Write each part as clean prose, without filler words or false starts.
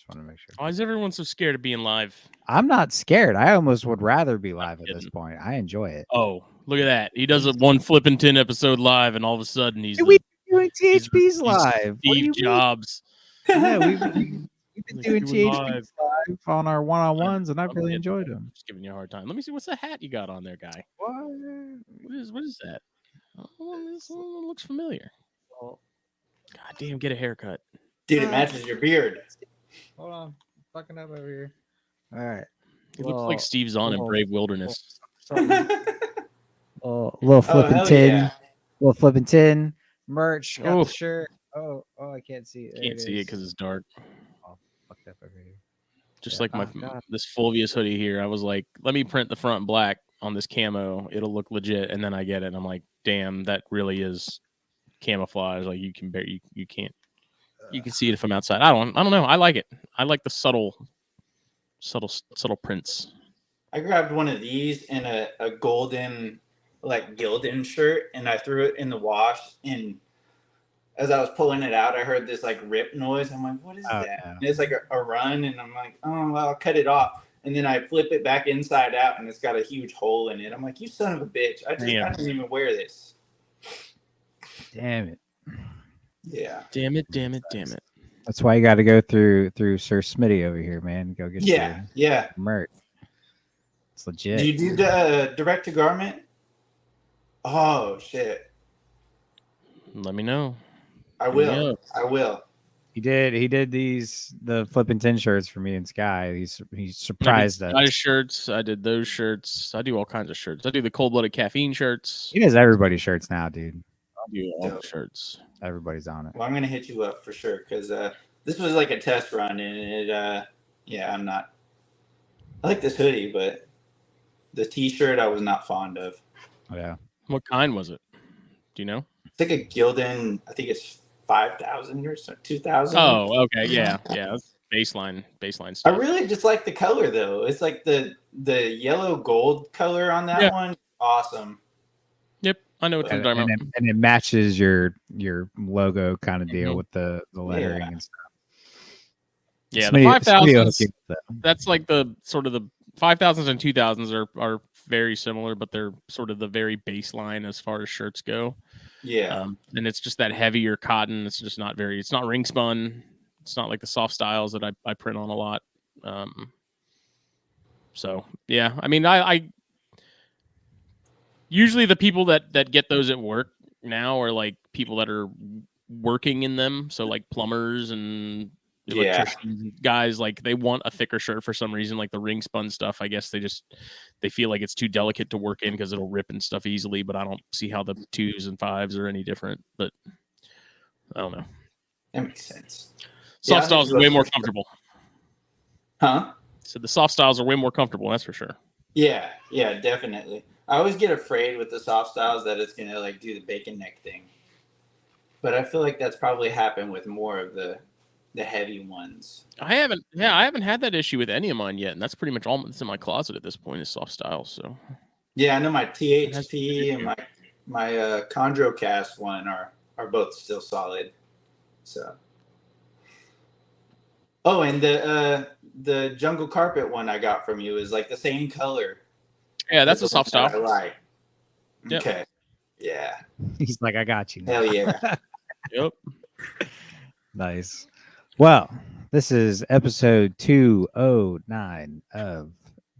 Just want to make sure. Why is everyone so scared of being live? I'm not scared. I almost would rather be live at this point. I enjoy it. Oh, look at that. He does a one flipping 10 episode live, and all of a sudden he's we've been doing THPs live. Steve Jobs. Yeah, we've been doing THPs live on our one-on-ones, and I've really enjoyed them. Just giving you a hard time. Let me see. What's the hat you got on there, guy? What is that? Oh, this one looks familiar. God damn, get a haircut. Dude, it matches your beard. Hold on. Fucking up over here. All right. It looks like Steve Zahn in Brave Wilderness. Little flipping tin. Yeah. Little flipping tin. Merch. Got the shirt. Oh, I can't see it. Can't see it because it's dark. Oh, fucked up over here. Just like this Fulvius hoodie here. I was like, let me print the front black on this camo. It'll look legit. And then I get it. And I'm like, damn, that really is camouflage. Like you can't. You can see it from outside. I don't know. I like it. I like the subtle prints. I grabbed one of these in a golden, like Gildan shirt, and I threw it in the wash. And as I was pulling it out, I heard this like rip noise. I'm like, what is that? Yeah. And it's like a run, and I'm like, oh, well, I'll cut it off. And then I flip it back inside out, and it's got a huge hole in it. I'm like, you son of a bitch. I didn't even wear this. Damn it. Yeah. Damn it. That's why you got to go through Sir Smitty over here, man. Go get your merch. It's legit. Do you do the direct to garment? Oh shit! Let me know. I will. He did the flipping 10 shirts for me and Sky. He surprised us. Sky shirts. I did those shirts. I do all kinds of shirts. I do the cold-blooded caffeine shirts. He does everybody's shirts now, dude. I do all the shirts. Everybody's on it. Well, I'm gonna hit you up for sure because this was like a test run, and it I'm not. I like this hoodie, but the T-shirt I was not fond of. Oh, yeah. What kind was it? Do you know? It's like a Gildan. I think it's 5,000 or 2,000. Oh, okay, yeah. That's baseline stuff. I really just like the color though. It's like the yellow gold color on that one. Awesome. Yep, I know what you're talking about. And it matches your logo kind of deal with the lettering and stuff. Yeah, the 5,000s. That's like the sort of the 5,000s and 2,000s are very similar, but they're sort of the very baseline as far as shirts go. Yeah. And it's just that heavier cotton. It's just not it's not ring spun. It's not like the soft styles that I print on a lot. So yeah, I mean, I usually the people that get those at work now are like people that are working in them. So like plumbers and electricians, guys, like they want a thicker shirt for some reason, like the ring spun stuff. I guess they feel like it's too delicate to work in because it'll rip and stuff easily, but I don't see how the 2s and 5s are any different. But I don't know. That makes sense. Soft styles are way more comfortable. Huh? So the soft styles are way more comfortable, that's for sure. Yeah, definitely. I always get afraid with the soft styles that it's gonna like do the bacon neck thing. But I feel like that's probably happened with more of the heavy ones. I haven't had that issue with any of mine yet, and that's pretty much all that's in my closet at this point is soft styles. So yeah, I know my THP and my Chondrocast one are both still solid. So and the jungle carpet one I got from you is like the same color. Yeah, that's a soft style. I like. Yep. Okay. Yeah. He's like, I got you. Hell yeah. Yep. Nice. Well, this is episode 209 of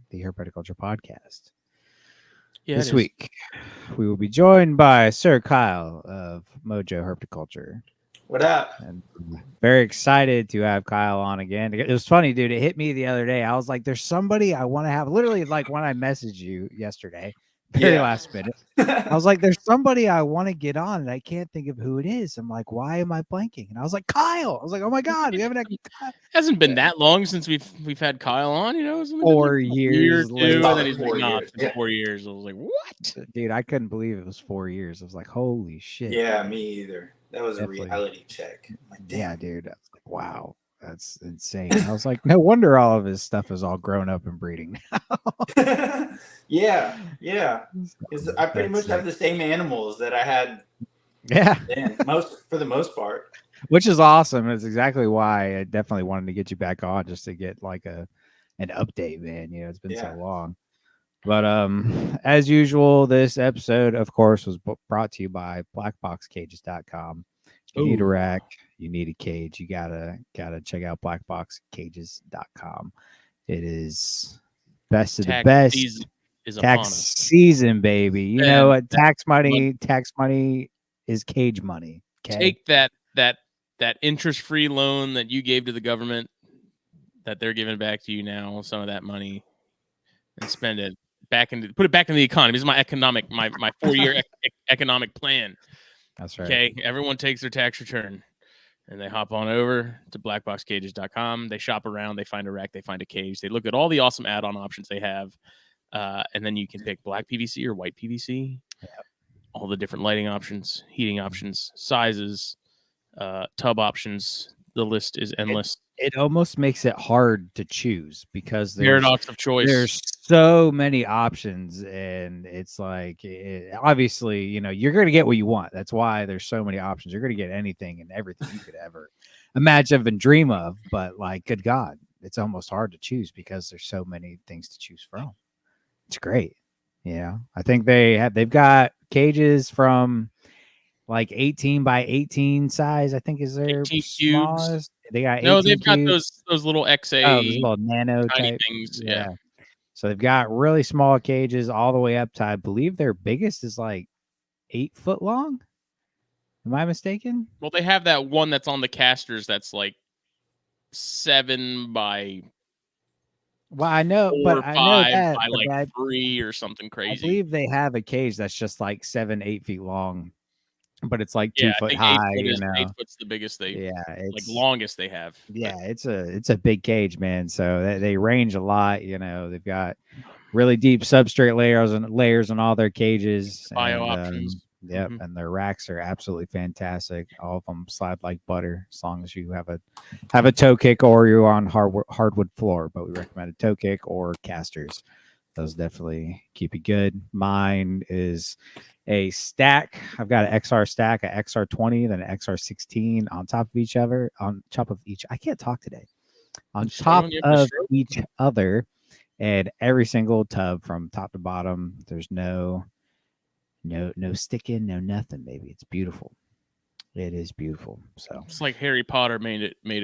the Herpetoculture podcast. Yeah, this week, we will be joined by Sir Kyle of Mojo Herpetoculture. What up? And very excited to have Kyle on again. It was funny, dude. It hit me the other day. I was like, there's somebody I want to have. Literally, like when I messaged you yesterday, very last minute. I was like, there's somebody I want to get on, and I can't think of who it is. I'm like, why am I blanking? And I was like, Kyle. I was like, oh my God, we haven't had Kyle. Hasn't been that long since we've had Kyle on, you know. It's 4 years later. And then he's like, no, it's been 4 years. I was like, what? Dude, I couldn't believe it was 4 years. I was like, holy shit. Yeah, me either. That was definitely a reality check. Like, yeah, dude. I was like, wow. That's insane. I was like, no wonder all of his stuff is all grown up and breeding now. yeah. Because I pretty much have the same animals that I had. Yeah. For the most part. which is awesome. It's exactly why I definitely wanted to get you back on, just to get like an update, man. You know, it's been so long. But as usual, this episode, of course, was brought to you by BlackBoxCages.com. You need a rack, you need a cage, you gotta check out BlackBoxCages.com. It is best of the best. Is tax season, baby. You know what? Tax money is cage money. Okay? Take that interest-free loan that you gave to the government that they're giving back to you now, some of that money, and spend it put it back into the economy. This is my 4-year economic plan. That's right. Okay, everyone takes their tax return and they hop on over to blackboxcages.com. They shop around, they find a rack, they find a cage, they look at all the awesome add-on options they have, and then you can pick black PVC or white PVC. Yeah. All the different lighting options, heating options, sizes, tub options. The list is endless. It almost makes it hard to choose because paradox of choice. There's so many options, and it's like obviously, you know, you're going to get what you want. That's why there's so many options. You're going to get anything and everything you could ever imagine and dream of. But like, good God, it's almost hard to choose because there's so many things to choose from. It's great. Yeah, I think they've got cages from like 18 by 18 size, I think is their smallest. They got 18 they've got cubes. those little XA, those little nano type things. Yeah. So they've got really small cages all the way up to, I believe their biggest is like 8 foot long. Am I mistaken? Well, they have that one that's on the casters that's like 7 by. Well, I know, but I know that by like 3 or something crazy. I believe they have a cage that's just like 7-8 feet long, but it's like 2 foot high. 8 foot's the biggest it's longest they have. Yeah, it's a big cage, man. So they range a lot. You know, they've got really deep substrate layers on all their cages. Bio options. Yep, and their racks are absolutely fantastic. All of them slide like butter, as long as you have a toe kick or you're on hardwood floor. But we recommend a toe kick or casters. Those definitely keep you good. Mine is a stack. I've got an XR stack, an XR20, then an XR16 on top of each other. On top of each, I can't talk today. On top of each other, and every single tub from top to bottom. There's no sticking, no nothing, baby. It's beautiful. It is beautiful. So it's like Harry Potter made it with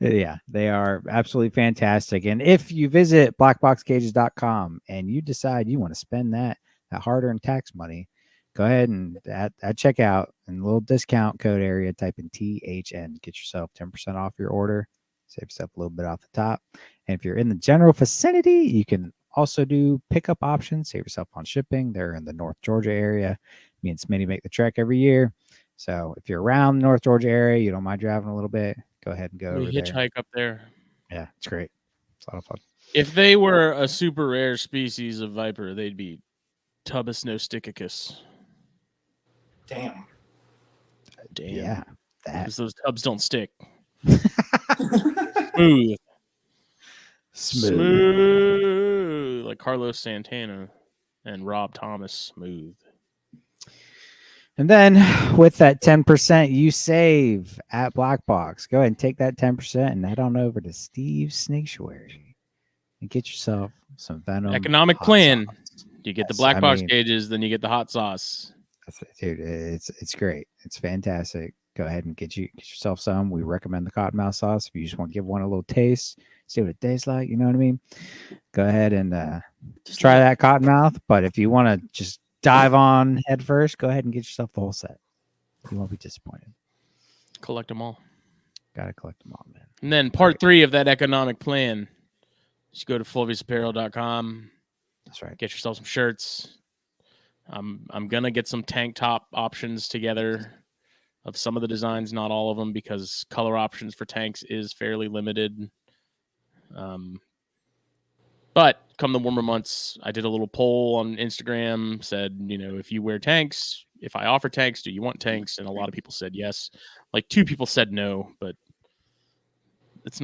yeah, they are absolutely fantastic. And if you visit blackboxcages.com and you decide you want to spend that hard-earned tax money, go ahead and at checkout in the little discount code area, type in THN. Get yourself 10% off your order. Save yourself a little bit off the top. And if you're in the general vicinity, you can also do pickup options. Save yourself on shipping. They're in the North Georgia area. Me and Smitty make the trek every year. So if you're around the North Georgia area, you don't mind driving a little bit, go ahead and go over there. Hitchhike up there. Yeah, it's great. It's a lot of fun. If they were a super rare species of viper, they'd be Tubus nosticicus. Damn. Yeah. Because those tubs don't stick. Smooth. Like Carlos Santana and Rob Thomas. Smooth. And then with that 10% you save at BlackBox, go ahead and take that 10% and head on over to Steve's Snaketuary and get yourself some Venom. Economic plan. Sauce. You get the BlackBox cages, then you get the hot sauce. Dude, it's great. It's fantastic. Go ahead and get yourself some. We recommend the cottonmouth sauce if you just want to give one a little taste, see what it tastes like. You know what I mean? Go ahead and try that cottonmouth. But if you want to just dive on head first, go ahead and get yourself the whole set. You won't be disappointed. Collect them all. Gotta collect them all, man. And then part 3 of that economic plan. Just go to fulviusapparel.com. That's right. Get yourself some shirts. I'm gonna get some tank top options together of some of the designs, not all of them, because color options for tanks is fairly limited. But come the warmer months, I did a little poll on Instagram, said, if you wear tanks, if I offer tanks, do you want tanks? And a lot of people said yes. Like 2 people said no, but it's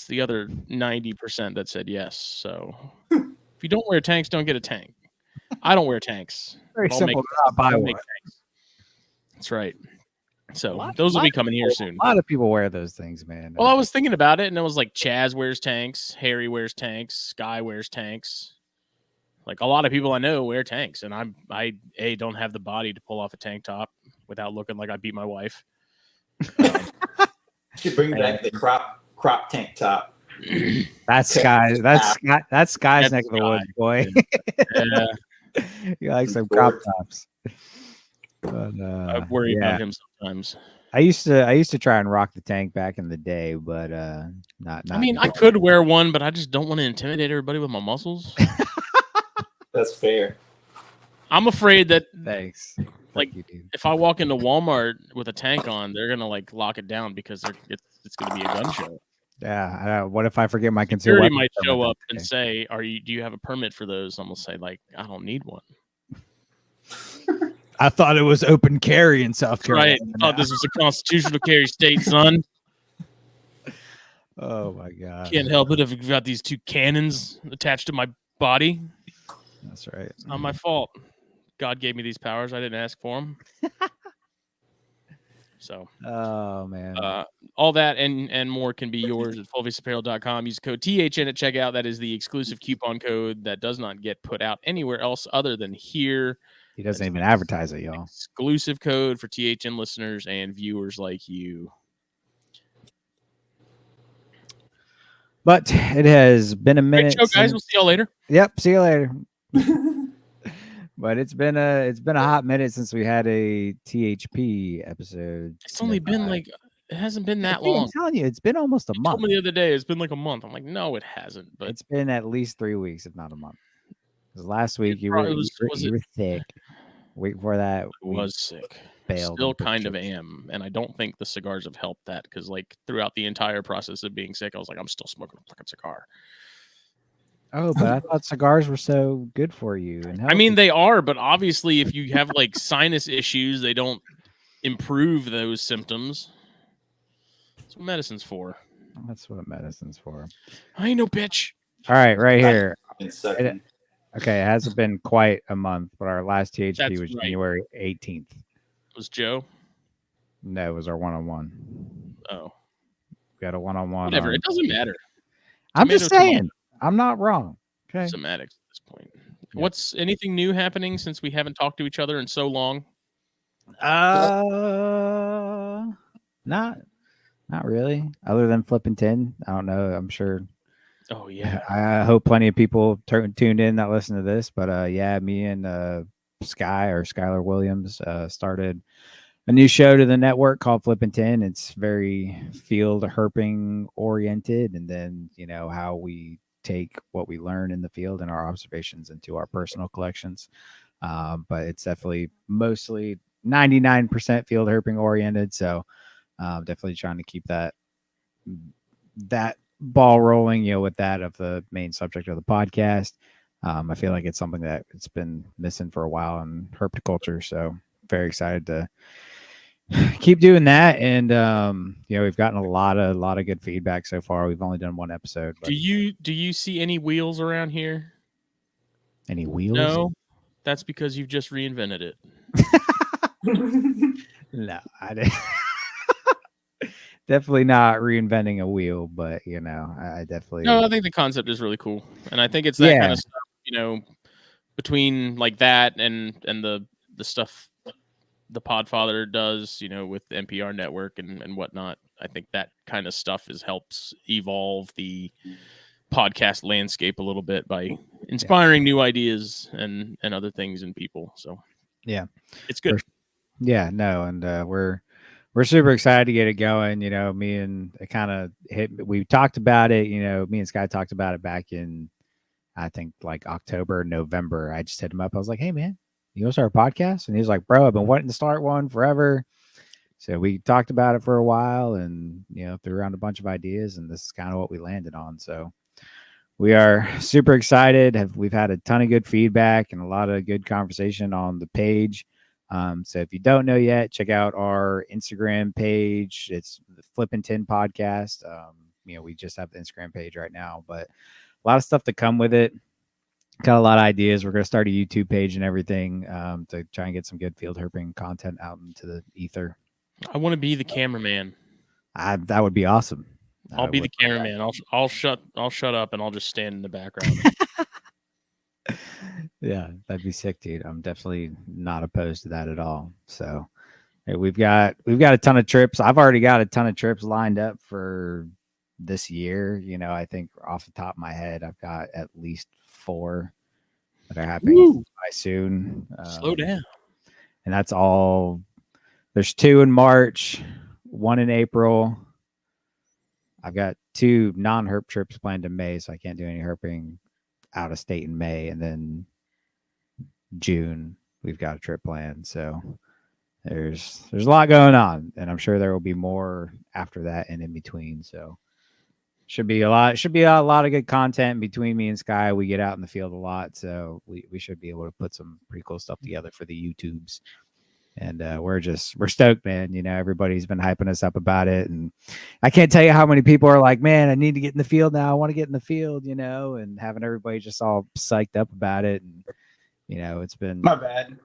the other 90% that said yes. So if you don't wear tanks, don't get a tank. I don't wear tanks. Very simple to not buy one. That's right. So those will be coming here soon. A lot of people wear those things, man. Well, I was thinking about it, and it was like Chaz wears tanks, Harry wears tanks, Sky wears tanks. Like a lot of people I know wear tanks, and I don't have the body to pull off a tank top without looking like I beat my wife. Should bring back the crop tank top. That's Sky. That's Sky's neck of the woods, boy. Yeah. You like some crop tops. But, I worry about him sometimes. I used to try and rock the tank back in the day, but not. I mean, I could wear one, but I just don't want to intimidate everybody with my muscles. That's fair. I'm afraid that thanks. Like if I walk into Walmart with a tank on, they're gonna like lock it down because it's gonna be a gun show. Yeah. What if I forget my concealed weapon? Might show up and say, do you have a permit for those? I'm gonna say like, I don't need one. I thought it was open carry in South Carolina. Right. I thought this was a constitutional carry state, son. Oh my God. Can't help it if you've got these two cannons attached to my body. That's right. It's not my fault. God gave me these powers. I didn't ask for them. So, oh man, all that and more can be yours at fullfaceapparel.com. Use code THN at checkout. That is the exclusive coupon code that does not get put out anywhere else other than here. He doesn't even advertise it, y'all. Exclusive code for THN listeners and viewers like you. But it has been a minute. Great show, guys. We'll see y'all later. Yep. See you later. But it's been a hot minute since we had a THP episode. It's only been like, it hasn't been that long. I'm telling you, it's been almost a month. Told me the other day it's been like a month. I'm like, no, it hasn't. But it's been at least 3 weeks, if not a month. Because last week you were thick. Week before that, I was sick. Bailed. Still kind of am, and I don't think the cigars have helped that because, like, throughout the entire process of being sick, I was like, I'm still smoking a fucking cigar. Oh, but I thought cigars were so good for you. And I mean, they are, but obviously, if you have like sinus issues, they don't improve those symptoms. That's what medicine's for. That's what medicine's for. I ain't no bitch. All right, right here. Okay, it hasn't been quite a month, but our last THP was January 18th. Was Joe? No, it was our one-on-one. Oh. We got a one-on-one. Whatever, it doesn't matter. I'm just saying. I'm not wrong. Okay. Semantics at this point. Yeah. What's anything new happening since we haven't talked to each other in so long? Not really. Other than flipping 10. I don't know. I'm sure. Oh yeah. I hope plenty of people tuned in that listen to this. But yeah, me and Skylar Williams started a new show to the network called Flippin' 10. It's very field herping oriented, and then how we take what we learn in the field and our observations into our personal collections. But it's definitely mostly 99% field herping oriented. So definitely trying to keep that ball rolling, with that of the main subject of the podcast. I feel like it's something that it's been missing for a while in herpetoculture. So very excited to keep doing that. And we've gotten a lot of good feedback so far. We've only done one episode. But... Do you see any wheels around here? Any wheels? No, that's because you've just reinvented it. No, I didn't. Definitely not reinventing a wheel, but I definitely. No, I think the concept is really cool, and I think it's that kind of stuff. Between like that and the stuff the Podfather does, with the NPR network and whatnot. I think that kind of stuff helps evolve the podcast landscape a little bit by inspiring new ideas and other things in people. So yeah, it's good. Yeah, no, and we're super excited to get it going. Me and it kind of we talked about it. Me and Sky talked about it back in, I think, like October, November. I just hit him up. I was like, hey man, you want to start a podcast? And he was like, bro, I've been wanting to start one forever. So we talked about it for a while and, threw around a bunch of ideas, and this is kind of what we landed on. So we are super excited. We've had a ton of good feedback and a lot of good conversation on the page. So if you don't know yet, check out our Instagram page. It's the Flippin' 10 podcast. We just have the Instagram page right now, but a lot of stuff to come with it. Got a lot of ideas. We're going to start a YouTube page and everything to try and get some good field herping content out into the ether. I want to be the cameraman. That would be awesome. I'll be the cameraman. I'll shut up and I'll just stand in the background. Yeah, that'd be sick, dude. I'm definitely not opposed to that at all. So hey, we've got a ton of trips. I've already got a ton of trips lined up for this year. You know, I think off the top of my head, I've got at least 4 that are happening by soon. Slow down. And that's all. There's 2 in March, 1 in April. I've got 2 non-herp trips planned in May, so I can't do any herping out of state in May. And then June, we've got a trip planned. So there's a lot going on, and I'm sure there will be more after that and in between. So should be a lot of good content between me and Sky. We get out in the field a lot, so we should be able to put some pretty cool stuff together for the YouTubes. And we're stoked, man. You know, everybody's been hyping us up about it, and I can't tell you how many people are like, "Man, I need to get in the field now. I want to get in the field," you know, and having everybody just all psyched up about it. And you know, it's been my bad.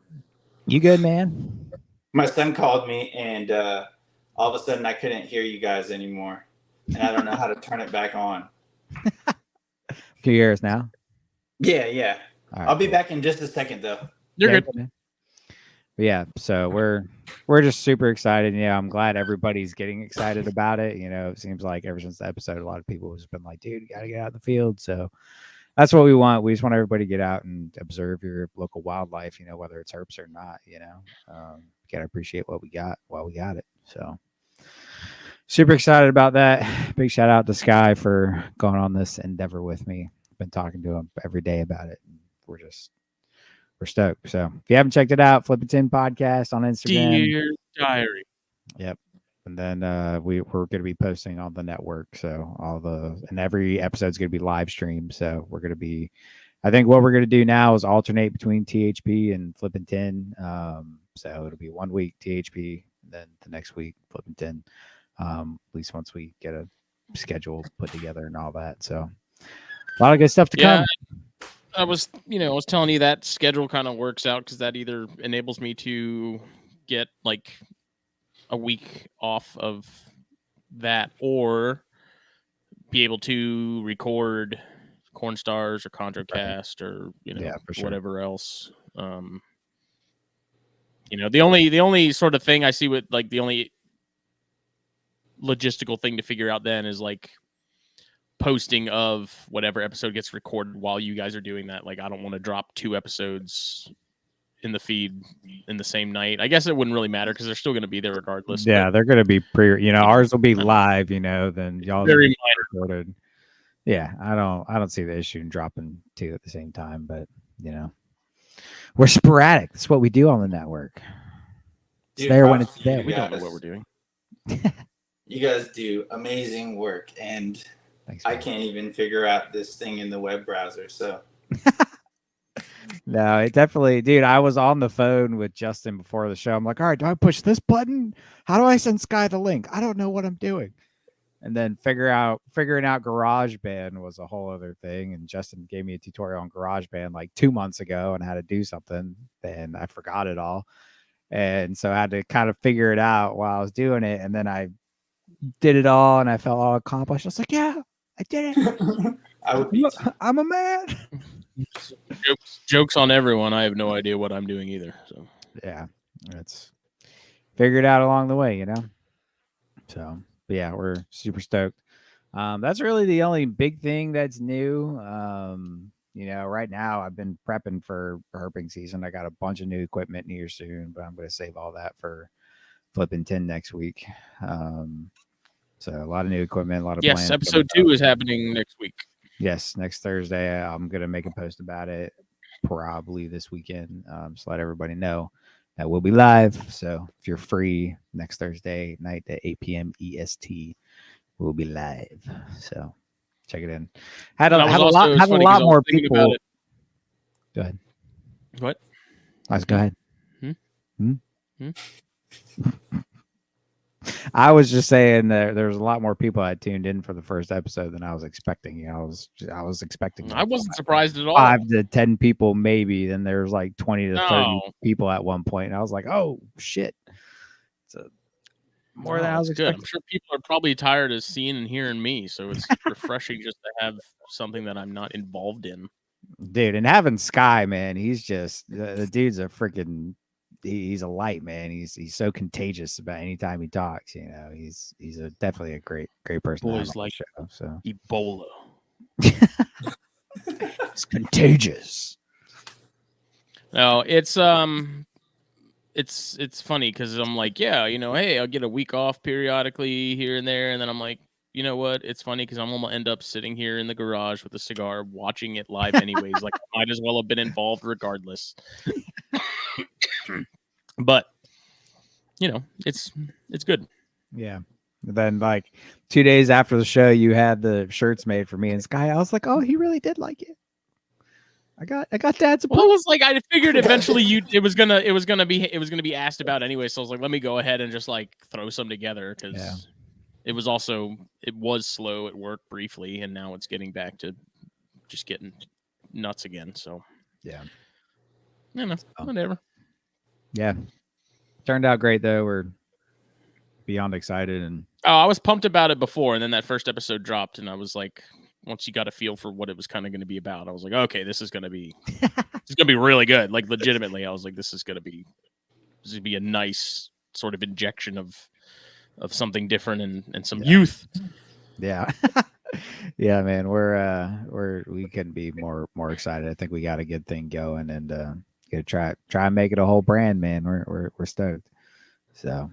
You good, man? My son called me, and all of a sudden I couldn't hear you guys anymore, and I don't know how to turn it back on. Can you hear us now? Yeah. Right, I'll be back in just a second, though. You're good. Yeah, so we're just super excited. Yeah, I'm glad everybody's getting excited about it. You know, it seems like ever since the episode, a lot of people have just been like, "Dude, you got to get out in the field." So that's what we want. We just want everybody to get out and observe your local wildlife. You know, whether it's herps or not. You know, gotta appreciate what we got while we got it. So super excited about that. Big shout out to Sky for going on this endeavor with me. Been talking to him every day about it. We're stoked. So if you haven't checked it out, Flip It In podcast on Instagram. Dear Diary. Yep. And then we're going to be posting on the network. So every episode's going to be live streamed. So we're going to be, I think what we're going to do now is alternate between THP and Flip It In. So it'll be 1 week THP, then the next week Flip It In. At least once we get a schedule put together and all that. So a lot of good stuff to come. I was telling you that schedule kind of works out because that either enables me to get like a week off of that or be able to record Corn Stars or ControCast or whatever else. The only sort of thing I see with like the only logistical thing to figure out then is like posting of whatever episode gets recorded while you guys are doing that. Like, I don't want to drop 2 episodes in the feed in the same night. I guess it wouldn't really matter because they're still going to be there regardless. Yeah, they're going to be ours will be live, then y'all very recorded. Yeah, I don't see the issue in dropping 2 at the same time, but we're sporadic. That's what we do on the network. It's there when it's there. We don't know what we're doing. You guys do amazing work, and thanks, I can't even figure out this thing in the web browser. So no, it definitely, dude. I was on the phone with Justin before the show. I'm like, all right, do I push this button? How do I send Sky the link? I don't know what I'm doing. And then figuring out GarageBand was a whole other thing. And Justin gave me a tutorial on GarageBand like 2 months ago on how to do something. And I forgot it all. And so I had to kind of figure it out while I was doing it. And then I did it all and I felt all accomplished. I was like, yeah, I did it. I'm a man. Jokes on everyone. I have no idea what I'm doing either. So yeah, it's figured out along the way, So but yeah, we're super stoked. That's really the only big thing that's new. Right now I've been prepping for herping season. I got a bunch of new equipment here soon, but I'm going to save all that for Flipping 10 next week. So a lot of new equipment, a lot of plans. Episode 2 is happening next week. Yes, next Thursday. I'm going to make a post about it probably this weekend. So let everybody know that we'll be live. So if you're free next Thursday night at 8 p.m. EST, we'll be live. So check it in. Had a lot more people. Go ahead. What? Go ahead. I was just saying that there's a lot more people that tuned in for the first episode than I was expecting. I was expecting. I wasn't surprised at all. 5 to 10 people, maybe. Then there's like 20 to 30 people at one point, and I was like, "Oh shit!" So more than I was good. expecting. I'm sure people are probably tired of seeing and hearing me, so it's refreshing just to have something that I'm not involved in. Dude, and having Sky, man, he's just the dude's a freaking he's a light, man. He's so contagious about anytime he talks, you know. He's definitely a great person to have Boys on like the show. So Ebola. it's contagious. No, it's funny because I'm like, yeah, hey, I'll get a week off periodically here and there, and then I'm like, you know what? It's funny because I'm gonna end up sitting here in the garage with a cigar, watching it live anyways. Like, I might as well have been involved regardless. But it's good. Yeah. Then like 2 days after the show, you had the shirts made for me and Sky. I was like, oh, he really did like it. I got Dad's approval. Well, it was like I figured eventually it was gonna be asked about anyway. So I was like, let me go ahead and just like throw some together because it was slow at work briefly, and now it's getting back to just getting nuts again. So yeah, whatever. Yeah, turned out great though. We're beyond excited, and I was pumped about it before, and then that first episode dropped, and I was like, once you got a feel for what it was kind of going to be about, I was like, okay, this is going to be really good. Like, legitimately, I was like, this is going to be a nice sort of injection of something different and some youth. Yeah. Yeah, man, we couldn't be more excited. I think we got a good thing going, and gonna try and make it a whole brand, man. We're stoked. So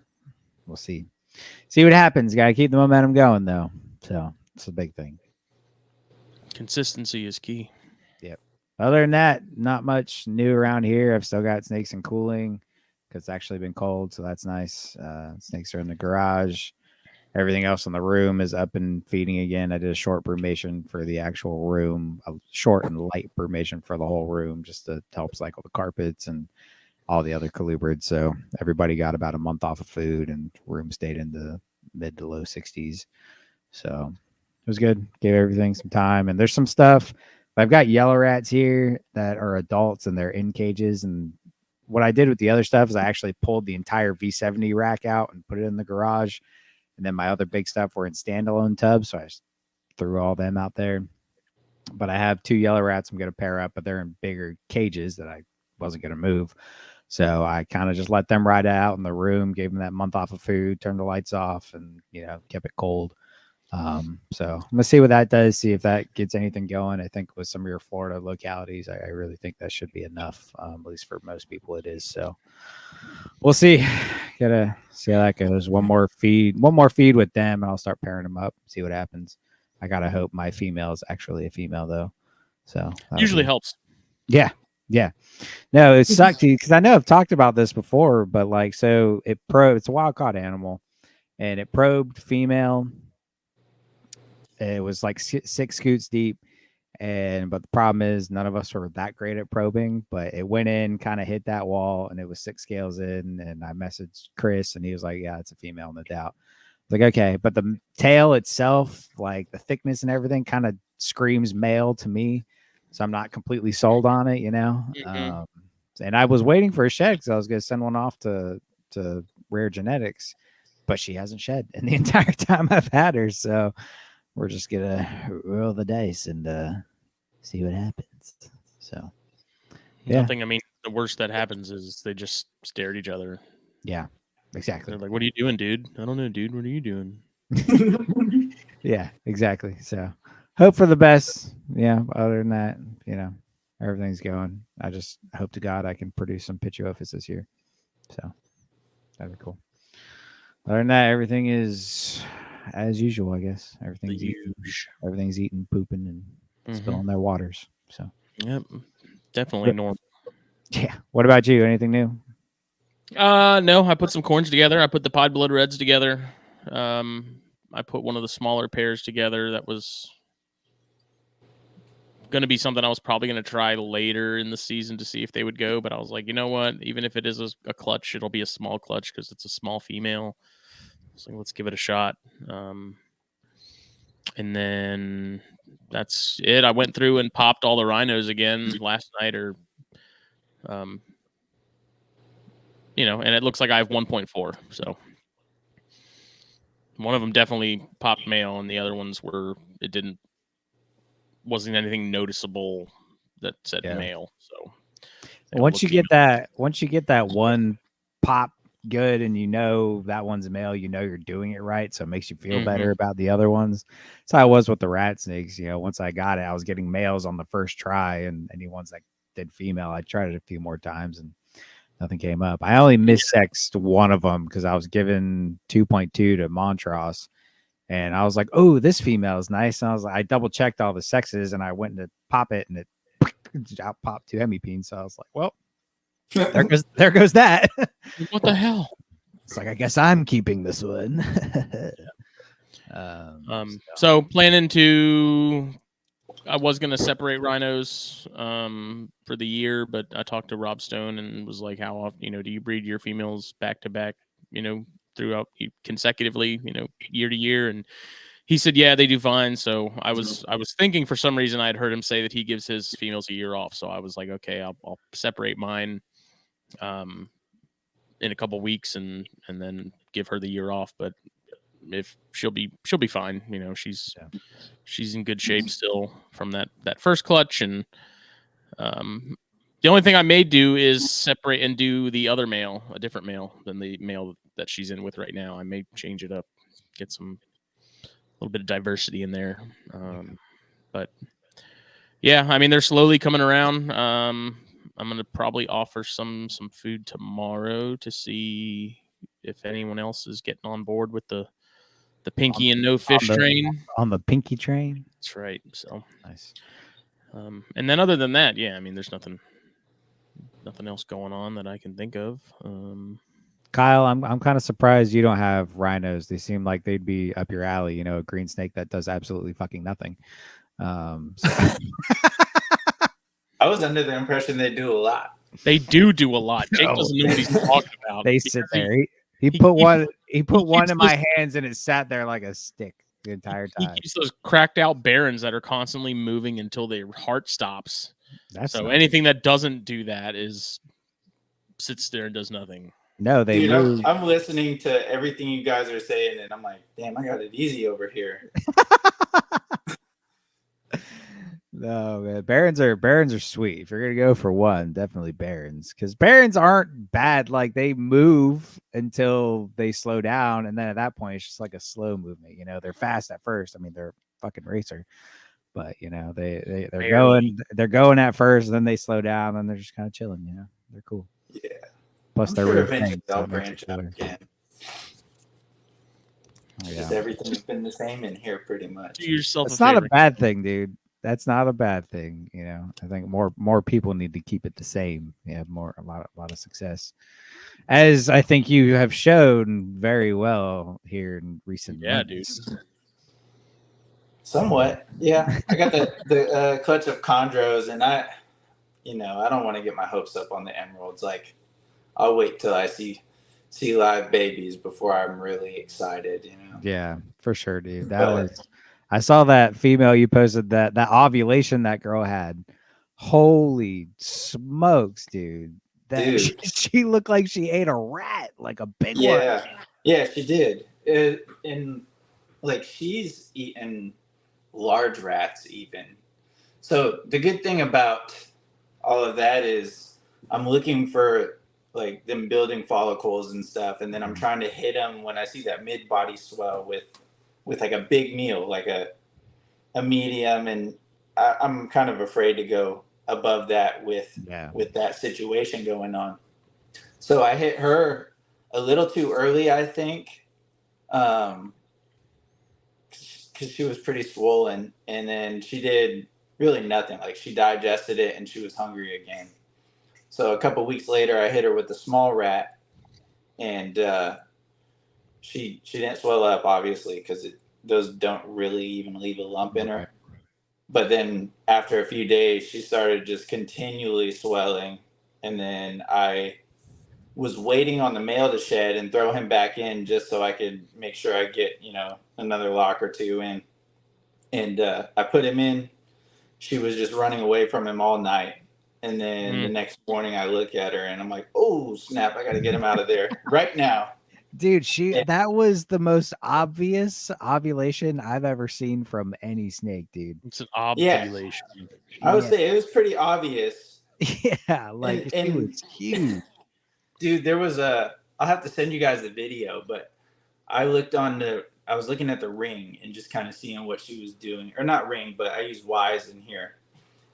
we'll see what happens. Got to keep the momentum going though. So it's a big thing. Consistency is key. Yep. Other than that, not much new around here. I've still got snakes in cooling because it's actually been cold, so that's nice. Snakes are in the garage. Everything else in the room is up and feeding again. I did a short brumation for the actual room, a short and light brumation for the whole room, just to help cycle the carpets and all the other colubrids. So everybody got about a month off of food, and room stayed in the mid to low 60s. So it was good. Gave everything some time. And there's some stuff. I've got yellow rats here that are adults and they're in cages. And what I did with the other stuff is I actually pulled the entire V70 rack out and put it in the garage. And then my other big stuff were in standalone tubs. So I just threw all them out there. But I have 2 yellow rats I'm going to pair up, but they're in bigger cages that I wasn't going to move. So I kind of just let them ride out in the room, gave them that month off of food, turned the lights off, and, kept it cold. So I'm gonna see what that does, see if that gets anything going. I think with some of your Florida localities, I really think that should be enough. At least for most people it is. So we'll see. Gotta see how that goes. One more feed with them, and I'll start pairing them up, see what happens. I gotta hope my female is actually a female though. So usually helps. Yeah. No, it sucked because I know I've talked about this before, but like, so it's a wild caught animal, and it probed female. It was like 6 scoots deep, but the problem is none of us were that great at probing. But it went in, kind of hit that wall, and it was 6 scales in. And I messaged Chris, and he was like, "Yeah, it's a female, no doubt." Like, okay, but the tail itself, like the thickness and everything, kind of screams male to me, so I'm not completely sold on it, Mm-hmm. And I was waiting for a shed because I was going to send one off to Rare Genetics, but she hasn't shed in the entire time I've had her, so we're just gonna roll the dice and see what happens. So, yeah. Nothing. I mean, the worst that happens is they just stare at each other. Yeah, exactly. They're like, "What are you doing, dude? I don't know, dude. What are you doing?" Yeah, exactly. So, hope for the best. Yeah. Other than that, everything's going. I just hope to God I can produce some Pituophis this year. So that'd be cool. Other than that, everything is as usual, I guess. Everything's eating, pooping, and spilling their waters. So, yep, definitely normal. Yeah. What about you? Anything new? No. I put some corns together. I put the Pod Blood Reds together. I put one of the smaller pairs together. That was going to be something I was probably going to try later in the season to see if they would go. But I was like, you know what? Even if it is a clutch, it'll be a small clutch because it's a small female. So let's give it a shot. And then that's it. I went through and popped all the rhinos again last night, and it looks like I have 1.4. So One of them definitely popped male, and the other ones wasn't anything noticeable that said male. So once you get that one pop good, and that one's a male, you're doing it right, so it makes you feel better about the other ones. So I was with the rat snakes. Once I got it, I was getting males on the first try, and any ones that did female, I tried it a few more times and nothing came up. I only missexed one of them because I was given 2.2 to Montrose, and I was like, "Oh, this female is nice." And I double checked all the sexes, and I went to pop it, and it out popped 2 hemipenes. So I was like, "Well, there goes that." What the hell? It's like, I guess I'm keeping this one. So planning to. I was going to separate rhinos for the year, but I talked to Rob Stone and was like, how often, do you breed your females back to back, throughout consecutively, year to year? And he said, yeah, they do fine. So I was thinking for some reason I'd heard him say that he gives his females a year off. So I was like, okay, I'll separate mine in a couple weeks and then give her the year off. But if she'll be fine. She's in good shape still from that first clutch. And the only thing I may do is separate and do the other male, a different male than the male that she's in with right now. I may change it up, get a little bit of diversity in there. But yeah, I mean, they're slowly coming around. I'm going to probably offer some food tomorrow to see if anyone else is getting on board with the pinky and no fish train. On the pinky train? That's right. So nice. And then other than that, yeah, I mean, there's nothing else going on that I can think of. Kyle, I'm kind of surprised you don't have rhinos. They seem like they'd be up your alley. A green snake that does absolutely fucking nothing. So. I was under the impression they do a lot. They do a lot. Jake doesn't know what he's talking about. They sit there. He put one in my hands, and it sat there like a stick the entire time. He keeps those cracked out barons that are constantly moving until their heart stops. So anything that doesn't do that sits there and does nothing. No, they move. I'm listening to everything you guys are saying, and I'm like, damn, I got it easy over here. No, man. Barons are sweet. If you're gonna go for one, definitely barons, because barons aren't bad. Like, they move until they slow down, and then at that point, it's just like a slow movement. They're fast at first. I mean, they're a fucking racer, but they're going at first, and then they slow down, and they're just kind of chilling. They're cool. Yeah. Plus, they're sure eventually they'll branch out again. Yeah. Everything's been the same in here, pretty much. Do yourself. It's not a bad thing, dude. That's not a bad thing. I think more people need to keep it the same. A lot of success, as I think you have shown very well here in recent months. Dude. Somewhat, yeah. I got the clutch of chondros, and I don't want to get my hopes up on the emeralds. Like, I'll wait till I see live babies before I'm really excited. Yeah, for sure, dude. I saw that female you posted, that ovulation that girl had. Holy smokes, dude. She looked like she ate a rat, like a big one. Yeah, she did. And like, she's eaten large rats even. So the good thing about all of that is I'm looking for like them building follicles and stuff, and then I'm trying to hit them when I see that mid body swell with like a big meal, like a medium, and I'm kind of afraid to go above that with that situation going on. So I hit her a little too early, I think, because she was pretty swollen, and then she did really nothing. Like, she digested it and she was hungry again. So a couple weeks later, I hit her with the small rat, and she didn't swell up, obviously, because those don't really even leave a lump in her. But then after a few days, she started just continually swelling. And then I was waiting on the male to shed and throw him back in just so I could make sure I get, another lock or two in. And I put him in. She was just running away from him all night. And then the next morning I look at her and I'm like, oh, snap, I got to get him out of there right now. Dude, that was the most obvious ovulation I've ever seen from any snake, dude. It's an ovulation. I would say it was pretty obvious. Yeah, like she was huge. Dude, I'll have to send you guys the video, but I was looking at the ring and just kind of seeing what she was doing. Or not ring, but I use Wise in here.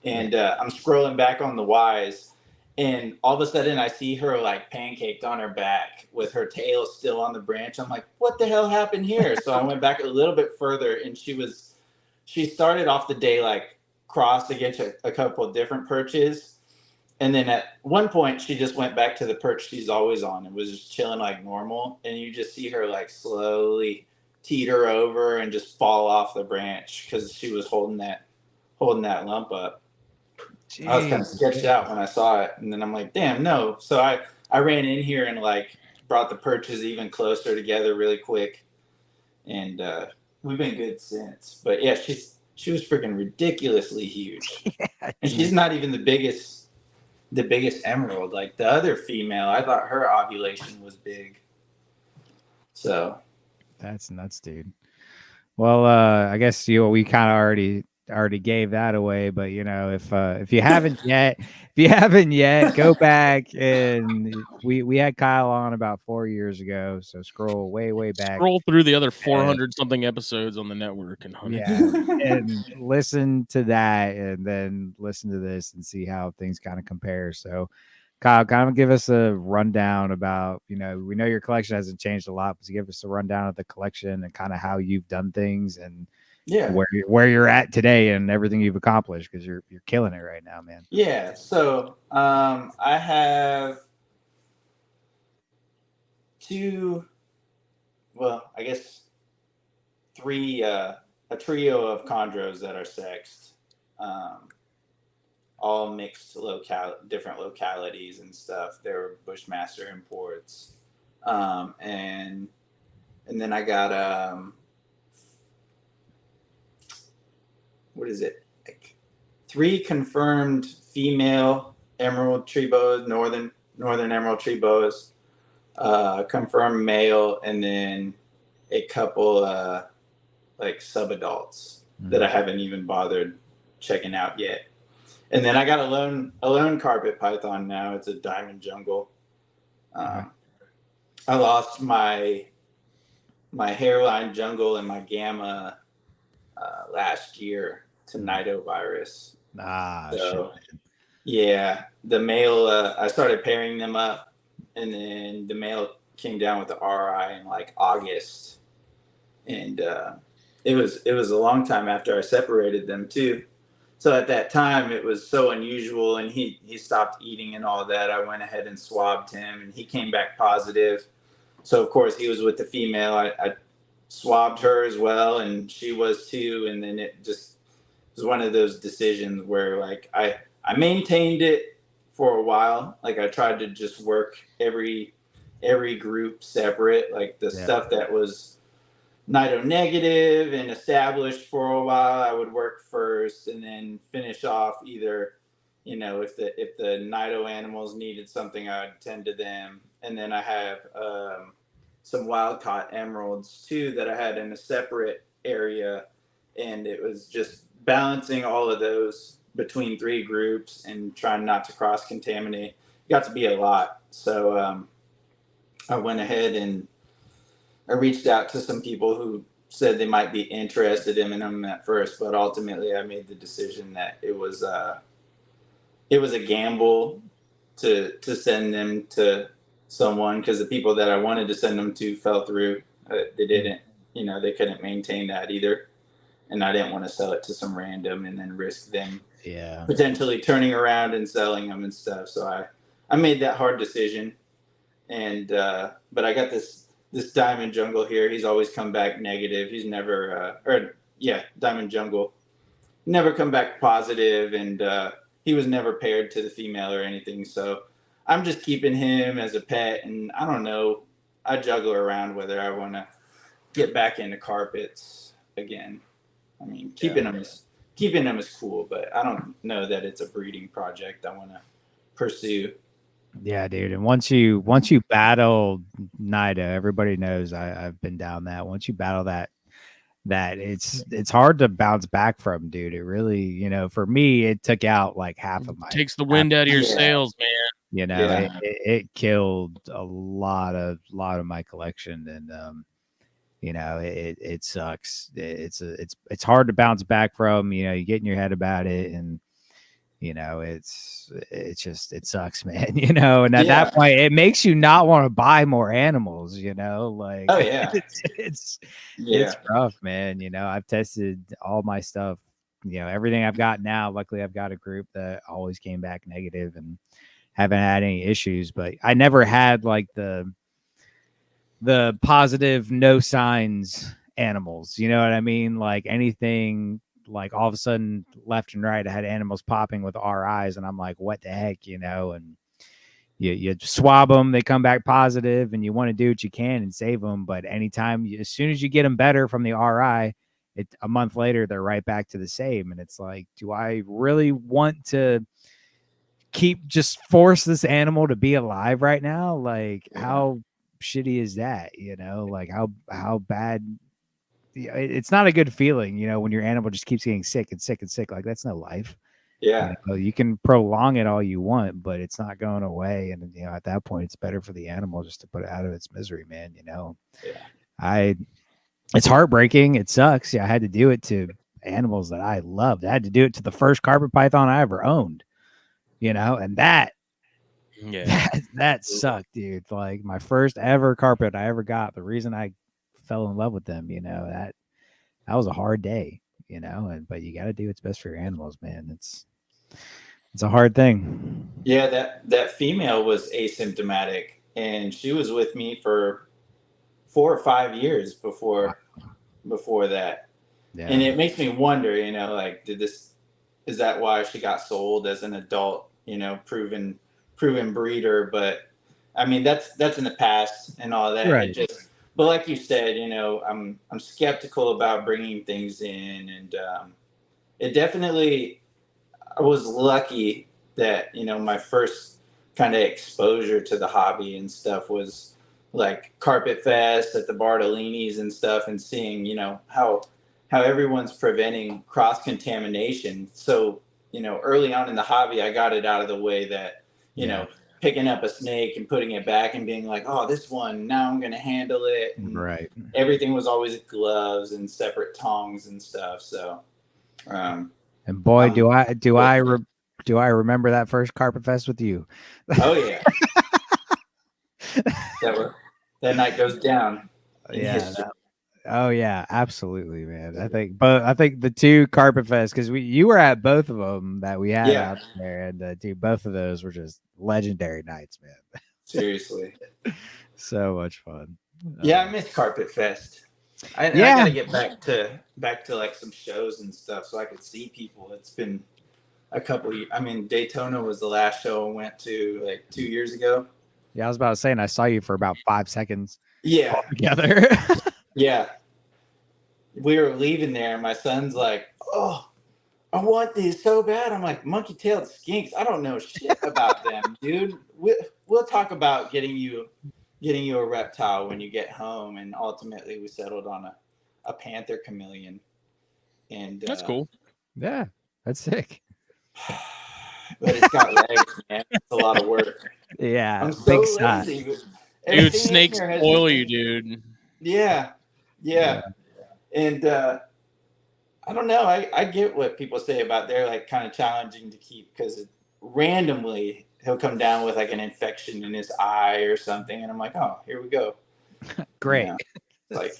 And I'm scrolling back on the Wise, and all of a sudden I see her like pancaked on her back with her tail still on the branch. I'm like, what the hell happened here? So I went back a little bit further, and she started off the day like crossed against a couple of different perches. And then at one point, she just went back to the perch she's always on and was just chilling like normal. And you just see her like slowly teeter over and just fall off the branch because she was holding that lump up. Jeez, I was kind of sketched out when I saw it, and then I'm like, damn, no. So I ran in here and like brought the perches even closer together really quick, and we've been good since. But yeah, she was freaking ridiculously huge, and she's not even the biggest emerald. Like the other female, I thought her ovulation was big. So that's nuts, dude. Well, I guess we kind of already gave that away, but if you haven't yet, go back, and we had Kyle on about 4 years ago, so scroll way back. Scroll through the other 400 something episodes on the network and hunt it. And listen to that, and then listen to this and see how things kind of compare. So Kyle, kind of give us a rundown about, we know your collection hasn't changed a lot, but give us a rundown of the collection and kind of how you've done things and where you're at today and everything you've accomplished, because you're killing it right now, man. Yeah. So I have three, a trio of chondros that are sexed. All mixed different localities and stuff. They were Bushmaster imports. And then I got what is it? Like 3 confirmed female emerald tree boas, northern emerald tree boas, confirmed male, and then a couple like subadults that I haven't even bothered checking out yet. And then I got a lone carpet python now. It's a diamond jungle. I lost my hairline jungle and my gamma last year to nidovirus. Shit. Yeah, the male, I started pairing them up, and then the male came down with the RI in like August, and it was a long time after I separated them too. So at that time, it was so unusual, and he stopped eating and all that. I went ahead and swabbed him, and he came back positive. So of course he was with the female. I swabbed her as well, and she was too. And then it just was one of those decisions where like I maintained it for a while. Like I tried to just work every group separate, like the stuff that was nido negative and established for a while, I would work first, and then finish off either, if the nido animals needed something, I would tend to them. And then I have some wild caught emeralds too that I had in a separate area, and it was just balancing all of those between 3 groups and trying not to cross contaminate. It got to be a lot. So I went ahead and I reached out to some people who said they might be interested in them at first, but ultimately I made the decision that it was a gamble to send them to someone, because the people that I wanted to send them to fell through. They didn't, they couldn't maintain that either, and I didn't want to sell it to some random and then risk them potentially turning around and selling them and stuff. So I made that hard decision, and but I got this diamond jungle here. He's always come back negative. He's never diamond jungle never come back positive, and he was never paired to the female or anything. So I'm just keeping him as a pet, and I don't know, I juggle around whether I want to get back into carpets again. I mean, keeping them is cool, but I don't know that it's a breeding project I want to pursue. Yeah, dude. And once you battle NIDA, everybody knows I've been down that. Once you battle that it's hard to bounce back from, dude. It really, for me, it took out like half of my Takes the wind out of your sails, man. it killed a lot of my collection, and it sucks. It's hard to bounce back from. You get in your head about it, and it's just, it sucks, man. And at that point, it makes you not want to buy more animals. Like, oh yeah, it's rough, man. I've tested all my stuff. Everything I've got now. Luckily, I've got a group that always came back negative and haven't had any issues. But I never had like the positive, no signs animals. You know what I mean? Like anything, like all of a sudden left and right, I had animals popping with RIs, and I'm like, what the heck, and you swab them, they come back positive, and you want to do what you can and save them. But anytime, as soon as you get them better from the RI, a month later, they're right back to the same. And it's like, do I really want to just force this animal to be alive right now? Like, how shitty is that? Like how bad. It's not a good feeling, when your animal just keeps getting sick and sick and sick. Like, that's no life. You can prolong it all you want, but it's not going away. And at that point, it's better for the animal just to put it out of its misery, man. It's heartbreaking. It sucks. I had to do it to animals that I loved. I had to do it to the first carpet python I ever owned. And that sucked, dude. Like, my first ever carpet I ever got, the reason I fell in love with them, that was a hard day, but you got to do what's best for your animals, man. It's a hard thing. Yeah, that female was asymptomatic, and she was with me for 4 or 5 years before that. Yeah. And it makes me wonder, like, is that why she got sold as an adult, proven breeder? But I mean, that's in the past and all that. Right. But like you said, I'm skeptical about bringing things in, and it definitely, I was lucky that, my first kind of exposure to the hobby and stuff was like Carpet Fest at the Bartolini's and stuff, and seeing, how everyone's preventing cross contamination. So, early on in the hobby, I got it out of the way that, picking up a snake and putting it back and being like, oh, this one, now I'm going to handle it. And right. Everything was always gloves and separate tongs and stuff. So, and boy, do I remember that first Carpet Fest with you. Oh yeah. that night goes down in history. Oh yeah, absolutely, man. I think the two Carpet Fest, because you were at both of them that we had out there, and dude, both of those were just legendary nights, man. Seriously, so much fun. I miss Carpet Fest. I gotta get back to like some shows and stuff so I could see people. It's been a couple. I mean, Daytona was the last show I went to like 2 years ago. Yeah, I was about to say, and I saw you for about 5 seconds. Yeah, together. Yeah. We were leaving there, and my son's like, oh, I want these so bad. I'm like, monkey-tailed skinks. I don't know shit about them, dude. We'll talk about getting you a reptile when you get home. And ultimately, we settled on a panther chameleon. And that's cool. Yeah, that's sick. But it's got legs, man. It's a lot of work. Yeah, I'm so lazy. Dude, snakes spoil you, dude. Yeah. And I don't know. I get what people say about they're like kind of challenging to keep, because randomly he'll come down with like an infection in his eye or something, and I'm like, oh, here we go. Great. Like,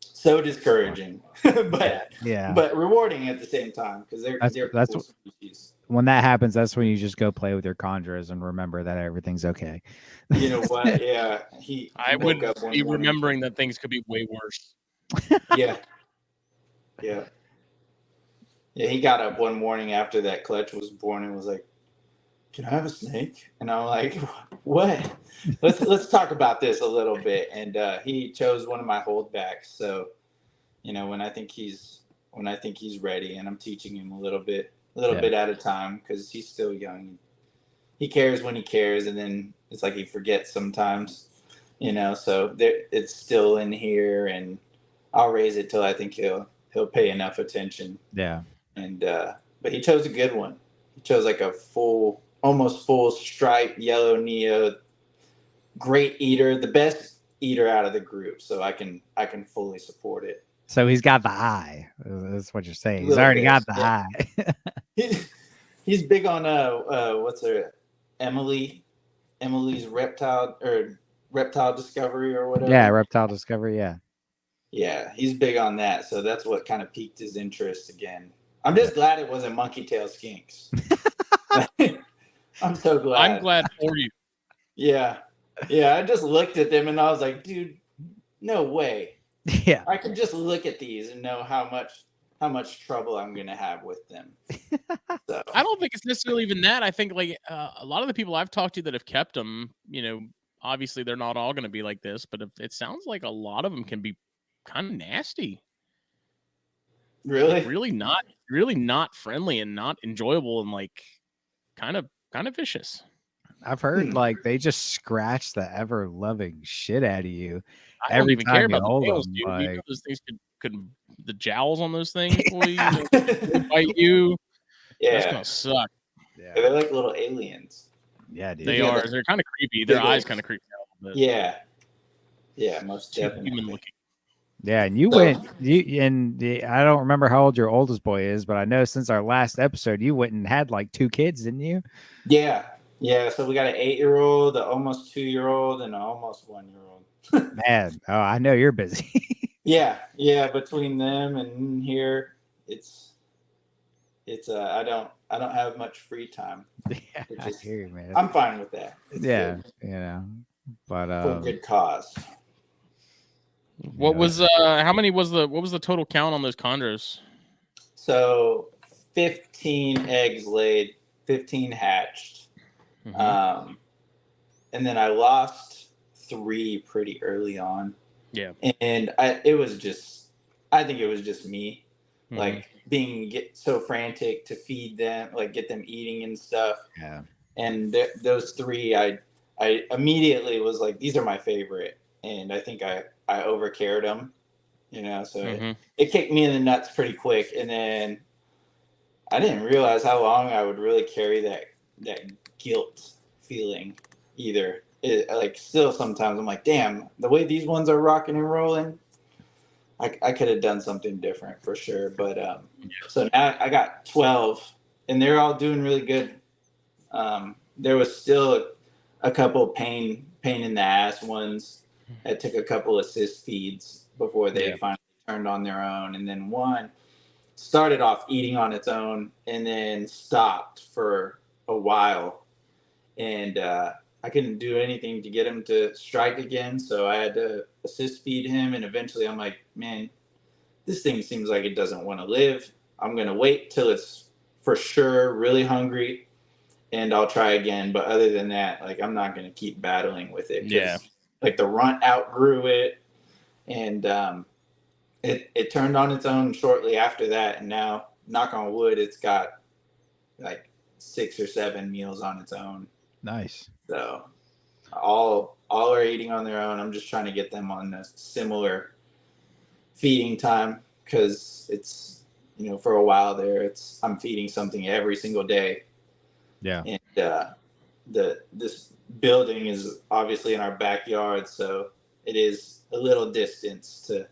so discouraging, but rewarding at the same time, because they're cool species. When that happens, that's when you just go play with your conjurers and remember that everything's okay. You know what? Yeah, I would be remembering that things could be way worse. Yeah. He got up one morning after that clutch was born and was like, "Can I have a snake?" And I'm like, "What? Let's talk about this a little bit." And he chose one of my holdbacks. So, when I think he's ready, and I'm teaching him a little bit at a time, because he's still young. he cares when he cares, and then it's like he forgets sometimes, you know. So it's still in here, and I'll raise it till I think he'll pay enough attention. Yeah. And but he chose a good one. He chose like a almost full striped yellow Neo. Great eater, the best eater out of the group. So I can fully support it. So he's got the eye. That's what you're saying. He's Little already bit, got the yeah. eye. He's big on what's her Emily's reptile discovery or whatever. Yeah, reptile discovery. Yeah. Yeah, he's big on that. So that's what kind of piqued his interest again. I'm just glad it wasn't monkey tail skinks. I'm so glad. I'm glad for you. Yeah. I just looked at them and I was like, dude, no way. Yeah. I can just look at these and know how much trouble I'm gonna have with them. So I don't think it's necessarily even that. I think like a lot of the people I've talked to that have kept them, you know, obviously they're not all going to be like this, but it sounds like a lot of them can be kind of nasty. Really? Like really not friendly and not enjoyable and like kind of vicious. I've heard like they just scratch the ever loving shit out of you. I don't even care about you the tails, them, dude. like... You know, those things could the jowls on those things, boy, you know, they bite you. Yeah, that's gonna suck. Yeah, they're like little aliens. Yeah, dude. They are. They're kind of creepy. Their eyes kind of creep out a little bit. Yeah, most definitely. Human looking. Yeah, and I don't remember how old your oldest boy is, but I know since our last episode, you went and had like 2 kids, didn't you? Yeah. So we got an 8-year-old, an almost 2-year-old, and an almost 1-year-old. Man, I know you're busy. Yeah. Between them and here, it's I don't have much free time. Yeah, I hear you, man. I'm fine with that. It's good. You know, but for a good cause. What was what was the total count on those chondros? So 15 eggs laid, 15 hatched. Mm-hmm. And then I lost 3 pretty early on. Yeah. And I think it was just me, mm-hmm. like get so frantic to feed them, like get them eating and stuff. Yeah. And those 3, I immediately was like, these are my favorite. And I think I overcared them, you know, so mm-hmm. it kicked me in the nuts pretty quick. And then I didn't realize how long I would really carry that guilt feeling either. Like still sometimes I'm like, damn, the way these ones are rocking and rolling, I could have done something different for sure. But so now I got 12 and they're all doing really good. There was still a couple pain in the ass ones. It took a couple assist feeds before they finally turned on their own. And then one started off eating on its own and then stopped for a while. And I couldn't do anything to get him to strike again. So I had to assist feed him. And eventually I'm like, man, this thing seems like it doesn't want to live. I'm going to wait till it's for sure really hungry and I'll try again. But other than that, like I'm not going to keep battling with it. Yeah. Like the runt outgrew it, and it turned on its own shortly after that. And now, knock on wood, it's got like 6 or 7 meals on its own. Nice. So all are eating on their own. I'm just trying to get them on a similar feeding time because it's, you know, for a while there, I'm feeding something every single day. Yeah. And this building is obviously in our backyard, so it is a little distance to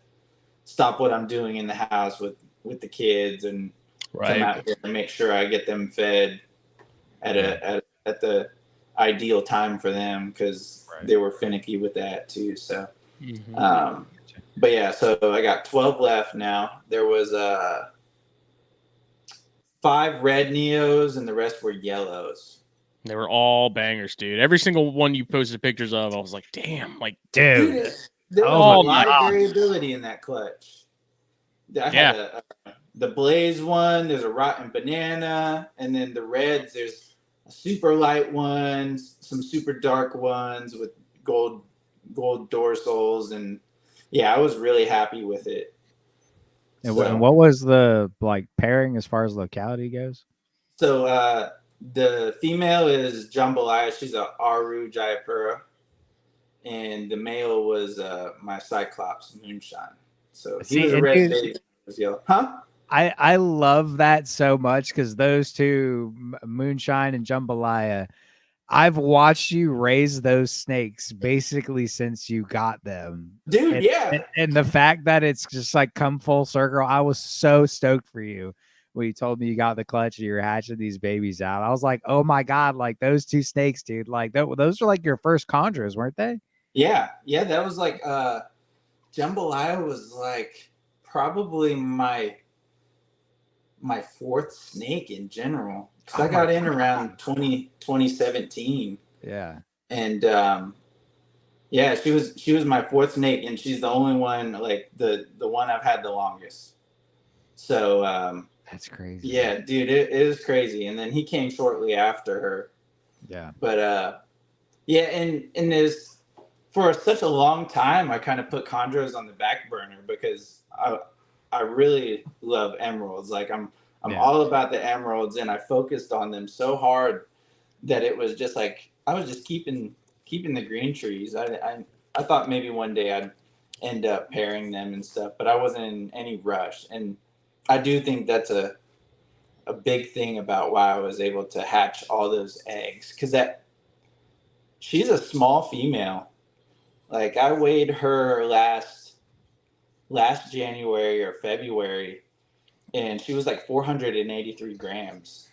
stop what I'm doing in the house with the kids and come out here and make sure I get them fed at the ideal time for them because they were finicky with that too. So, but yeah, so I got 12 left now. There was 5 red Neos and the rest were yellows. They were all bangers, dude. Every single one you posted pictures of, I was like, damn, like, dude. There was a lot of variability in that clutch. I had the Blaze one, there's a Rotten Banana, and then the reds, there's a super light one, some super dark ones with gold dorsals, and I was really happy with it. And what was the like pairing as far as locality goes? So The female is jambalaya. She's a Aru Jayapura, and the male was my Cyclops Moonshine. So he See, was a and red dude, baby. Was yellow. Huh? I love that so much because those two, Moonshine and Jambalaya, I've watched you raise those snakes basically since you got them. Dude, And, yeah. and the fact that it's just like come full circle, I was so stoked for you when you told me you got the clutch and you were hatching these babies out. I was like, oh my God, like those two snakes, dude. Like those were like your first chondros, weren't they? Yeah. Yeah, that was like jambalaya was like probably my fourth snake in general. Because I got in around 2017. Yeah. And yeah, she was my fourth snake, and she's the only one, like the one I've had the longest. So that's crazy. Yeah, dude, it is crazy. And then he came shortly after her. Yeah. But yeah, and there's for such a long time I kind of put chondros on the back burner because I really love emeralds. Like I'm all about the emeralds, and I focused on them so hard that it was just like I was just keeping the green trees. I thought maybe one day I'd end up pairing them and stuff, but I wasn't in any rush. And I do think that's a big thing about why I was able to hatch all those eggs, because that she's a small female. Like I weighed her last January or February, and she was like 483 grams.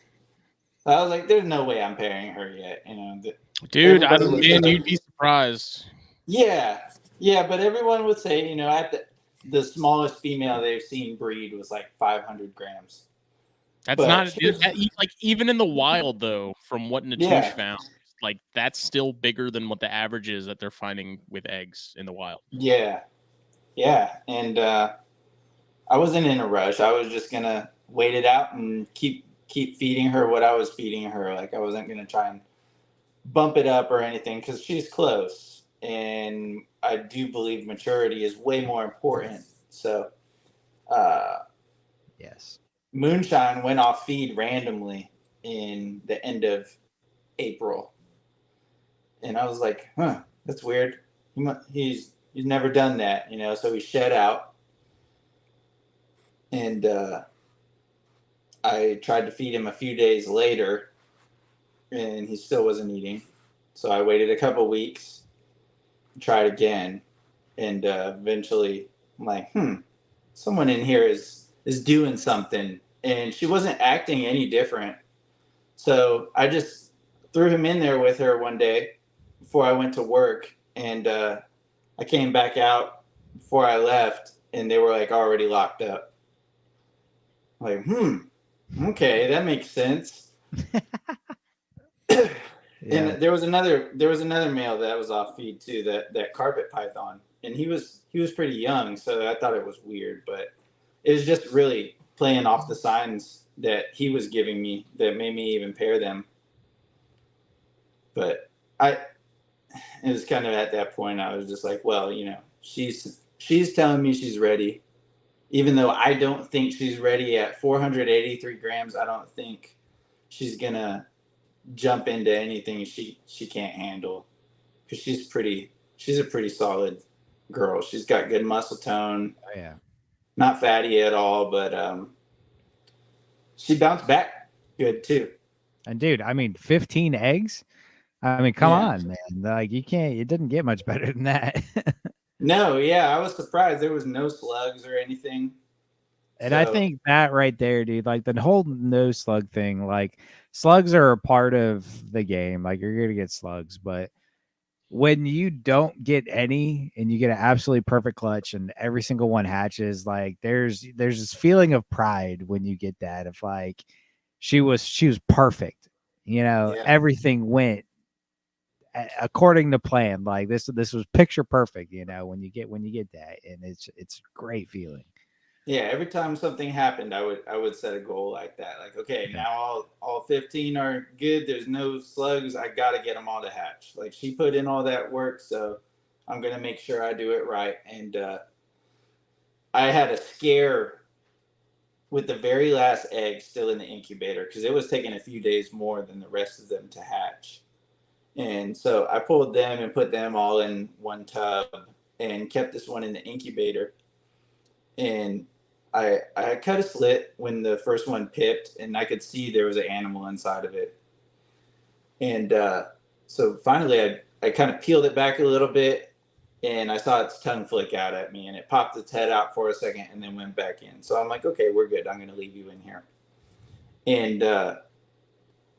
So I was like, "There's no way I'm pairing her yet," you know. Dude, man, you'd be surprised. Yeah, yeah, but everyone would say, you know, at the smallest female they've seen breed was like 500 grams. That's but not like even in the wild though. From what Natush found, like that's still bigger than what the average is that they're finding with eggs in the wild. Yeah, yeah, and I wasn't in a rush. I was just gonna wait it out and keep feeding her what I was feeding her. Like I wasn't gonna try and bump it up or anything because she's close, and I do believe maturity is way more important. So, yes, Moonshine went off feed randomly in the end of April, and I was like, "Huh, that's weird. He's never done that, you know." So he shed out, and I tried to feed him a few days later, and he still wasn't eating. So I waited a couple weeks, tried again, and eventually I'm like, someone in here is doing something, and she wasn't acting any different. So I just threw him in there with her one day before I went to work, and I came back out before I left, and they were like already locked up. I'm like, okay, that makes sense. And there was another male that was off feed too, that carpet python, and he was pretty young, so I thought it was weird, but it was just really playing off the signs that he was giving me that made me even pair them. But it was kind of at that point I was just like, well, you know, she's telling me she's ready, even though I don't think she's ready at 483 grams. I don't think she's gonna jump into anything she can't handle, because she's a pretty solid girl. She's got good muscle tone. Oh yeah, not fatty at all, but she bounced back good too. And dude, I mean, 15 eggs. I mean, come on, man. Like you can't. It didn't get much better than that. No, yeah, I was surprised there was no slugs or anything. And I think that right there, dude, like the whole no slug thing, like slugs are a part of the game. Like you're gonna get slugs, but when you don't get any and you get an absolutely perfect clutch and every single one hatches, like there's this feeling of pride when you get that, of like she was perfect. You know, everything went according to plan. Like this was picture perfect, you know, when you get that, and it's a great feeling. Yeah, every time something happened, I would set a goal like that. Like, okay, now all 15 are good. There's no slugs. I got to get them all to hatch. Like she put in all that work, so I'm going to make sure I do it right. And I had a scare with the very last egg still in the incubator because it was taking a few days more than the rest of them to hatch. And so I pulled them and put them all in one tub and kept this one in the incubator. And I cut a slit when the first one pipped, and I could see there was an animal inside of it. And so finally, I kind of peeled it back a little bit, and I saw its tongue flick out at me, and it popped its head out for a second and then went back in. So I'm like, okay, we're good. I'm going to leave you in here. And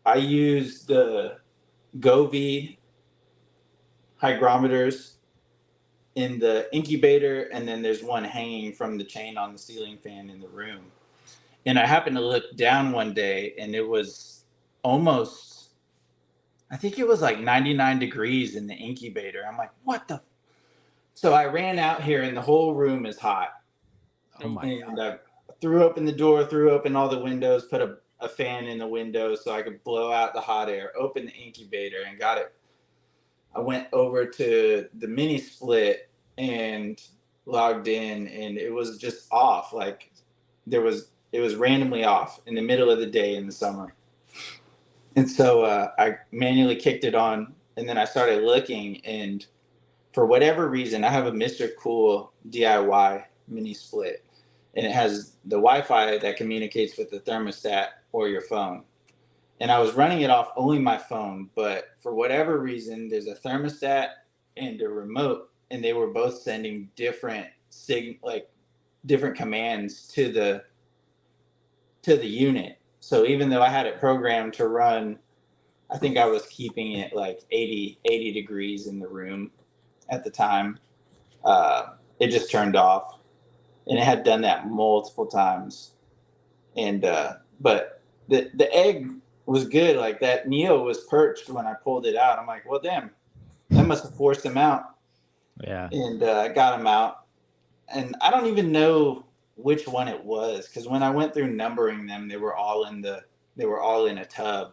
I used the Govee hygrometers in the incubator, and then there's one hanging from the chain on the ceiling fan in the room. And I happened to look down one day, and it was almost, I think it was like 99 degrees in the incubator. I'm like, what the? So I ran out here, and the whole room is hot. Oh my God. I threw open the door, threw open all the windows, put a fan in the window so I could blow out the hot air, open the incubator, and got it. I went over to the mini split and logged in, and it was just off. Like it was randomly off in the middle of the day in the summer. And so I manually kicked it on, and then I started looking, and for whatever reason, I have a Mr. Cool DIY mini split, and it has the Wi-Fi that communicates with the thermostat or your phone. And I was running it off only my phone, but for whatever reason, there's a thermostat and a remote, and they were both sending different different commands to the unit. So even though I had it programmed to run, I think I was keeping it like 80 degrees in the room at the time. It just turned off, and it had done that multiple times. And but the egg was good. Like that Neo was perched when I pulled it out. I'm like, well, damn, that must have forced him out. Yeah. And I got him out, and I don't even know which one it was because when I went through numbering them, they were all in a tub.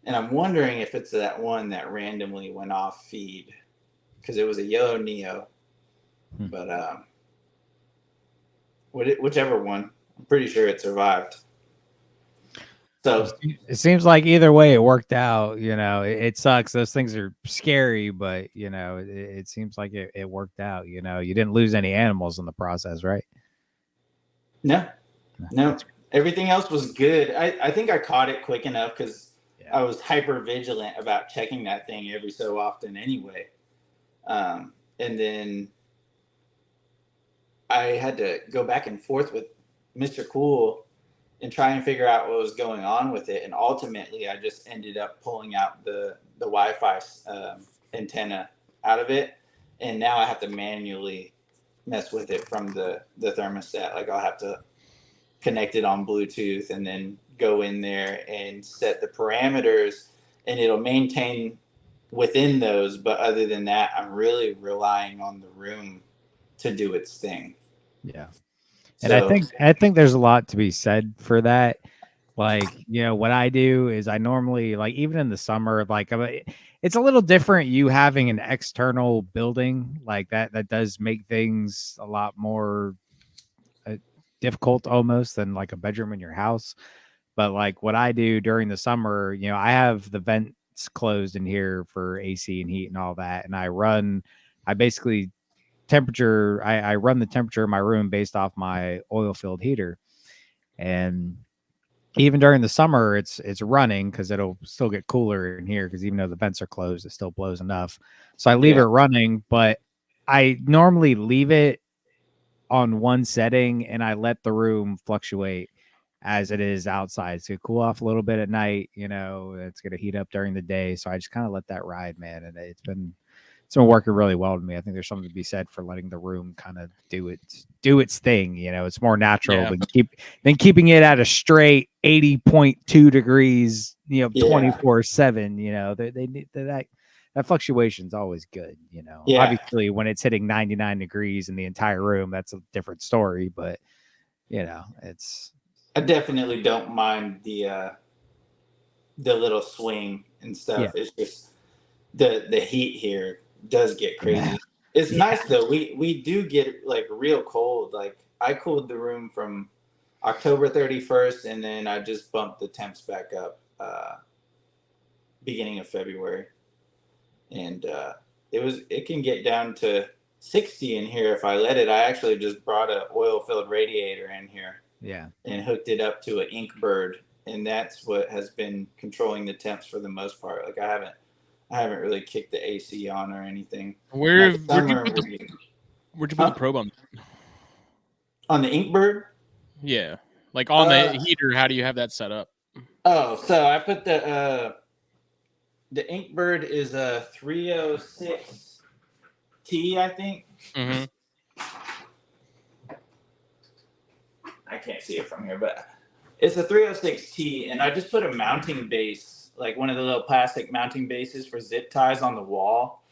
And I'm wondering if it's that one that randomly went off feed because it was a yellow Neo. But whichever one, I'm pretty sure it survived. So it seems like either way it worked out. You know, it sucks. Those things are scary, but you know, it seems like it worked out. You know, you didn't lose any animals in the process, right? No. Everything else was good. I think I caught it quick enough because I was hyper vigilant about checking that thing every so often anyway. And then I had to go back and forth with Mr. Cool and try and figure out what was going on with it. And ultimately, I just ended up pulling out the Wi-Fi antenna out of it. And now I have to manually mess with it from the thermostat. Like I'll have to connect it on Bluetooth and then go in there and set the parameters, and it'll maintain within those. But other than that, I'm really relying on the room to do its thing. Yeah. And I think there's a lot to be said for that. Like, you know, what I do is I normally, like, even in the summer, like, it's a little different you having an external building like that does make things a lot more difficult almost than like a bedroom in your house. But like what I do during the summer, you know, I have the vents closed in here for AC and heat and all that. And I run the temperature of my room based off my oil filled heater. And even during the summer, it's running because it'll still get cooler in here because even though the vents are closed, it still blows enough. So I leave it running, but I normally leave it on one setting and I let the room fluctuate as it is outside. So cool off a little bit at night, you know, it's going to heat up during the day. So I just kind of let that ride, man. And it's been working really well to me. I think there's something to be said for letting the room kind of do its thing. You know, it's more natural than keeping it at a straight 80.2 degrees, you know, 24/7, you know, they need that fluctuation is always good. You know, obviously when it's hitting 99 degrees in the entire room, that's a different story, but you know, I definitely don't mind the little swing and stuff. Yeah. It's just the heat here does get crazy. Yeah. It's nice though. We do get like real cold. Like I cooled the room from October 31st, and then I just bumped the temps back up beginning of February, and it can get down to 60 in here if I let it. I actually just brought an oil-filled radiator in here, and hooked it up to an Inkbird, and that's what has been controlling the temps for the most part. Like I haven't really kicked the AC on or anything. Where'd you put the probe on? On the Inkbird? Yeah, like on the heater. How do you have that set up? Oh, so I put the Inkbird is a 306T, I think. Mm-hmm. I can't see it from here, but it's a 306T, and I just put a mounting base, like one of the little plastic mounting bases for zip ties on the wall,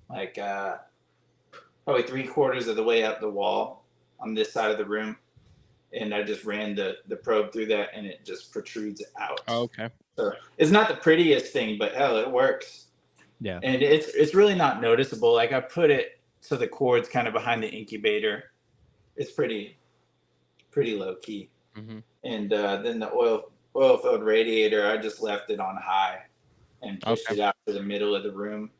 like probably 3/4 of the way up the wall on this side of the room. And I just ran the probe through that, and it just protrudes out. Oh, okay. So it's not the prettiest thing, but hell, it works. Yeah. And it's really not noticeable. Like I put it so the cord's kind of behind the incubator. It's pretty low key. Mm-hmm. And then the oil-filled radiator, I just left it on high and pushed it out to the middle of the room.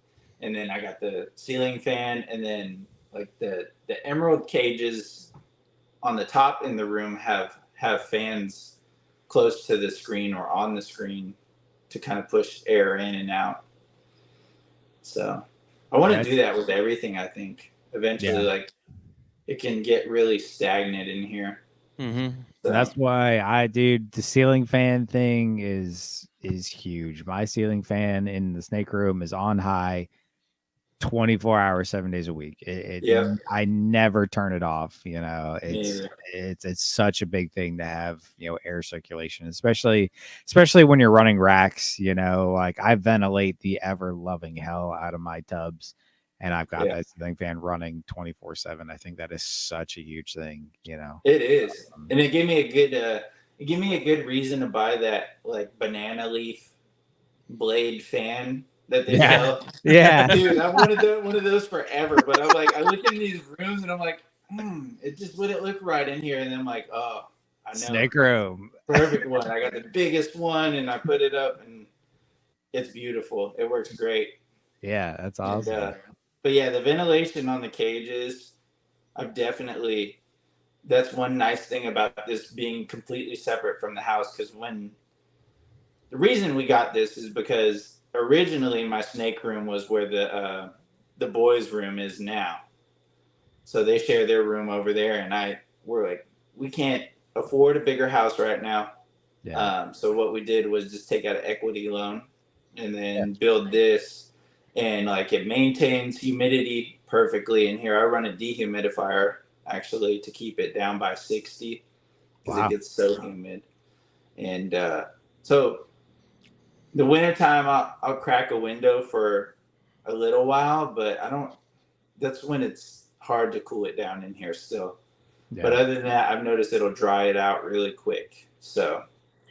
And then I got the ceiling fan, and then like the emerald cages on the top in the room have fans close to the screen or on the screen to kind of push air in and out. So I want to do that with everything. I think eventually, like it can get really stagnant in here. Mm-hmm. So that's why the ceiling fan thing is huge. My ceiling fan in the snake room is on high 24 hours, 7 days a week. I never turn it off. You know, it's such a big thing to have, you know, air circulation, especially when you're running racks. You know, like I ventilate the ever loving hell out of my tubs, and I've got that ceiling fan running 24/7. I think that is such a huge thing. You know, it is, and it gave me a good reason to buy that like banana leaf blade fan that they sell. Yeah. Dude, I wanted one of those forever, but I'm like, I look in these rooms and I'm like, it just wouldn't look right in here. And then I'm like, oh, I know. Snake room. Perfect one. I got the biggest one and I put it up and it's beautiful. It works great. Yeah, that's awesome. And, but yeah, the ventilation on the cages, that's one nice thing about this being completely separate from the house. Because the reason we got this is because originally my snake room was where the boys' room is now. So they share their room over there, and we're like, we can't afford a bigger house right now. Yeah. So what we did was just take out an equity loan and then build this, and like it maintains humidity perfectly in here. I run a dehumidifier actually to keep it down by 60 because it gets so humid. And so the wintertime, I'll crack a window for a little while, but that's when it's hard to cool it down in here still. Yeah. But other than that, I've noticed it'll dry it out really quick. So,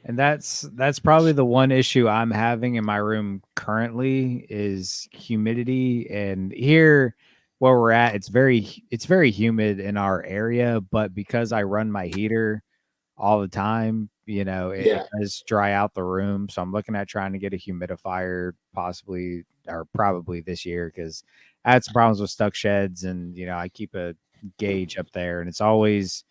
and that's probably the one issue I'm having in my room currently is humidity. And here where we're at, it's very humid in our area, but because I run my heater all the time, you know, it does dry out the room. So I'm looking at trying to get a humidifier possibly or probably this year, because I had some problems with stuck sheds, and you know, I keep a gauge up there, and it's always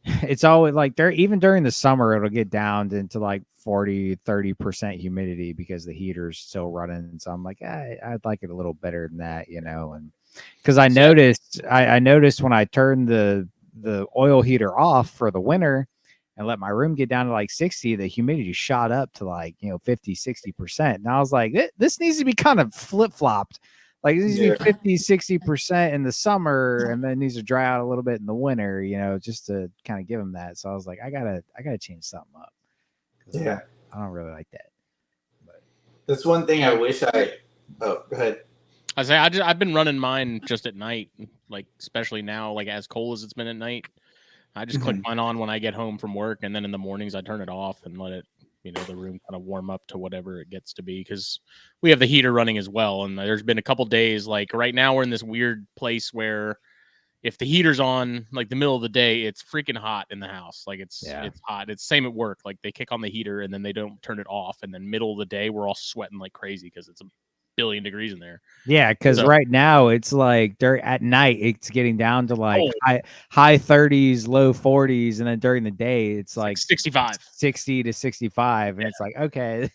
like there, even during the summer, it'll get down into like 40-30% humidity because the heater's still running. So I'm like, I'd like it a little better than that, you know. And because I noticed when I turned the oil heater off for the winter and let my room get down to like 60, the humidity shot up to like, you know, 50-60%. And I was like, this needs to be kind of flip-flopped. Like it needs to be 50-60% in the summer, and then it needs to dry out a little bit in the winter, you know, just to kind of give them that. So I was like, I gotta change something up. Yeah, I don't really like that. But that's one thing I wish I. Oh, go ahead. I've been running mine just at night, like especially now, like as cold as it's been at night. I just click mine on when I get home from work, and then in the mornings I turn it off and let it, you know, the room kind of warm up to whatever it gets to be, because we have the heater running as well. And there's been a couple days, like right now we're in this weird place where if the heater's on, like the middle of the day, it's freaking hot in the house. Like it's hot. It's same at work. Like they kick on the heater and then they don't turn it off, and then middle of the day we're all sweating like crazy because it's a billion degrees in there. Yeah, because right now it's like at night it's getting down to like high 30s, low 40s, and then during the day it's like 65, 60 to 65, and it's like, okay.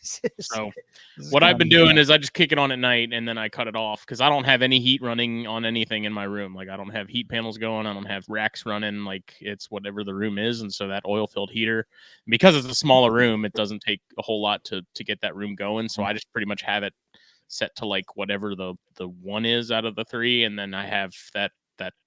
What I've been doing is I just kick it on at night and then I cut it off because I don't have any heat running on anything in my room. Like I don't have heat panels going. I don't have racks running. Like it's whatever the room is, and so that oil-filled heater, because it's a smaller room, it doesn't take a whole lot to get that room going. So I just pretty much have it set to like whatever the one is out of the three, and then I have that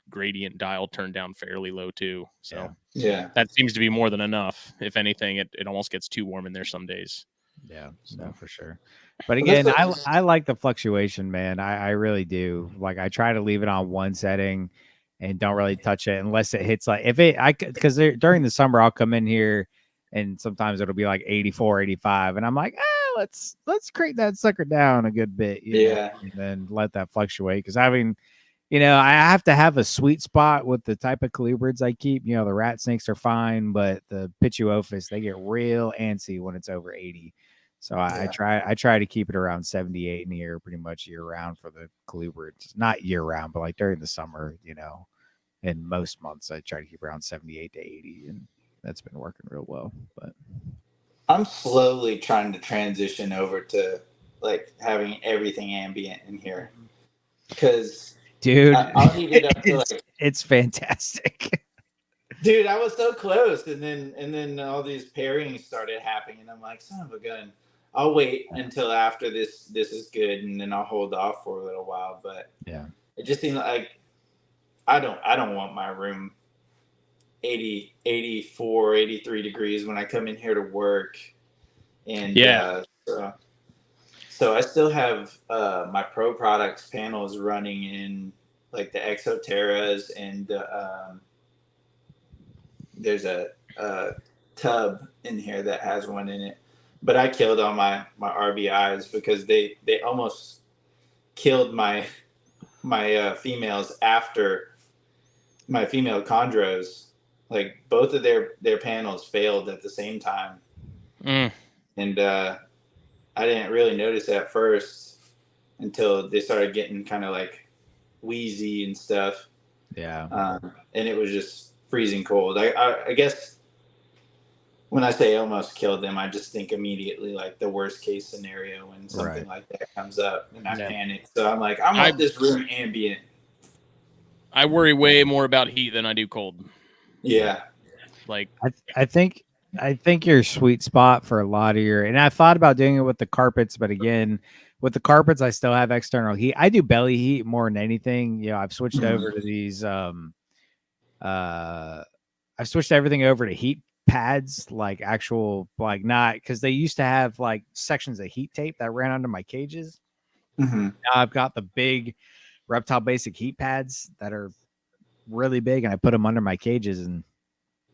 gradient dial turned down fairly low too. So that seems to be more than enough. If anything, it almost gets too warm in there some days. Yeah, no, for sure. But again, I like the fluctuation, man. I really do. Like I try to leave it on one setting and don't really touch it unless it hits like because during the summer I'll come in here and sometimes it'll be like 84, 85, and I'm like, let's crank that sucker down a good bit, you know, and then let that fluctuate. Because I mean, you know, I have to have a sweet spot with the type of colubrids I keep. You know, the rat snakes are fine, but the Pituophis, they get real antsy when it's over 80. So I try to keep it around 78 in here pretty much year round for the colubrids. Not year round, but like during the summer, you know, in most months I try to keep around 78 to 80, and that's been working real well. But I'm slowly trying to transition over to like having everything ambient in here because, dude, I'll heat it up to like it's fantastic. Dude, I was so close, and then all these pairings started happening, and I'm like, son of a gun. I'll wait until after this is good, and then I'll hold off for a little while. But it just seemed like I don't want my room 80, 84, 83 degrees when I come in here to work. And so I still have my Pro Products panels running in like the Exoterras, and there's a tub in here that has one in it. But I killed all my RBIs because they almost killed my females after my female chondros. Like both of their panels failed at the same time. And I didn't really notice at first until they started getting kind of like wheezy and stuff. And it was just freezing cold. I guess when I say almost killed them, I just think immediately like the worst case scenario when something like that comes up, and I panic. So I'm like, I want this room ambient. I worry way more about heat than I do cold. Yeah. Like I think your sweet spot for a lot of your, and I thought about doing it with the carpets, but again, with the carpets, I still have external heat. I do belly heat more than anything. You know, I've switched over to these, I've switched everything over to heat pads, like actual, like not, because they used to have like sections of heat tape that ran under my cages. Now I've got the big Reptile basic heat pads that are really big, and I put them under my cages, and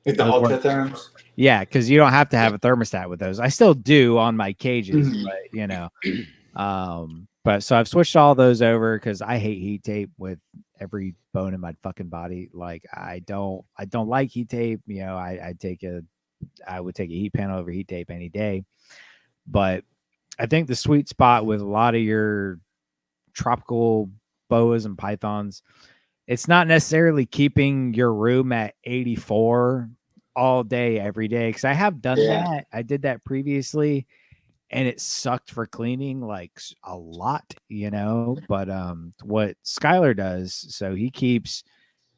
like the ultra therms. Yeah, because you don't have to have a thermostat with those. I still do on my cages, but you know, but so I've switched all those over because I hate heat tape with every bone in my fucking body. Like I don't like heat tape. You know, I would take a heat panel over heat tape any day. But I think the sweet spot with a lot of your tropical boas and pythons, it's not necessarily keeping your room at 84 all day, every day. Cause I have done that. I did that previously and it sucked for cleaning like a lot, you know, but, what Skylar does, so he keeps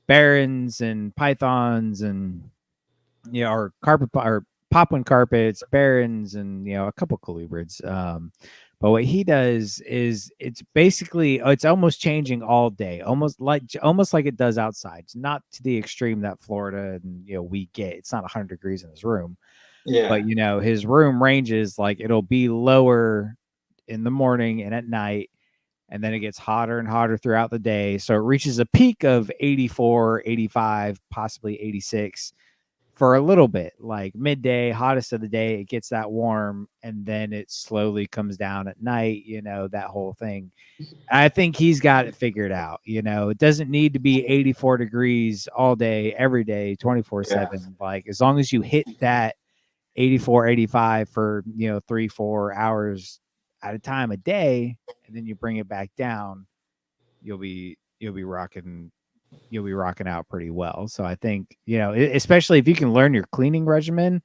barons and pythons and, you know, or popwin carpets, barons, and, you know, a couple colubrids. But what he does is it's basically, it's almost changing all day, almost like it does outside. It's not to the extreme that Florida and, you know, we get. It's not 100 degrees in his room. But, you know, his room ranges, like it'll be lower in the morning and at night, and then it gets hotter and hotter throughout the day. So it reaches a peak of 84, 85, possibly 86 for a little bit, like midday, hottest of the day, it gets that warm, and then it slowly comes down at night, that whole thing. I think he's got it figured out. It doesn't need to be 84 degrees all day, every day, 24/7. Like, as long as you hit that 84, 85 for, 3-4 hours at a time a day, and then you bring it back down, you'll be rocking out pretty well. So I think, especially if you can learn your cleaning regimen,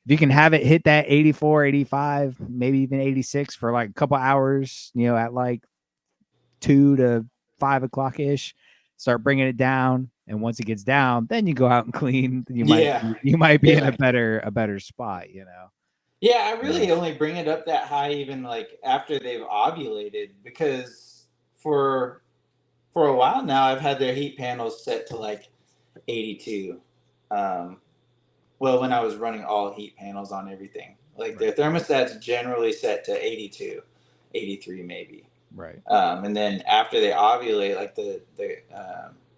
if you can have it hit that 84, 85, maybe even 86 for like a couple hours, at like 2 to 5 o'clock ish, start bringing it down. And once it gets down, then you go out and clean. You might be in a better spot, Yeah, I really only bring it up that high even like after they've ovulated, because for a while now I've had their heat panels set to like 82. Well, when I was running all heat panels on everything, like their thermostat's generally set to 82, 83 maybe. Right. And then after they ovulate, like the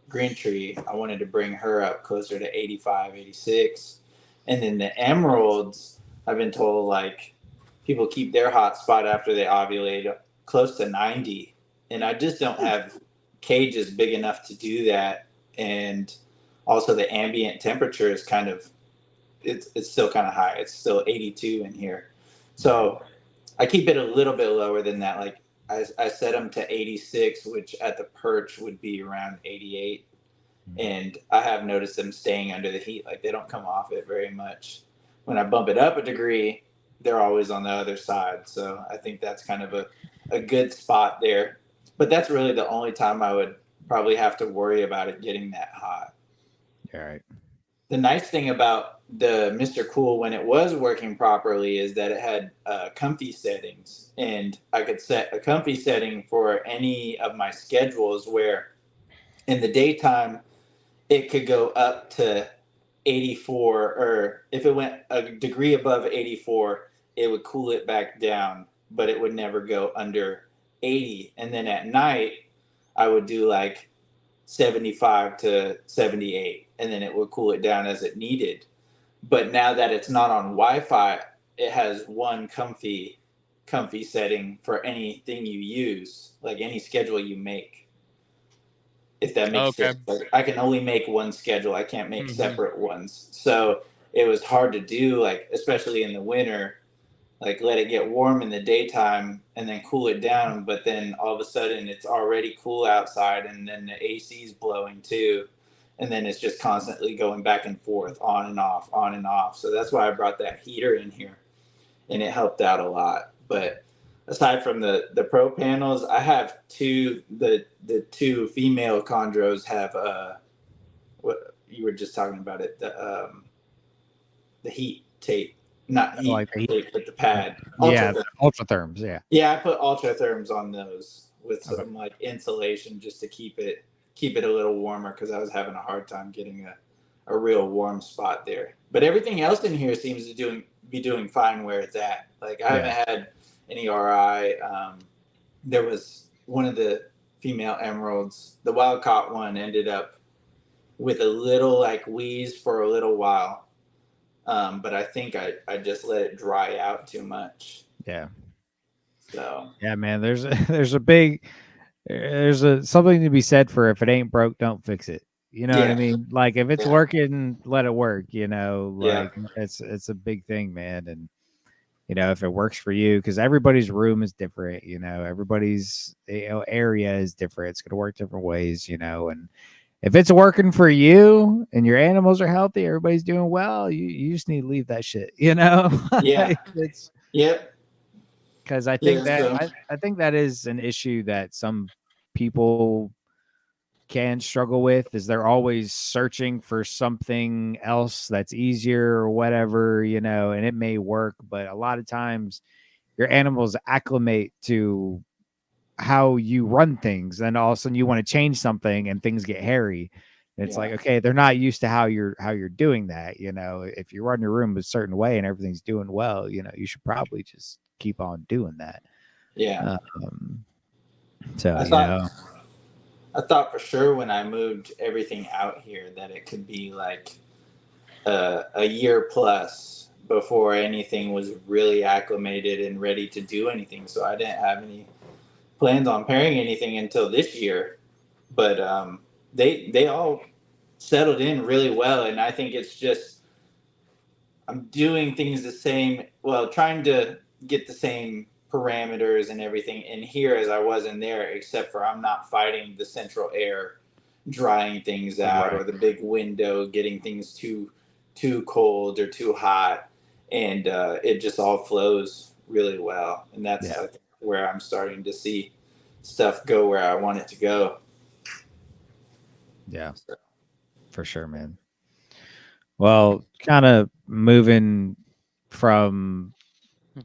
green tree, I wanted to bring her up closer to 85, 86. And then the emeralds, I've been told like people keep their hot spot after they ovulate close to 90. And I just don't have cages big enough to do that. And also the ambient temperature is kind of, it's still kind of high. It's still 82 in here. So I keep it a little bit lower than that. Like I set them to 86, which at the perch would be around 88. And I have noticed them staying under the heat. Like they don't come off it very much. When I bump it up a degree, they're always on the other side. So I think that's kind of a good spot there. But that's really the only time I would probably have to worry about it getting that hot. All right. The nice thing about the Mr. Cool when it was working properly is that it had comfy settings, and I could set a comfy setting for any of my schedules where in the daytime it could go up to 84, or if it went a degree above 84, it would cool it back down, but it would never go under 80. And then at night, I would do like 75 to 78, and then it would cool it down as it needed. But now that it's not on Wi-Fi, it has one comfy setting for anything you use, like any schedule you make. If that makes sense. Like, I can only make one schedule. I can't make separate ones. So it was hard to do, like especially in the winter, like let it get warm in the daytime and then cool it down. But then all of a sudden it's already cool outside, and then the AC's blowing too. And then it's just constantly going back and forth, on and off, on and off. So that's why I brought that heater in here, and it helped out a lot. But aside from the pro panels, I have the two female chondros have what you were just talking about it, the heat tape, not heat, like the tape, but the pad. Ultratherms. Yeah, I put ultratherms on those with some like insulation just to keep it a little warmer, because I was having a hard time getting a real warm spot there. But everything else in here seems to be doing fine where it's at. Like I haven't had any RI. There was one of the female emeralds, the wild caught one, ended up with a little like wheeze for a little while. But I think I just let it dry out too much. Yeah. So yeah, man, there's something to be said for if it ain't broke, don't fix it. You know what I mean? Like if it's working, let it work, like it's a big thing, man. And if it works for you, because everybody's room is different, everybody's area is different. It's gonna work different ways, and if it's working for you and your animals are healthy, everybody's doing well, you just need to leave that shit, Yeah. Because I think I think that is an issue that some people can struggle with, is they're always searching for something else that's easier or whatever, and it may work, but a lot of times your animals acclimate to how you run things, and all of a sudden you want to change something and things get hairy. And it's like, okay, they're not used to how you're doing that. If you run your room a certain way and everything's doing well, you should probably just keep on doing that. Yeah. So I thought for sure when I moved everything out here that it could be like a year plus before anything was really acclimated and ready to do anything. So I didn't have any plans on pairing anything until this year. But they all settled in really well, and I think it's just I'm doing things the same. Well, trying to get the same parameters and everything in here as I was in there, except for I'm not fighting the central air drying things out, or the big window getting things too cold or too hot, and it just all flows really well. And that's I think, where I'm starting to see stuff go where I want it to go. Yeah, for sure, man. Well, kind of moving from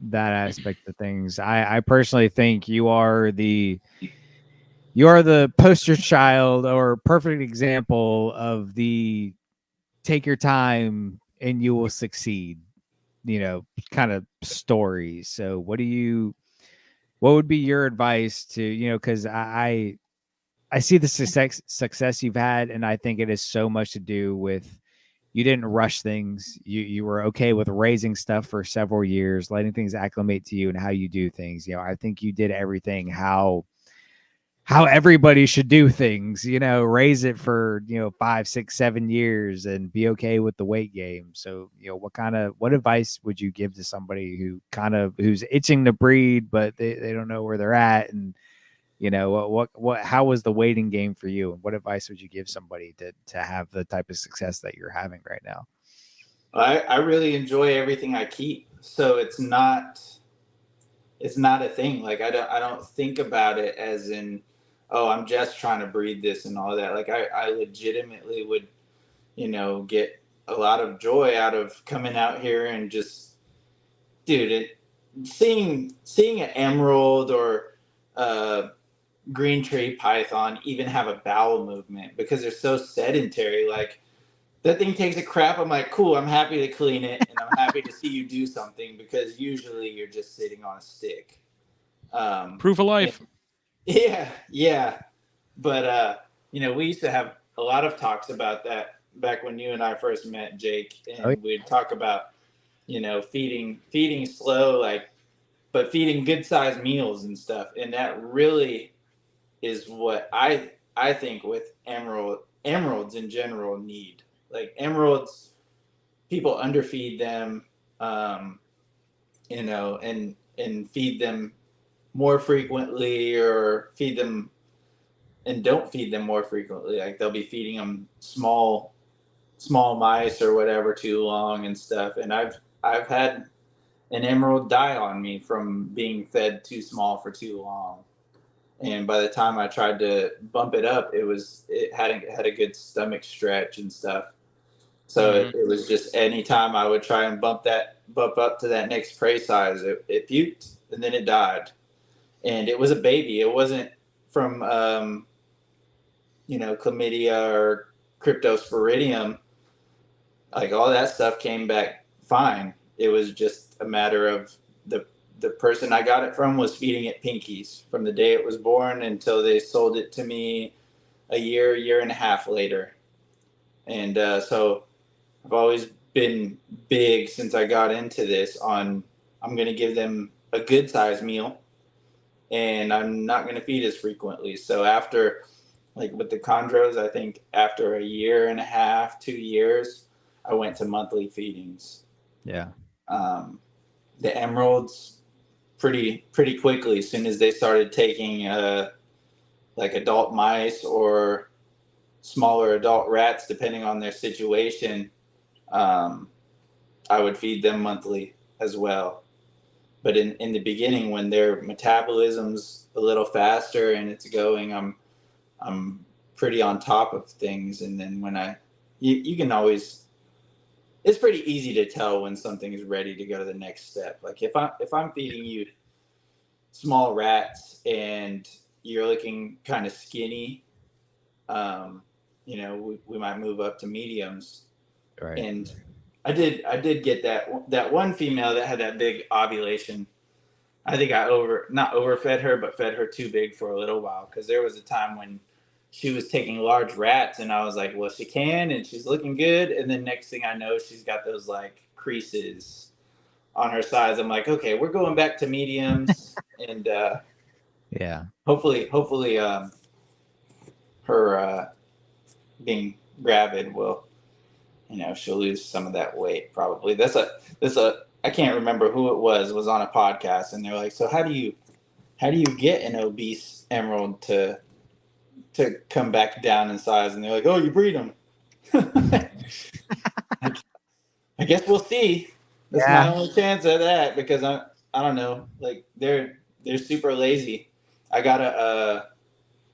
that aspect of things, I personally think you are the poster child or perfect example of the take your time and you will succeed, kind of story. So what would be your advice to, because I see the success you've had, and I think it has so much to do with you didn't rush things. You were okay with raising stuff for several years, letting things acclimate to you and how you do things. I think you did everything how everybody should do things, raise it for, 5, 6, 7 years and be okay with the weight game. So, what advice would you give to somebody who's itching to breed, but they don't know where they're at? And, how was the waiting game for you? And what advice would you give somebody to have the type of success that you're having right now? I really enjoy everything I keep. So it's not a thing. Like I don't think about it as in, oh, I'm just trying to breed this and all that. Like I legitimately would, get a lot of joy out of coming out here and just, dude, seeing an emerald or green tree python even have a bowel movement because they're so sedentary. Like that thing takes a crap. I'm like, cool. I'm happy to clean it, and I'm happy to see you do something because usually you're just sitting on a stick. Proof of life. Yeah. But we used to have a lot of talks about that back when you and I first met, Jake, and we'd talk about feeding slow, like, but feeding good sized meals and stuff, and that really is what I think with emeralds in general need. Like emeralds, people underfeed them, and feed them more frequently, or feed them and don't feed them more frequently. Like they'll be feeding them small mice or whatever too long and stuff. And I've had an emerald die on me from being fed too small for too long. And by the time I tried to bump it up, it had a good stomach stretch and stuff. So it was just anytime I would try and bump up to that next prey size, it puked and then it died. And it was a baby. It wasn't from chlamydia or cryptosporidium. Like all that stuff came back fine. It was just a matter of the person I got it from was feeding it pinkies from the day it was born until they sold it to me a year and a half later. And so I've always been big since I got into this on I'm going to give them a good size meal, and I'm not going to feed as frequently. So after, like with the chondros, I think after a year and a half, 2 years, I went to monthly feedings. Yeah. The emeralds pretty quickly, as soon as they started taking like adult mice or smaller adult rats, depending on their situation, I would feed them monthly as well. But in the beginning, when their metabolism's a little faster and it's going, I'm pretty on top of things. And then when you can always, it's pretty easy to tell when something is ready to go to the next step. Like if I'm feeding you small rats and you're looking kind of skinny, we might move up to mediums. Right. And I did get that one female that had that big ovulation. I think I not overfed her, but fed her too big for a little while, because there was a time when she was taking large rats, and I was like, well, she can, and she's looking good. And then next thing I know, she's got those like creases on her sides. I'm like, okay, we're going back to mediums, and yeah, hopefully, her being gravid will, she'll lose some of that weight. Probably. That's a. I can't remember who it was on a podcast, and they're like, so how do you get an obese emerald to come back down in size? And they're like, oh, you breed them. I guess we'll see. That's my only chance at that, because I don't know. Like they're super lazy. I got a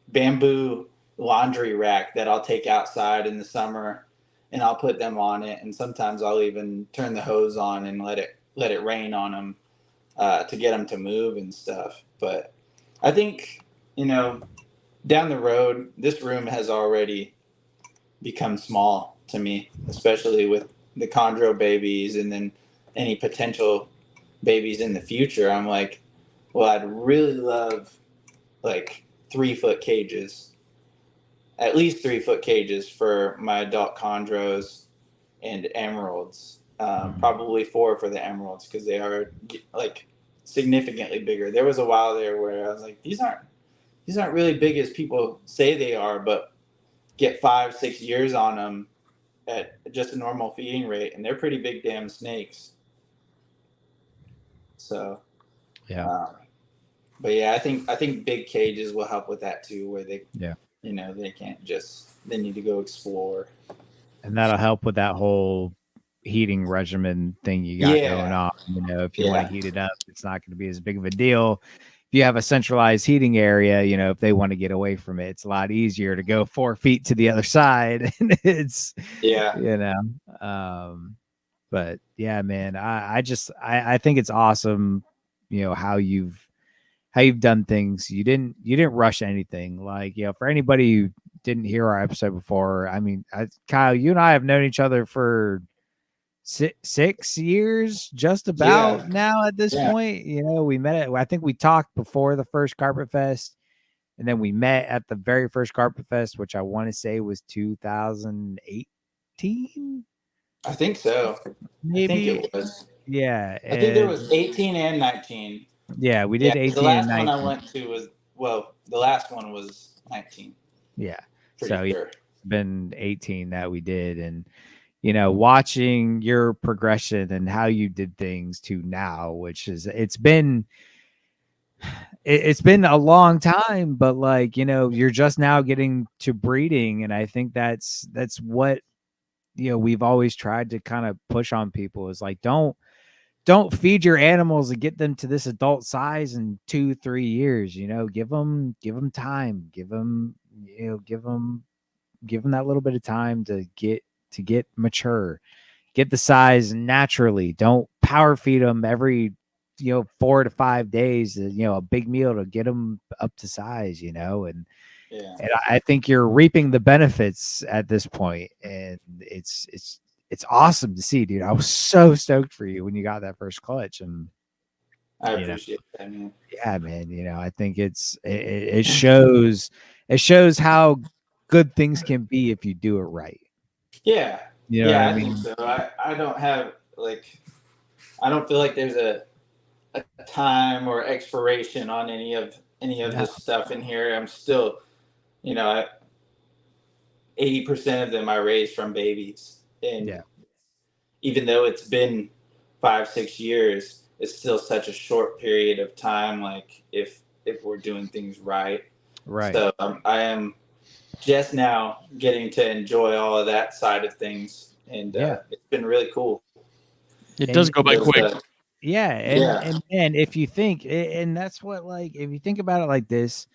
bamboo laundry rack that I'll take outside in the summer, and I'll put them on it. And sometimes I'll even turn the hose on and let it rain on them to get them to move and stuff. But I think, down the road, this room has already become small to me, especially with the chondro babies and then any potential babies in the future. I'm like, well, I'd really love like 3-foot cages, at least 3-foot cages for my adult chondros and emeralds. Probably 4 for the emeralds, because they are like significantly bigger. There was a while there where I was like, these aren't really big as people say they are, but get 5-6 years on them at just a normal feeding rate, and they're pretty big damn snakes. So, yeah. But yeah, I think big cages will help with that too, where they, Yeah. They can't they need to go explore. And that'll help with that whole heating regimen thing you got going on. If you want to heat it up, it's not going to be as big of a deal. If you have a centralized heating area, if they want to get away from it, it's a lot easier to go 4 feet to the other side. And it's, but yeah, man, I think it's awesome, how you've done things. You didn't rush anything. Like, for anybody who didn't hear our episode before, I mean, Kyle, you and I have known each other for 6 years, just about now at this point. We met I think we talked before the first Carpet Fest, and then we met at the very first Carpet Fest, which I want to say was 2018. I think so. Maybe. I think it was. Yeah. I think there was 18 and 19. Yeah, we did 18 the last and 19. one I went to was, the last one was 19. Yeah. Pretty sure. It's been 18 that we did. And, watching your progression and how you did things to now, which is, it's been a long time, but like, you're just now getting to breeding. And I think that's what, we've always tried to kind of push on people, is like, don't feed your animals and get them to this adult size in 2-3 years. Give them time, give them that little bit of time to get mature, get the size naturally. Don't power feed them every 4 to 5 days, a big meal to get them up to size, and I think you're reaping the benefits at this point, and it's awesome to see, dude. I was so stoked for you when you got that first clutch, and I appreciate that, man. Yeah, man. I think it shows how good things can be if you do it right. Yeah. I think so. I don't have I don't feel like there's a time or expiration on any of this stuff in here. I'm still, 80% of them I raised from babies, and even though it's been 5-6 years, it's still such a short period of time. Like if we're doing things right. So I am just now getting to enjoy all of that side of things, and it's been really cool. It does go by quick. And if you think, and that's what, like, if you think about it like this,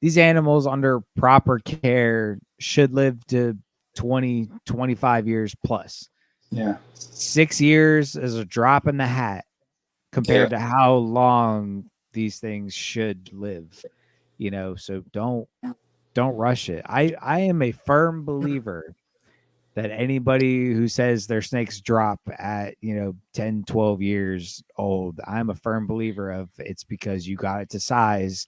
these animals under proper care should live to 20-25 years plus. 6 years is a drop in the hat compared to how long these things should live, so don't rush it. I am a firm believer that anybody who says their snakes drop at 10-12 years old, I'm a firm believer of it's because you got it to size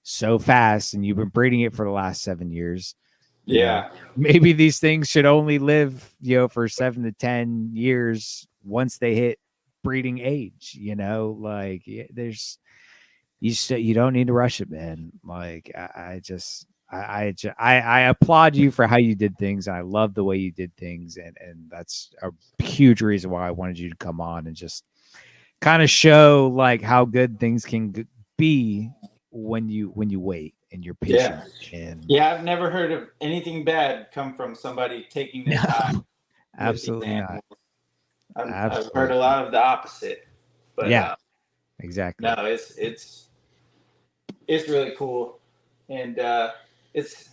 so fast, and you've been breeding it for the last 7 years. Yeah. Maybe these things should only live, for 7 to 10 years once they hit breeding age. Like you don't need to rush it, man. Like I applaud you for how you did things. I love the way you did things, and that's a huge reason why I wanted you to come on and just kind of show like how good things can be when you wait and you're patient. And I've never heard of anything bad come from somebody taking their time. Absolutely not. I've heard a lot of the opposite, but exactly. No, it's really cool, and it's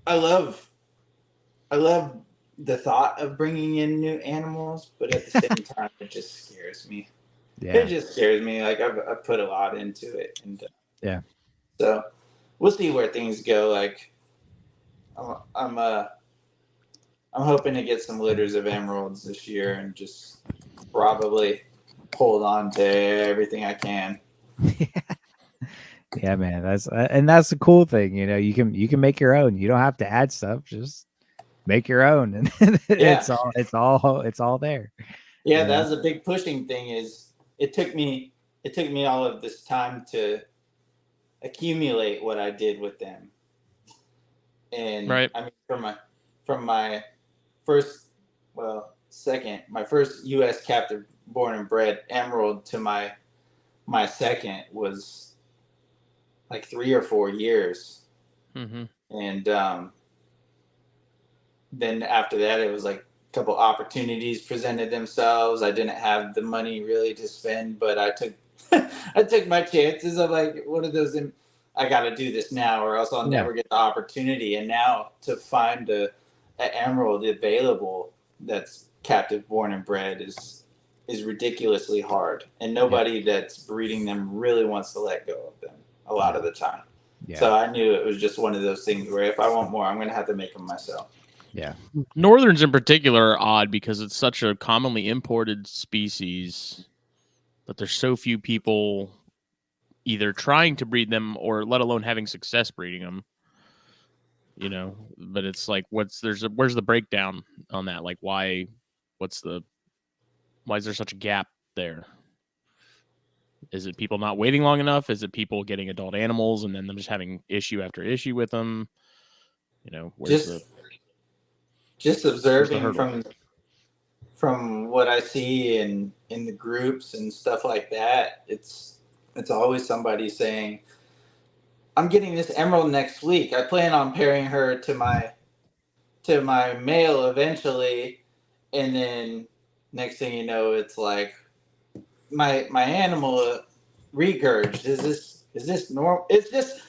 I love the thought of bringing in new animals, but at the same time, it just scares me. Yeah, it just scares me. Like I've put a lot into it, and so we'll see where things go. Like I'm hoping to get some litters of emeralds this year, and just probably hold on to everything I can. Yeah, man. That's the cool thing. You can make your own. You don't have to add stuff. Just make your own, and it's all there. Yeah, that was a big pushing thing. Is it took me all of this time to accumulate what I did with them, and right. I mean from my first my first U.S. captive born and bred emerald to my second was like 3 or 4 years, and then after that it was like a couple opportunities presented themselves. I didn't have the money really to spend, but I took I took my chances. I'm like, what are those? I got to do this now, or else I'll never get the opportunity. And now to find an emerald available that's captive born and bred is ridiculously hard, and nobody that's breeding them really wants to let go of them a lot of the time. So I knew it was just one of those things where if I want more, I'm going to have to make them myself. Yeah. Northerns in particular are odd because it's such a commonly imported species that there's so few people either trying to breed them or let alone having success breeding them. But it's like, where's the breakdown on that? Like, why is there such a gap there? Is it people not waiting long enough? Is it people getting adult animals and then them just having issue after issue with them? Just observing from what I see in the groups and stuff like that, it's always somebody saying, I'm getting this emerald next week. I plan on pairing her to my male eventually, and then next thing you know, it's like my animal regurged. Is this normal? It's just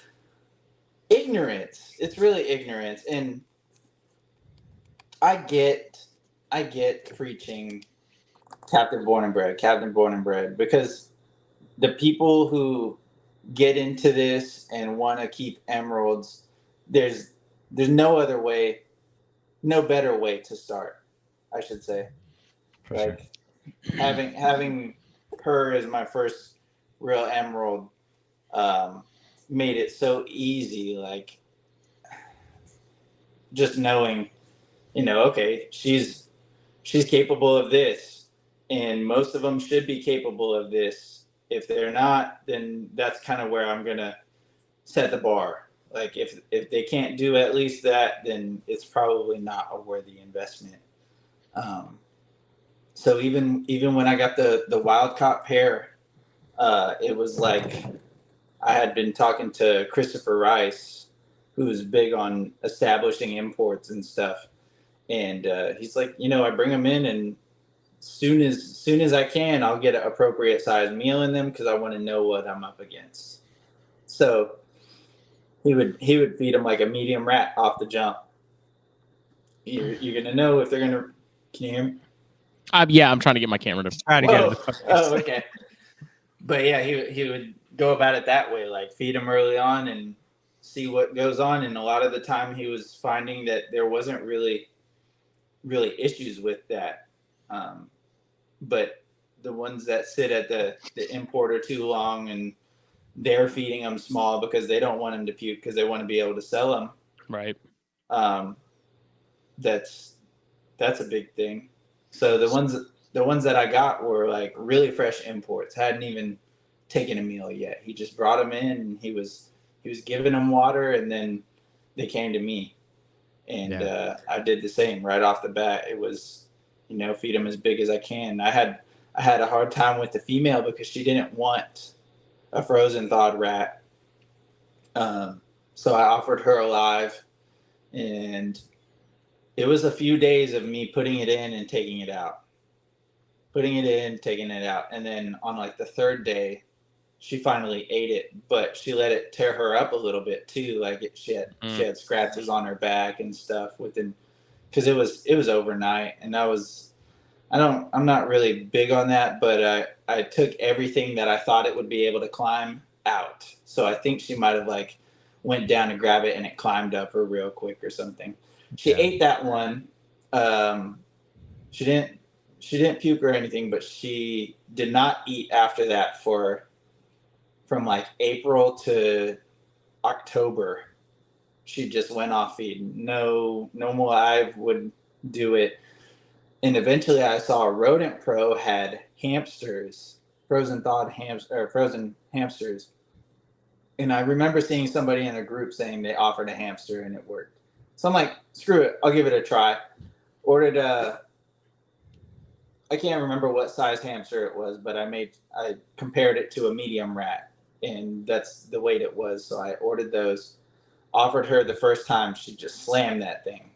ignorance. It's really ignorance, and I get preaching captive born and bred, because the people who get into this and want to keep emeralds, there's no other way, no better way to start, I should say. For sure. Having her as my first real emerald made it so easy. Like just knowing, okay, she's capable of this, and most of them should be capable of this. If they're not, then that's kind of where I'm gonna set the bar. Like if they can't do at least that, then it's probably not a worthy investment. So even when I got the wild caught pair, it was like I had been talking to Christopher Rice, who's big on establishing imports and stuff, and he's like, I bring them in, and soon as I can, I'll get an appropriate size meal in them because I want to know what I'm up against. So he would feed them like a medium rat off the jump. You're gonna know if they're gonna. Can you hear me? Yeah, I'm trying to get my camera to try to get it. Oh, okay. But yeah, he would go about it that way, like feed them early on and see what goes on. And a lot of the time, he was finding that there wasn't really issues with that. But the ones that sit at the importer too long, and they're feeding them small because they don't want them to puke because they want to be able to sell them. Right. That's a big thing. So the ones that I got were like really fresh imports. Hadn't even taken a meal yet. He just brought them in, and he was giving them water, and then they came to me, and I did the same right off the bat. It was, feed them as big as I can. I had a hard time with the female because she didn't want a frozen thawed rat. So I offered her alive, and it was a few days of me putting it in and taking it out, putting it in, taking it out. And then on like the third day, she finally ate it, but she let it tear her up a little bit too. Like she had scratches on her back and stuff because it was overnight. And I'm not really big on that, but I took everything that I thought it would be able to climb out. So I think she might have like went down to grab it and it climbed up her real quick or something. She ate that one. She didn't puke or anything, but she did not eat after that from like April to October. She just went off feed. No more. I would do it. And eventually I saw a Rodent Pro had hamsters, frozen hamsters. And I remember seeing somebody in a group saying they offered a hamster and it worked. So I'm like, screw it, I'll give it a try. Ordered I can't remember what size hamster it was, but I compared it to a medium rat, and that's the weight it was. So I ordered those, offered her the first time, she just slammed that thing.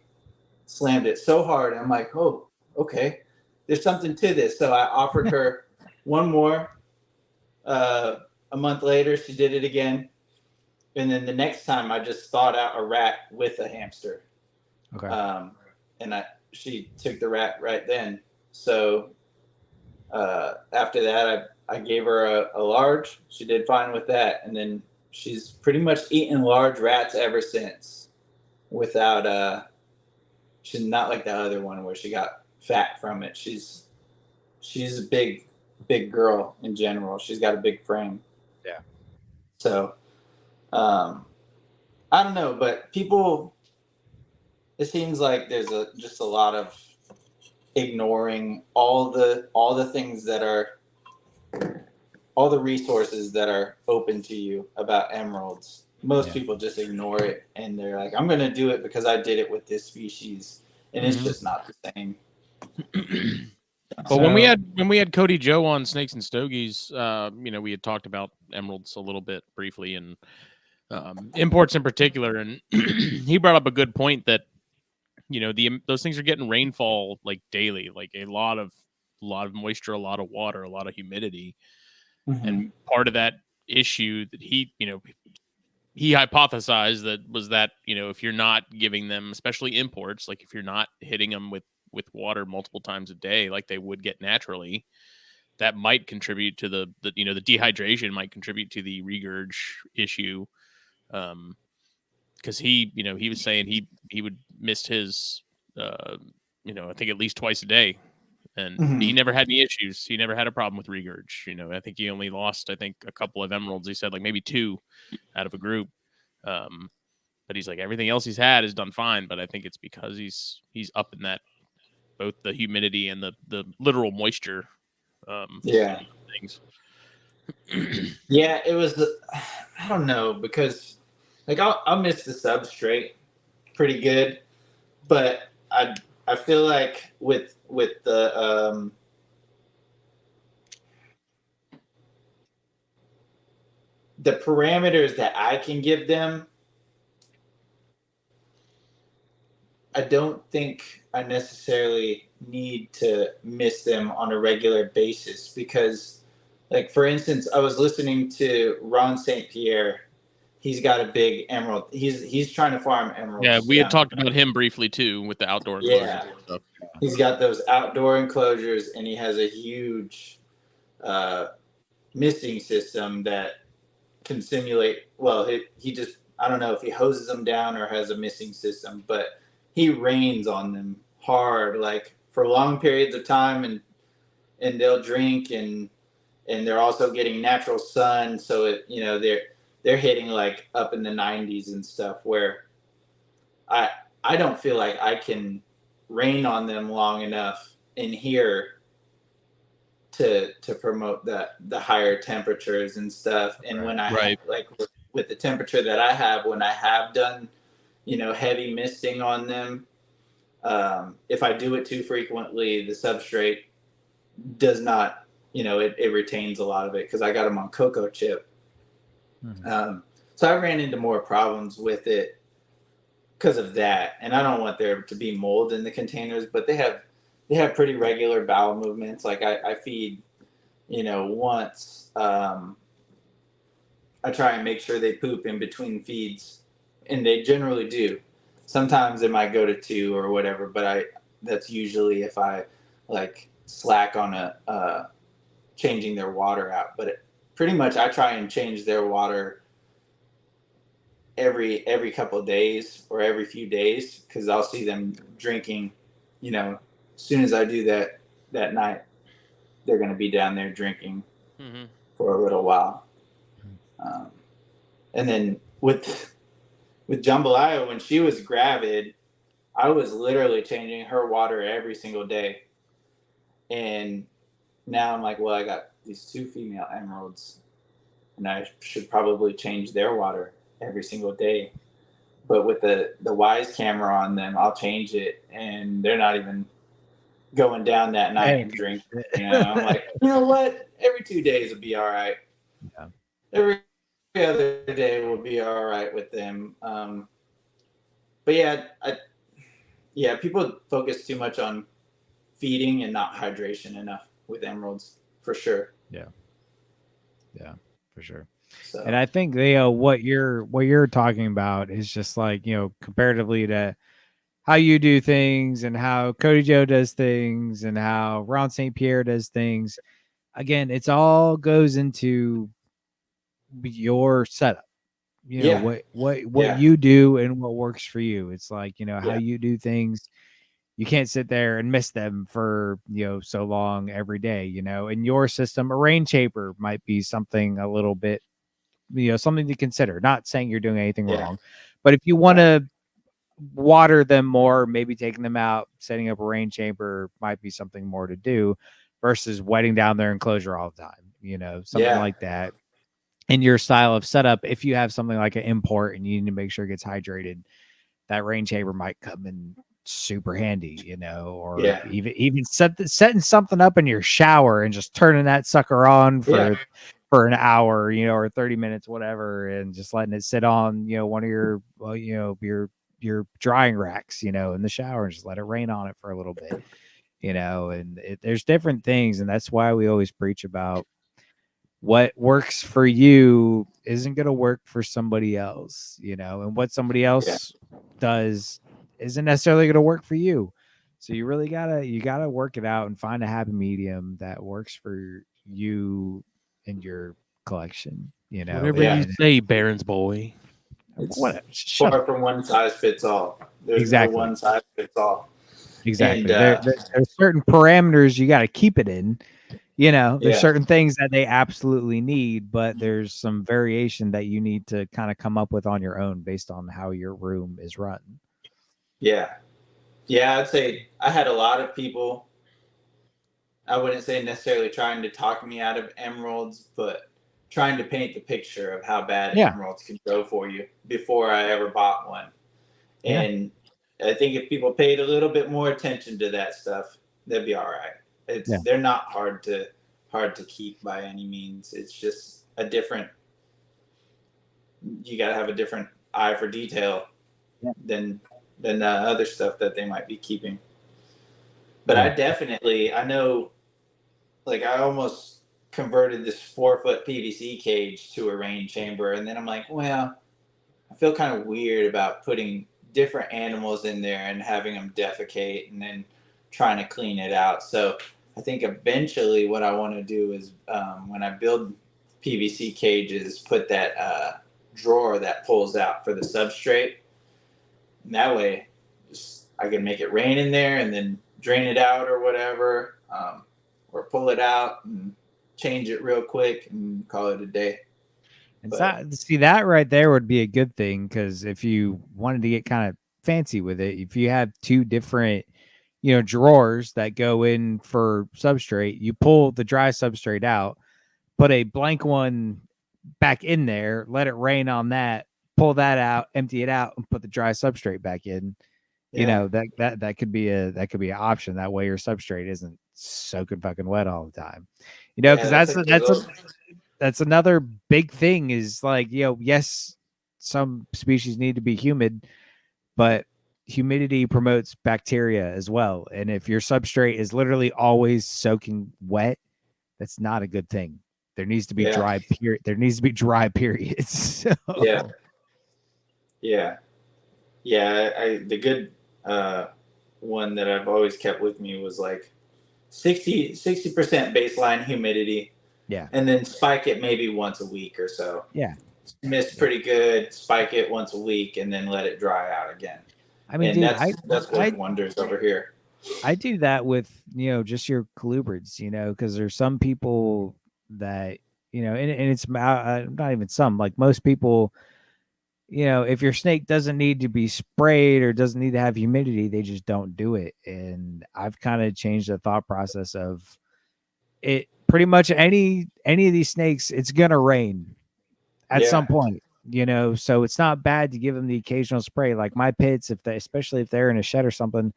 Slammed it so hard. I'm like, oh, okay, there's something to this. So I offered her one more. A month later, she did it again. And then the next time I just thawed out a rat with a hamster. Okay. And she took the rat right then. So after that, I gave her a large. She did fine with that. And then she's pretty much eaten large rats ever since without, she's not like the other one where she got fat from it. She's a big girl in general. She's got a big frame. Yeah. So, I don't know, but people, it seems like there's just a lot of ignoring all the things that are, all the resources that are open to you about emeralds. Most people just ignore it, and they're like, I'm going to do it because I did it with this species, and it's just not the same. But when we had Cody Joe on Snakes and Stogies, we had talked about emeralds a little bit briefly, and imports in particular, and he brought up a good point that those things are getting rainfall like daily, like a lot of moisture, a lot of water, a lot of humidity, and part of that issue that he hypothesized that if you're not giving them, especially imports, like if you're not hitting them with water multiple times a day like they would get naturally, that might contribute to the dehydration, might contribute to the regurg issue. Because he was saying he would miss his I think at least twice a day, and he never had any issues. He never had a problem with regurg. I think he only lost a couple of emeralds. He said like maybe 2 out of a group. But he's like, everything else he's had is done fine. But I think it's because he's up in that, both the humidity and the literal moisture. Things. Yeah, it was. I don't know, because like I'll miss the substrate pretty good, but I feel like with the parameters that I can give them, I don't think I necessarily need to miss them on a regular basis, because, like, for instance, I was listening to Ron St. Pierre. He's got a big emerald. He's trying to farm emeralds. Yeah, we had talked about him briefly too with the outdoor enclosures. Yeah, stuff. He's got those outdoor enclosures, and he has a huge misting system that can simulate. Well, he just, I don't know if he hoses them down or has a misting system, but he rains on them hard, like for long periods of time, and they'll drink, and they're also getting natural sun, so it, you know, they're hitting like up in the 90s and stuff, where I don't feel like I can rain on them long enough in here to promote the higher temperatures and stuff. And when I have, like with the temperature that I have, when I have done, you know, heavy misting on them, if I do it too frequently, the substrate does not, you know, it retains a lot of it, because I got them on cocoa chip. So I ran into more problems with it because of that. And I don't want there to be mold in the containers, but they have pretty regular bowel movements. Like I feed, you know, once. I try and make sure they poop in between feeds, and they generally do. Sometimes it might go to 2 or whatever, but that's usually if I like slack on changing their water out. But pretty much I try and change their water every couple of days or every few days, because I'll see them drinking, you know, as soon as I do that night, they're going to be down there drinking for a little while. And then with Jambalaya, when she was gravid, I was literally changing her water every single day. And now I'm like, well, I got these 2 female emeralds, and I should probably change their water every single day. But with the Wise camera on them, I'll change it, and they're not even going down that night and drinking. You know, I'm like, you know what? Every 2 days will be all right. Yeah. Every other day will be all right with them. But yeah, people focus too much on feeding and not hydration enough with emeralds, for sure. Yeah, for sure. So. And I think what you're talking about is just like, you know, comparatively to how you do things and how Cody Joe does things and how Ron St. Pierre does things. Again, it's all goes into your setup. You know, what you do and what works for you. It's like, you know, how you do things. You can't sit there and miss them for, you know, so long every day. You know, in your system, a rain chamber might be something a little bit, you know, something to consider. Not saying you're doing anything wrong, but if you want to water them more, maybe taking them out, setting up a rain chamber might be something more to do versus wetting down their enclosure all the time. You know, something like that. In your style of setup, if you have something like an import and you need to make sure it gets hydrated, that rain chamber might come in super handy, you know, or even setting something up in your shower and just turning that sucker on for an hour, you know, or 30 minutes, whatever, and just letting it sit on, you know, one of your, well, you know, your drying racks, you know, in the shower, and just let it rain on it for a little bit, you know. And there's different things, and that's why we always preach about what works for you isn't going to work for somebody else, you know, and what somebody else does isn't necessarily going to work for you. So you really gotta work it out and find a happy medium that works for you and your collection, you know. Whatever you say, Baron's boy. It's far from one size fits all. There's no one size fits all. Exactly. And, there's certain parameters you got to keep it in. You know, there's certain things that they absolutely need, but there's some variation that you need to kind of come up with on your own based on how your room is run. Yeah. Yeah, I'd say I had a lot of people, I wouldn't say necessarily trying to talk me out of emeralds, but trying to paint the picture of how bad emeralds could go for you before I ever bought one. And I think if people paid a little bit more attention to that stuff, they'd be all right. They're not hard to keep by any means. It's just a different, you got to have a different eye for detail than other stuff that they might be keeping. But I know, like, I almost converted this 4-foot PVC cage to a rain chamber, and then I'm like, well, I feel kind of weird about putting different animals in there and having them defecate and then trying to clean it out. So I think eventually what I want to do is when I build PVC cages, put that drawer that pulls out for the substrate. And that way I can make it rain in there and then drain it out or whatever, or pull roll it out and change it real quick and call it a day. See, that right there would be a good thing, because if you wanted to get kind of fancy with it, if you have two different, drawers that go in for substrate, you pull the dry substrate out, put a blank one back in there, let it rain on that, pull that out, empty it out, and put the dry substrate back in. Yeah. That could be an option. That way your substrate isn't soaking fucking wet all the time. Because that's another big thing is like, yes, some species need to be humid, but humidity promotes bacteria as well. And if your substrate is literally always soaking wet, that's not a good thing. There needs to be dry period. There needs to be dry periods. So. Yeah. The good one that I've always kept with me was like 60% baseline humidity. Yeah. And then spike it maybe once a week or so. Yeah. Mist pretty good. Spike it once a week and then let it dry out again. I mean, and dude, that's working wonders over here. I do that with, just your colubrids, because there's some people that, and it's not even some, like most people, if your snake doesn't need to be sprayed or doesn't need to have humidity, they just don't do it. And I've kind of changed the thought process of it. Pretty much any of these snakes, it's going to rain at some point, so it's not bad to give them the occasional spray. Like my pits, especially if they're in a shed or something,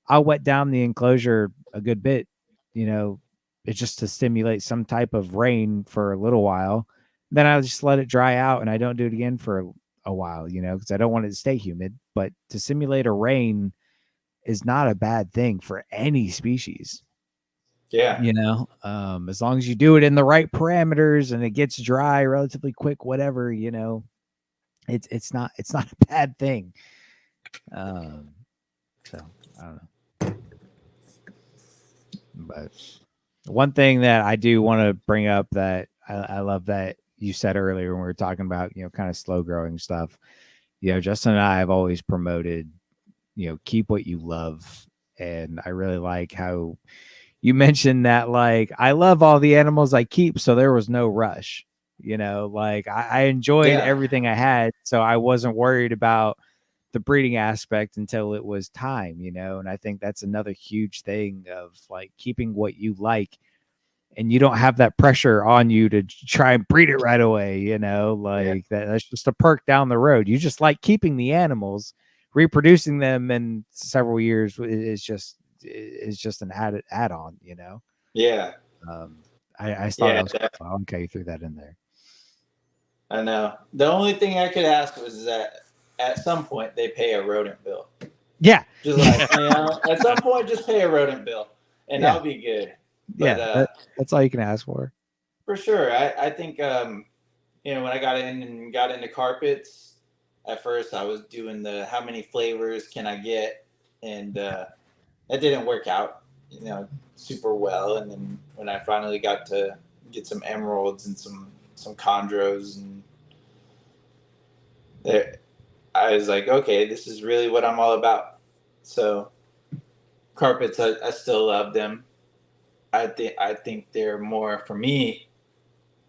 I'll wet down the enclosure a good bit, it's just to stimulate some type of rain for a little while. Then I'll just let it dry out and I don't do it again for a while, because I don't want it to stay humid. But to simulate a rain is not a bad thing for any species. Yeah. As long as you do it in the right parameters and it gets dry relatively quick, whatever, it's not a bad thing. So I don't know. But one thing that I do want to bring up that I love that you said earlier when we were talking about, kind of slow growing stuff, Justin and I have always promoted, keep what you love. And I really like how you mentioned that, like, I love all the animals I keep, so there was no rush. Like I enjoyed everything I had, so I wasn't worried about the breeding aspect until it was time, and I think that's another huge thing of like keeping what you like, and you don't have that pressure on you to try and breed it right away, that's just a perk down the road. You just like keeping the animals, reproducing them in several years is just an add-on, Yeah. I thought that was cool. Okay, you threw that in there. I know. The only thing I could ask was that at some point they pay a rodent bill. Yeah. Just like, at some point just pay a rodent bill and I'll be good. But, that's all you can ask for. For sure. I think, when I got into carpets, at first I was doing the how many flavors can I get, and that didn't work out, super well. And then when I finally got to get some emeralds and some chondros, and I was like, okay, this is really what I'm all about. So carpets, I still love them. I think they're more for me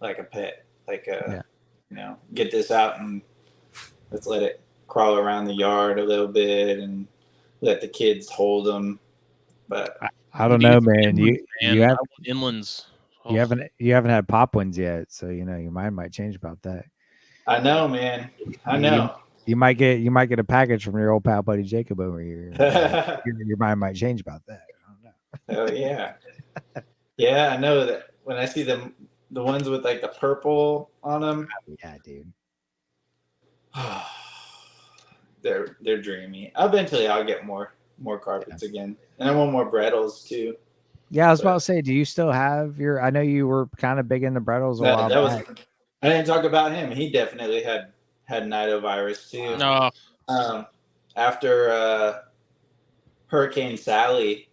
like a pet, like get this out and let's let it crawl around the yard a little bit and let the kids hold them. But I don't know, man. You have inlands. Oh. You haven't had pop ones yet, so your mind might change about that. I know, man. I know. You might get a package from your old pal buddy Jacob over here. Your mind might change about that. I don't know. Oh yeah. Yeah, I know that when I see them, the ones with like the purple on them. Yeah, dude. They're dreamy. Eventually, I'll get more carpets again, and I want more Brettles too. Yeah, I was about to say, do you still have your? I know you were kind of big into Brettles a while back. I didn't talk about him. He definitely had nidovirus too. No. After Hurricane Sally,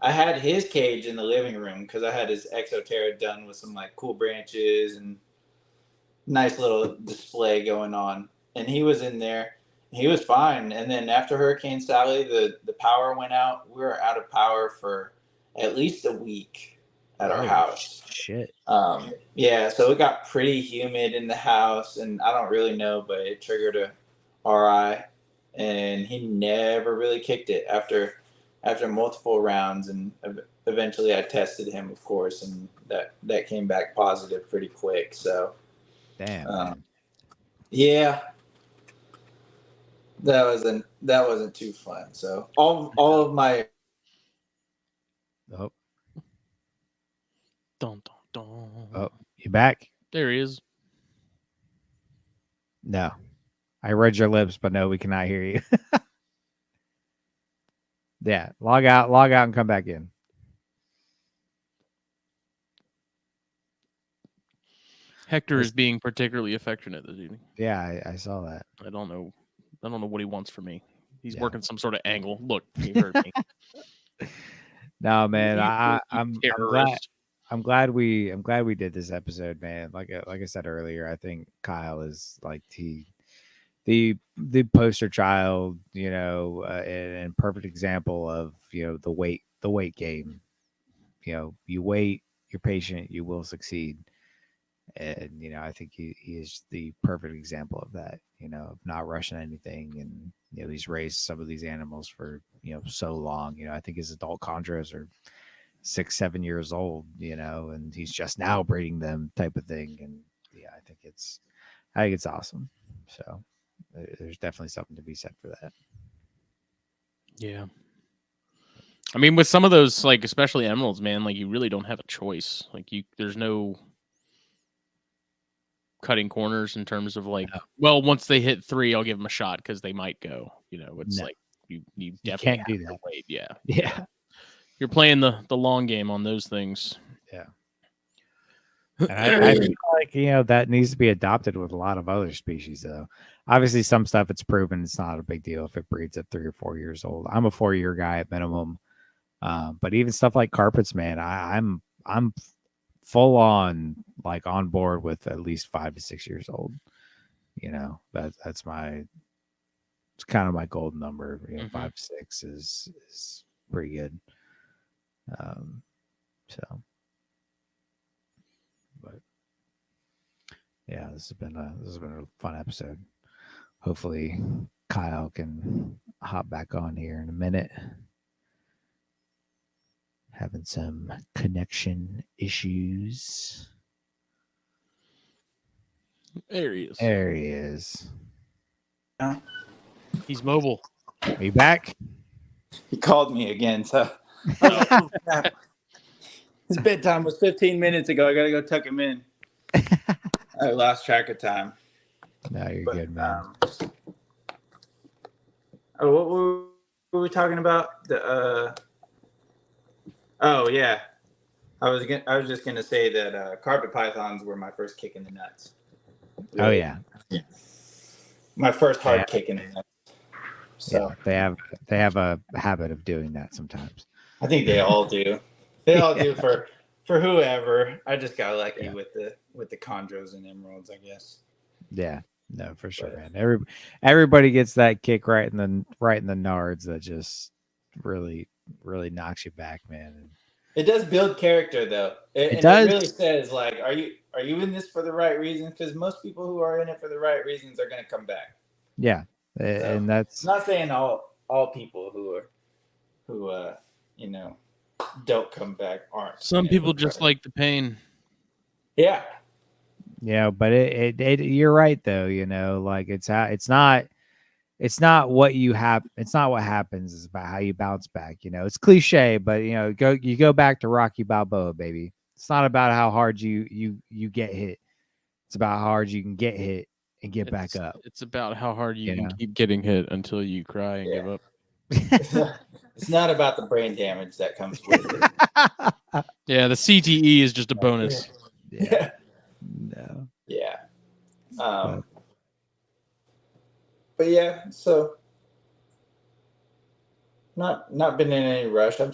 I had his cage in the living room because I had his Exoterra done with some like cool branches and nice little display going on, and he was in there. He was fine. And then after Hurricane Sally, the power went out. We were out of power for at least a week. at our house. Shit. Yeah, so it got pretty humid in the house, and I don't really know, but it triggered a RI, and he never really kicked it after multiple rounds, and eventually I tested him, of course, and that came back positive pretty quick. So, damn, man. Yeah, that wasn't too fun. So all of my Oh, Dun, dun, dun. oh, you back? There he is. No, I read your lips, but no, we cannot hear you. Yeah, log out, and come back in. Hector is being particularly affectionate this evening. Yeah, I saw that. I don't know what he wants from me. He's working some sort of angle. Look, he heard me. No, man, I'm glad we did this episode, man. Like I said earlier, I think Kyle is like the poster child, and perfect example of the weight game. You wait, you're patient, you will succeed. And I think he is the perfect example of that. Of not rushing anything, and he's raised some of these animals for so long. I think his adult chondros are 6-7 years old. And he's just now breeding them, type of thing. And yeah, I think it's awesome. So there's definitely something to be said for that. Yeah. I mean, with some of those, like especially emeralds, man, like you really don't have a choice. Like there's no cutting corners in terms of like, well, once they hit 3, I'll give them a shot because they might go. It's like you definitely can't do that. wait. Yeah. You're playing the long game on those things. Yeah. And I feel like that needs to be adopted with a lot of other species, though. Obviously, some stuff it's proven it's not a big deal if it breeds at 3 or 4 years old. I'm a 4-year guy at minimum, but even stuff like carpets, man, I'm full on like on board with at least 5 to 6 years old. That's it's kind of my golden number. 5 to 6 is pretty good. So. But yeah, this has been a fun episode. Hopefully Kyle can hop back on here in a minute. Having some connection issues. There he is. There he is. He's mobile. Are you back? He called me again, so I was like, oh, crap. His bedtime was 15 minutes ago. I gotta go tuck him in. I lost track of time. No, you're good, man. What were we talking about? Oh yeah, I was just gonna say that carpet pythons were my first kick in the nuts. Oh yeah. My first hard kick in the nuts. So yeah, they have a habit of doing that sometimes. I think they all do. They all do for whoever. I just got lucky with the chondros and emeralds, I guess. Yeah, no, for sure, man. Everybody gets that kick right in the nards that just really, really knocks you back, man. It does build character, though. It really says, like, are you in this for the right reasons? Because most people who are in it for the right reasons are going to come back. Yeah, and that's I'm not saying all people who don't come back aren't. Some people just like the pain. Yeah. Yeah, but it you're right though. Like it's not what you have. It's not what happens. It's about how you bounce back. It's cliche, but you go back to Rocky Balboa, baby. It's not about how hard you get hit. It's about how hard you can get hit and get back up. It's about how hard you can keep getting hit until you cry and give up. It's not about the brain damage that comes with it. Yeah, the CTE is just a bonus. Yeah. No. Yeah. But yeah, so not been in any rush. I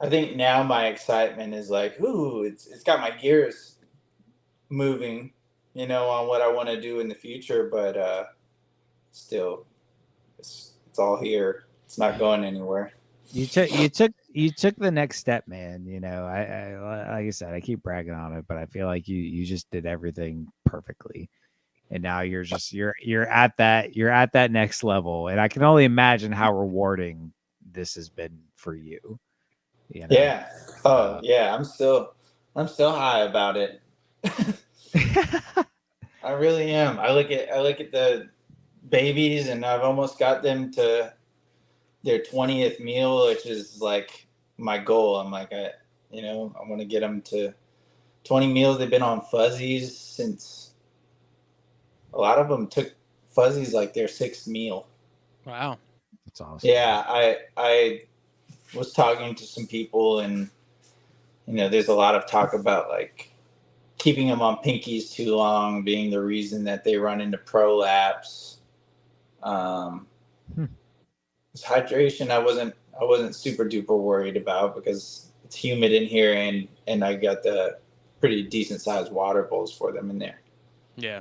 think now my excitement is like, ooh, it's got my gears moving, on what I want to do in the future, but still it's all here. It's not going anywhere. You you took the next step, man. You know, I like I said, I keep bragging on it, but I feel like you just did everything perfectly. And now you're at that next level. And I can only imagine how rewarding this has been for you. You know. Yeah. Oh, yeah. I'm still high about it. I really am. I look at the babies, and I've almost got them to their 20th meal, which is like my goal. I'm like, I want to get them to 20 meals. They've been on fuzzies since a lot of them took fuzzies like their 6th meal. Wow. That's awesome. Yeah. I was talking to some people, and, there's a lot of talk about like keeping them on pinkies too long being the reason that they run into prolapse. Hydration, I wasn't super duper worried about because it's humid in here, and I got the pretty decent sized water bowls for them in there. Yeah.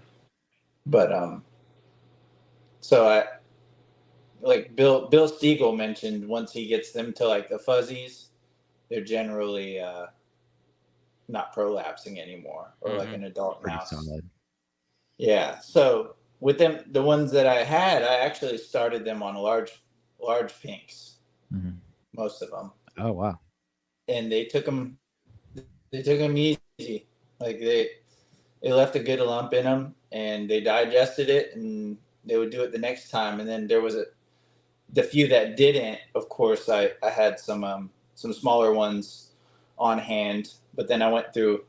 But so I like Bill Stiegel mentioned, once he gets them to like the fuzzies, they're generally not prolapsing anymore, or like an adult Pretty mouse. solid. Yeah. So with them, the ones that I had, I actually started them on large pinks, most of them. Oh wow! And they took them easy. Like they left a good lump in them, and they digested it, and they would do it the next time. And then there was the few that didn't. Of course, I had some smaller ones on hand, but then I went through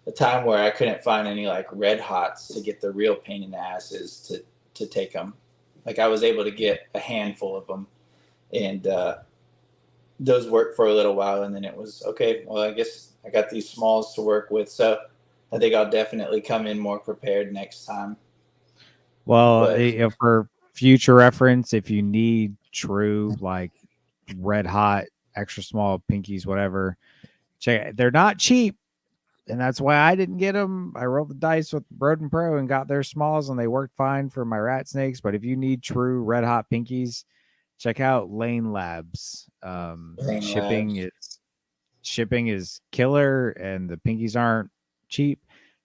a time where I couldn't find any like red hots to get the real pain in the asses to take them. Like I was able to get a handful of them, and those worked for a little while, and then it was okay. Well, I guess I got these smalls to work with, so I think I'll definitely come in more prepared next time. Well, for future reference, if you need true like red hot, extra small pinkies, whatever, check. They're not cheap, and that's why I didn't get them. I rolled the dice with Rodent Pro and got their smalls, and they worked fine for my rat snakes. But if you need true red hot pinkies, check out Lane Labs. Shipping is killer, and the pinkies aren't cheap,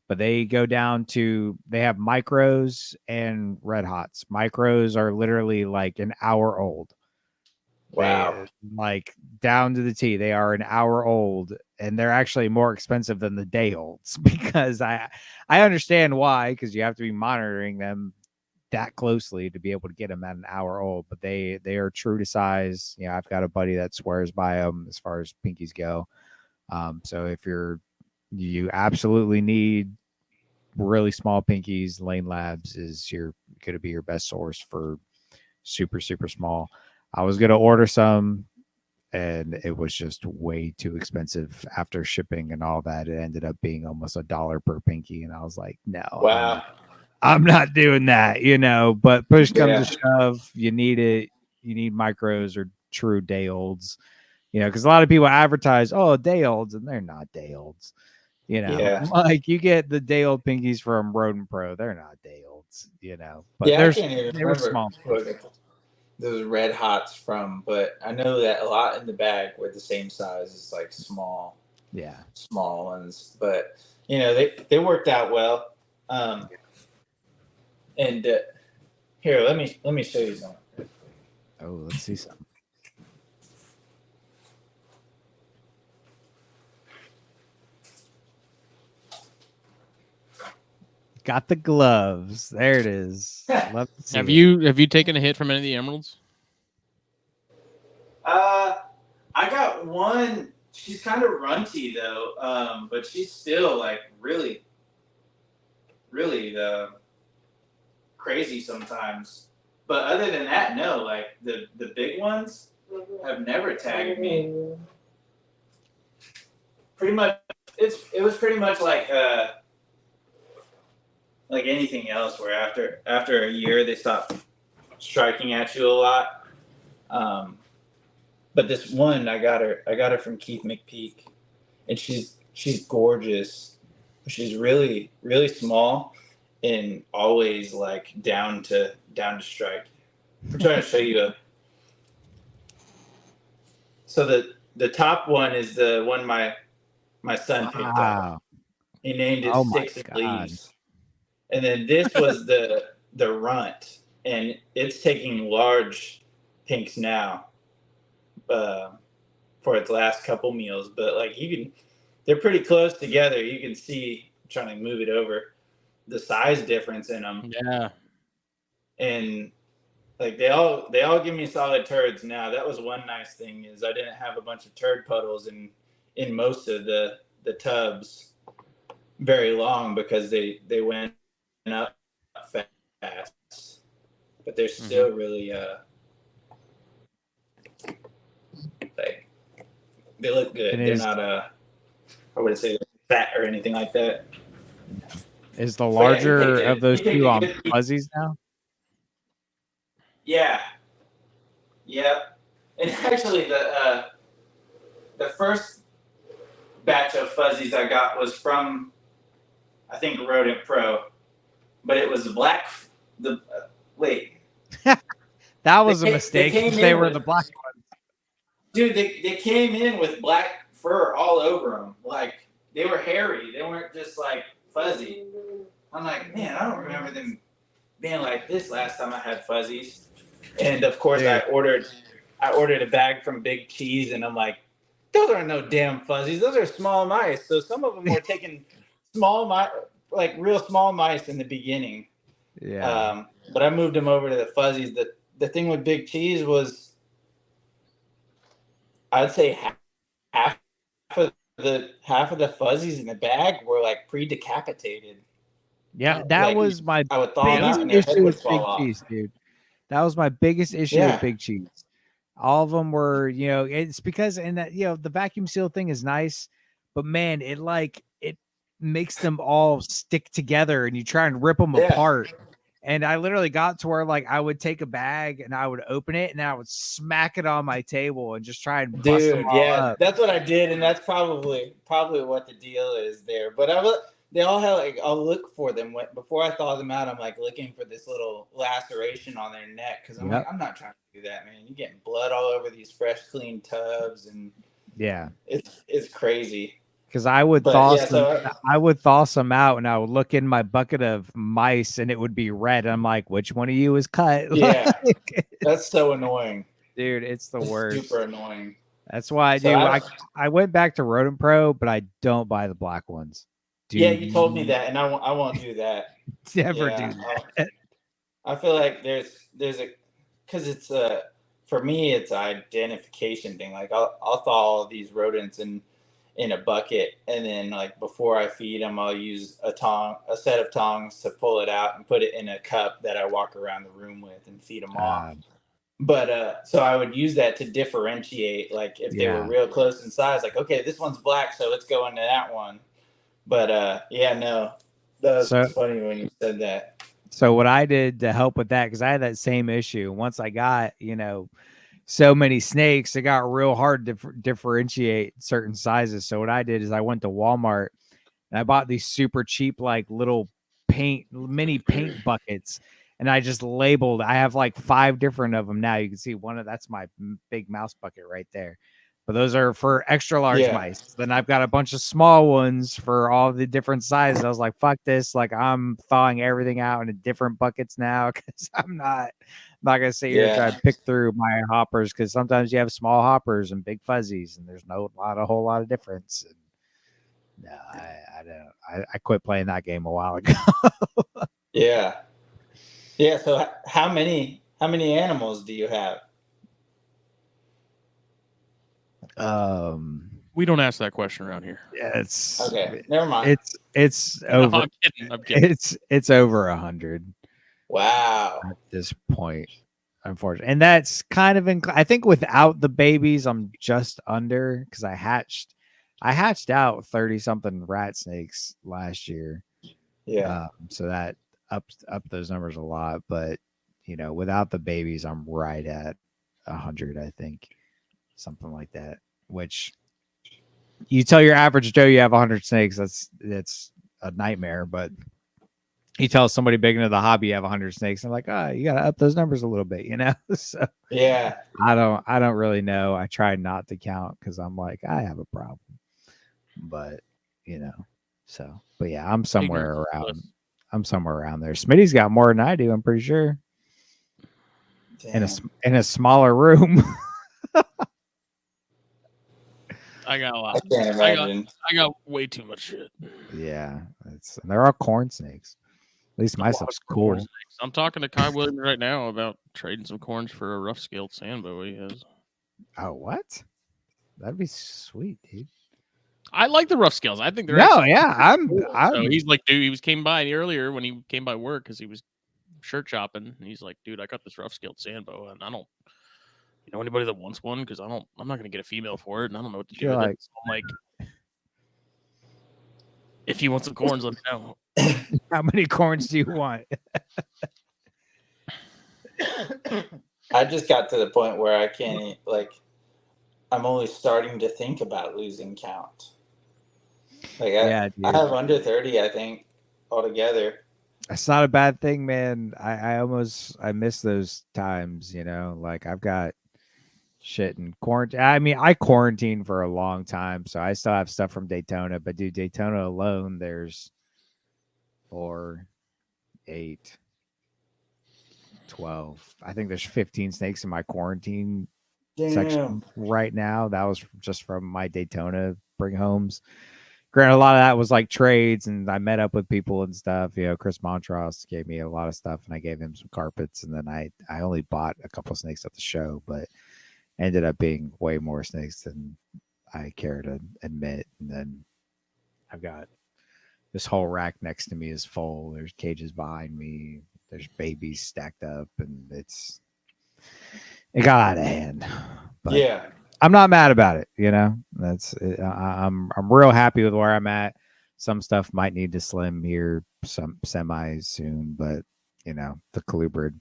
but they go down to, they have micros and red hots. Micros are literally like an hour old. Wow. Like down to the T, they are an hour old, and they're actually more expensive than the day olds because I understand why, because you have to be monitoring them that closely to be able to get them at an hour old, but they are true to size. You know, I've got a buddy that swears by them as far as pinkies go. So if you absolutely need really small pinkies, Lane Labs is going to be your best source for super, super small. I was going to order some, and it was just way too expensive after shipping and all that. It ended up being almost $1 per pinky. And I was like, no, wow. I'm not doing that, but push comes to shove, you need it. You need micros or true day olds, because a lot of people advertise, day olds, and they're not day olds. Like you get the day old pinkies from Rodent Pro, they're not day olds, but I can't even remember small. Those red hots from, but I know that a lot in the bag were the same size as like small ones, but they worked out well. And here, let me show you something. Oh, let's see something. Got the gloves. There it is. Love to see have you taken a hit from any of the emeralds? I got one. She's kind of runty though, but she's still like really, really crazy sometimes. But other than that, no. Like the big ones have never tagged me. Pretty much, it was pretty much like anything else, where after a year they stop striking at you a lot. But this one, I got her from Keith McPeak, and she's gorgeous. She's really, really small, and always like down to strike. I'm trying to show you so the top one is the one my son picked up. He named it Sticks and Leaves. And then this was the runt, and it's taking large pinks now for its last couple meals. But like they're pretty close together. You can see, I'm trying to move it over, the size difference in them. Yeah. And like they all give me solid turds now. That was one nice thing, is I didn't have a bunch of turd puddles in most of the tubs very long, because they went up fast. But they're still really like, they look good. They're not I wouldn't say fat or anything like that. Is the larger of those two on fuzzies now? Yeah. Yep. And actually, the first batch of fuzzies I got was from, I think, Rodent Pro, but it was black. Wait. That was a mistake. They were the black ones. Dude, they came in with black fur all over them. Like, they were hairy. They weren't just like fuzzy. I'm like, man, I don't remember them being like this last time I had fuzzies. And of course, I ordered a bag from Big Cheese, and I'm like, those aren't no damn fuzzies. Those are small mice. So some of them were taking small mice, like real small mice in the beginning. Yeah. But I moved them over to the fuzzies. The thing with Big Cheese was, I'd say half of the fuzzies in the bag were like pre-decapitated. Yeah, that like, was my biggest issue with Big Cheese, dude. That was my biggest issue with Big Cheese. All of them were, it's because, and that, the vacuum seal thing is nice, but man, it makes them all stick together, and you try and rip them apart. And I literally got to where like I would take a bag and I would open it and I would smack it on my table and just try and bust them all up. That's what I did, and that's probably what the deal is there. But they all have, like, I'll look for them before I thaw them out. I'm like looking for this little laceration on their neck, because I'm like, I'm not trying to do that, man. You're getting blood all over these fresh, clean tubs, and it's crazy. Because I would thaw some out, and I would look in my bucket of mice, and it would be red. I'm like, which one of you is cut? Yeah, that's so annoying, dude. It's the worst. Super annoying. That's why I went back to Rodent Pro, but I don't buy the black ones. Yeah, you told me that, and I won't do that. Never do that. I feel like there's because it's for me, it's an identification thing. Like I'll thaw all these rodents in a bucket, and then like before I feed them, I'll use a set of tongs to pull it out and put it in a cup that I walk around the room with and feed them off. But so I would use that to differentiate, like if they were real close in size, like, okay, this one's black, so let's go into that one. But no, that was funny when you said that. So what I did to help with that, because I had that same issue, once I got, so many snakes, it got real hard to differentiate certain sizes. So what I did is I went to Walmart and I bought these super cheap, like little mini paint buckets. And I just labeled, I have like 5 different of them now. You can see that's my big mouse bucket right there. But those are for extra large mice. Then I've got a bunch of small ones for all the different sizes. I was like, fuck this. Like, I'm thawing everything out into different buckets now, because I'm not going to sit here and try to pick through my hoppers, because sometimes you have small hoppers and big fuzzies, and there's a whole lot of difference. And no, I don't. I quit playing that game a while ago. Yeah. So how many animals do you have? We don't ask that question around here. Yeah, it's okay. Never mind. It's over. No, I'm kidding. It's over 100. Wow. At this point, unfortunately, and that's kind of I think without the babies, I'm just under, because I hatched out 30 something rat snakes last year. Yeah. So that up those numbers a lot, but without the babies, I'm right at 100. I think something like that. Which you tell your average Joe you have 100 snakes, that's a nightmare. But you tell somebody big into the hobby you have 100 snakes. I'm like, you got to up those numbers a little bit, you know? So yeah, I don't really know. I try not to count because I'm like, I have a problem. But, you know, so, but yeah, I'm somewhere around. I'm somewhere around there. Smitty's got more than I do, I'm pretty sure. damn. In a smaller room. I got a lot. I can't imagine. I got way too much shit. Yeah, they're all corn snakes. At least my stuff's cool. I'm talking to Kai Williams right now about trading some corns for a rough scaled sandbow he has. Oh, what? That'd be sweet, dude. I like the rough scales. I think they're I'm so he's like, dude, came by earlier when he came by work because he was shirt shopping. And he's like, dude, I got this rough scaled sandbow and I don't know anybody that wants one because I'm not gonna get a female for it and I don't know what to do with it. So I'm like, if you want some corns, let me know. How many corns do you want? I just got to the point where I can't, like, I'm only starting to think about losing count. Like, I have under 30, I think, altogether. That's not a bad thing, man. I miss those times, you know, like I've got shit in quarantine. I mean, I quarantined for a long time, so I still have stuff from Daytona, but dude, Daytona alone, there's 4, 8, 12. I think there's 15 snakes in my quarantine section right now. That was just from my Daytona bring homes. Granted, a lot of that was like trades, and I met up with people and stuff. You know, Chris Montross gave me a lot of stuff, and I gave him some carpets. And then I only bought a couple of snakes at the show, but ended up being way more snakes than I care to admit. And then I've got this whole rack next to me is full. There's cages behind me. There's babies stacked up, and it got out of hand. But yeah, I'm not mad about it. You know, I'm real happy with where I'm at. Some stuff might need to slim here, some semi soon, but you know, the colubrid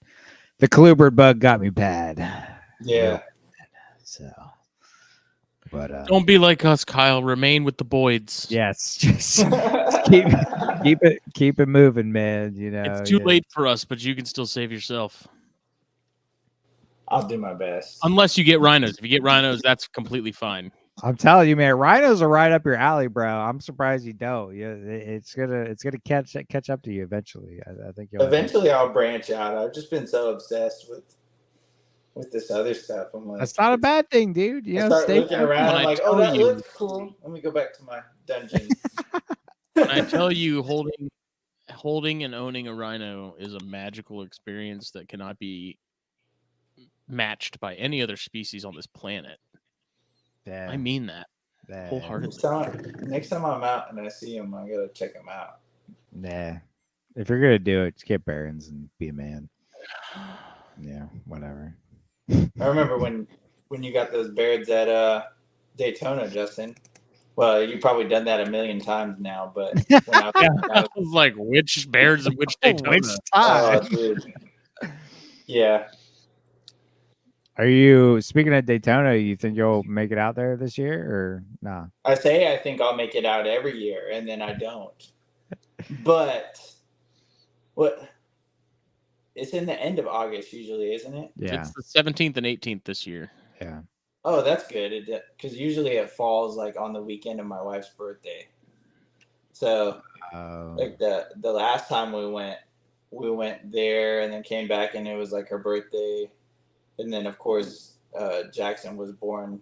bug got me bad. Yeah. So, but don't be like us, Kyle. Remain with the Boyds. Yes, just keep it moving, man. You know, it's too late for us, but you can still save yourself. I'll do my best. Unless you get rhinos. If you get rhinos, that's completely fine. I'm telling you, man, rhinos are right up your alley, bro. I'm surprised you don't. Yeah, it's gonna catch up to you eventually. I think eventually I'll branch out. I've just been so obsessed with this other stuff. I'm like, that's not a bad thing, dude. You know, start looking around. I'm like, oh, that looks cool. Let me go back to my dungeon. When I tell you, holding and owning a rhino is a magical experience that cannot be matched by any other species on this planet. I mean that wholeheartedly. Next time I'm out and I see him, I gotta check him out. Nah, if you're gonna do it, just get Barons and be a man. Yeah, whatever. I remember when you got those birds at Daytona, Justin. Well, you've probably done that a million times now, but when I was like, which bears and which Daytona? Which time? Oh, dude. Yeah. Are you speaking of Daytona? You think you'll make it out there this year or nah? I think I'll make it out every year, and then I don't. But what? It's in the end of August usually, isn't it? Yeah. It's the 17th and 18th this year. Yeah. Oh, that's good. Because usually it falls like on the weekend of my wife's birthday. So like the last time we went there and then came back and it was like her birthday. And then, of course, Jackson was born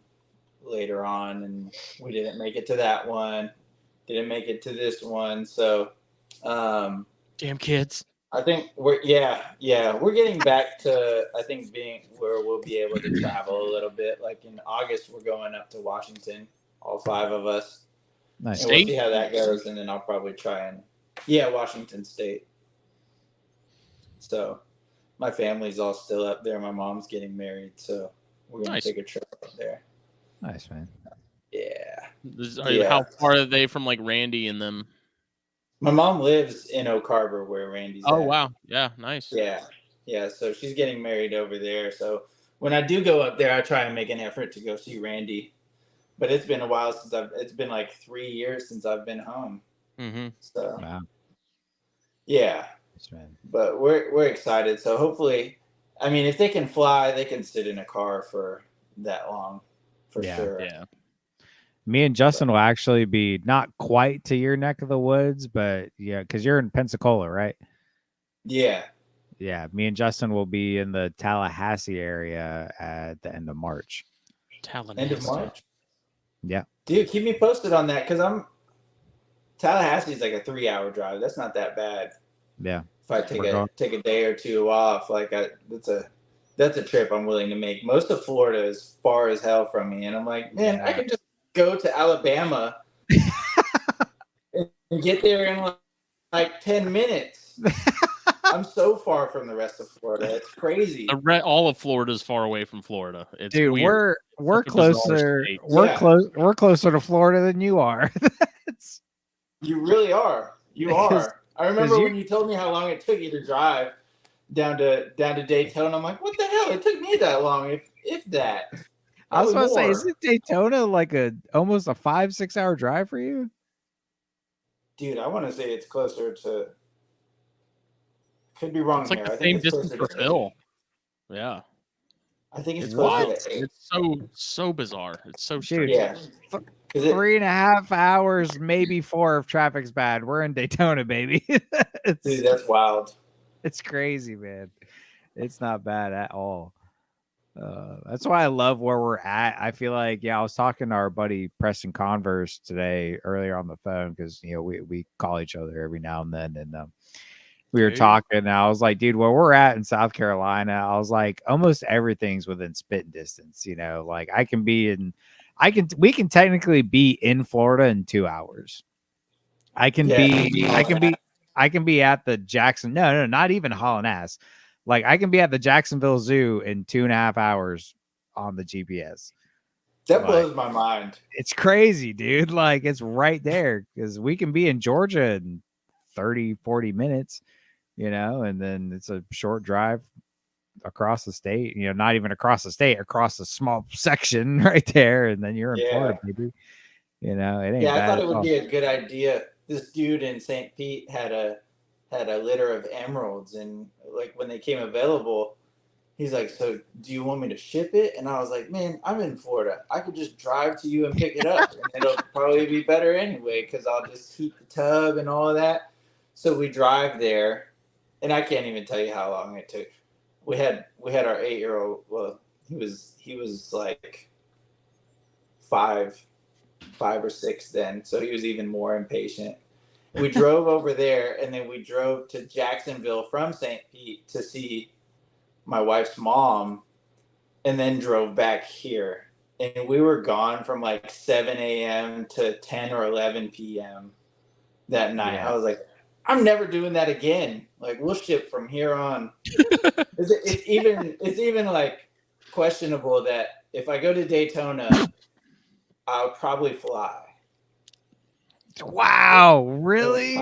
later on, and we didn't make it to that one. Didn't make it to this one. So, damn kids. I think we're getting back to being where we'll be able to travel a little bit. Like in August, we're going up to Washington, all 5 of us. Nice. And we'll see how that goes, and then I'll probably try and Washington State. So. My family's all still up there. My mom's getting married, so we're going to take a trip up there. Nice, man. Yeah. How far are they from like Randy and them? My mom lives in Oak Harbor where Randy's at. Oh, wow. Yeah, nice. Yeah, so she's getting married over there. So when I do go up there, I try and make an effort to go see Randy. But it's been a while since it's been like 3 years since I've been home. Mm-hmm. So, wow. Yeah. But we're excited. So hopefully, I mean, if they can fly, they can sit in a car for that long, for sure. Yeah. Me and Justin will actually be not quite to your neck of the woods, but yeah, because you're in Pensacola, right? Yeah. Yeah, me and Justin will be in the Tallahassee area at the end of March. End of March? Yeah. Dude, keep me posted on that because Tallahassee is like a 3-hour drive. That's not that bad. Yeah. If I take a day or two off, that's a trip I'm willing to make. Most of Florida is far as hell from me, and I'm like, man, I can just go to Alabama and get there in like 10 minutes. I'm so far from the rest of Florida. It's crazy. All of Florida is far away from Florida. It's Dude, weird. we're closer. We're closer to Florida than you are. You really are. You are. I remember when you told me how long it took you to drive down to Daytona. I'm like, what the hell? It took me that long, if that. I was about to say, isn't Daytona like almost a 5-6 hour drive for you? Dude, I want to say it's closer to. Could be wrong. It's like here. the I think same distance for Phil. Yeah. I think it's wild. It's so bizarre. It's so strange. Yeah. 3.5 hours, maybe 4 if traffic's bad. We're in Daytona, baby. Dude, that's wild. It's crazy, man. It's not bad at all. That's why I love where we're at. I feel like, I was talking to our buddy Preston Converse today earlier on the phone because we call each other every now and then, and we were talking. And I was like, dude, where we're at in South Carolina, I was like, almost everything's within spitting distance. Like we can technically be in Florida in 2 hours. I can be at the Jackson. No, not even hauling ass. Like I can be at the Jacksonville Zoo in 2.5 hours on the GPS. That blows my mind. It's crazy, dude. Like it's right there because we can be in Georgia in 30-40 minutes, and then it's a short drive across the state, not even across the state, across a small section right there. And then you're in Florida, baby. It ain't bad. I thought it would be a good idea. This dude in St. Pete had a litter of emeralds, and like when they came available, he's like, so do you want me to ship it? And I was like, man, I'm in Florida. I could just drive to you and pick it up. And it'll probably be better anyway because I'll just heat the tub and all of that. So we drive there, and I can't even tell you how long it took. We had our 8-year-old. Well, he was like 5 or 6 then, so he was even more impatient. We drove over there, and then we drove to Jacksonville from St. Pete to see my wife's mom, and then drove back here. And we were gone from like 7 a.m. to 10 or 11 p.m. that night. Yeah. I was like, I'm never doing that again. Like, we'll ship from here on. It's even like questionable that if I go to Daytona, I'll probably fly. Wow, really?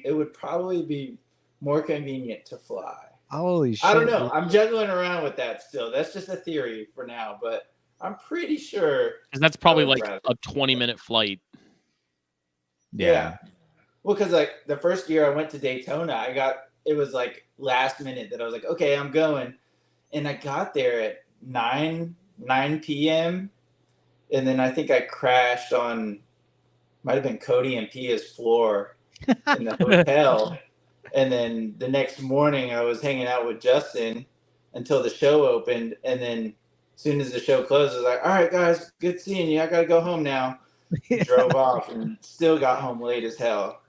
It would probably be more convenient to fly. Holy shit. I don't know. I'm juggling around with that still. That's just a theory for now, but I'm pretty sure. Because that's probably like a 20-minute flight. Yeah. Well, because like the first year I went to Daytona, it was like last minute that I was like, okay, I'm going. And I got there at 9 p.m. And then I think I crashed on, might have been Cody and Pia's floor in the hotel. And then the next morning I was hanging out with Justin until the show opened. And then as soon as the show closed, I was like, all right, guys, good seeing you. I got to go home now. Drove off and still got home late as hell.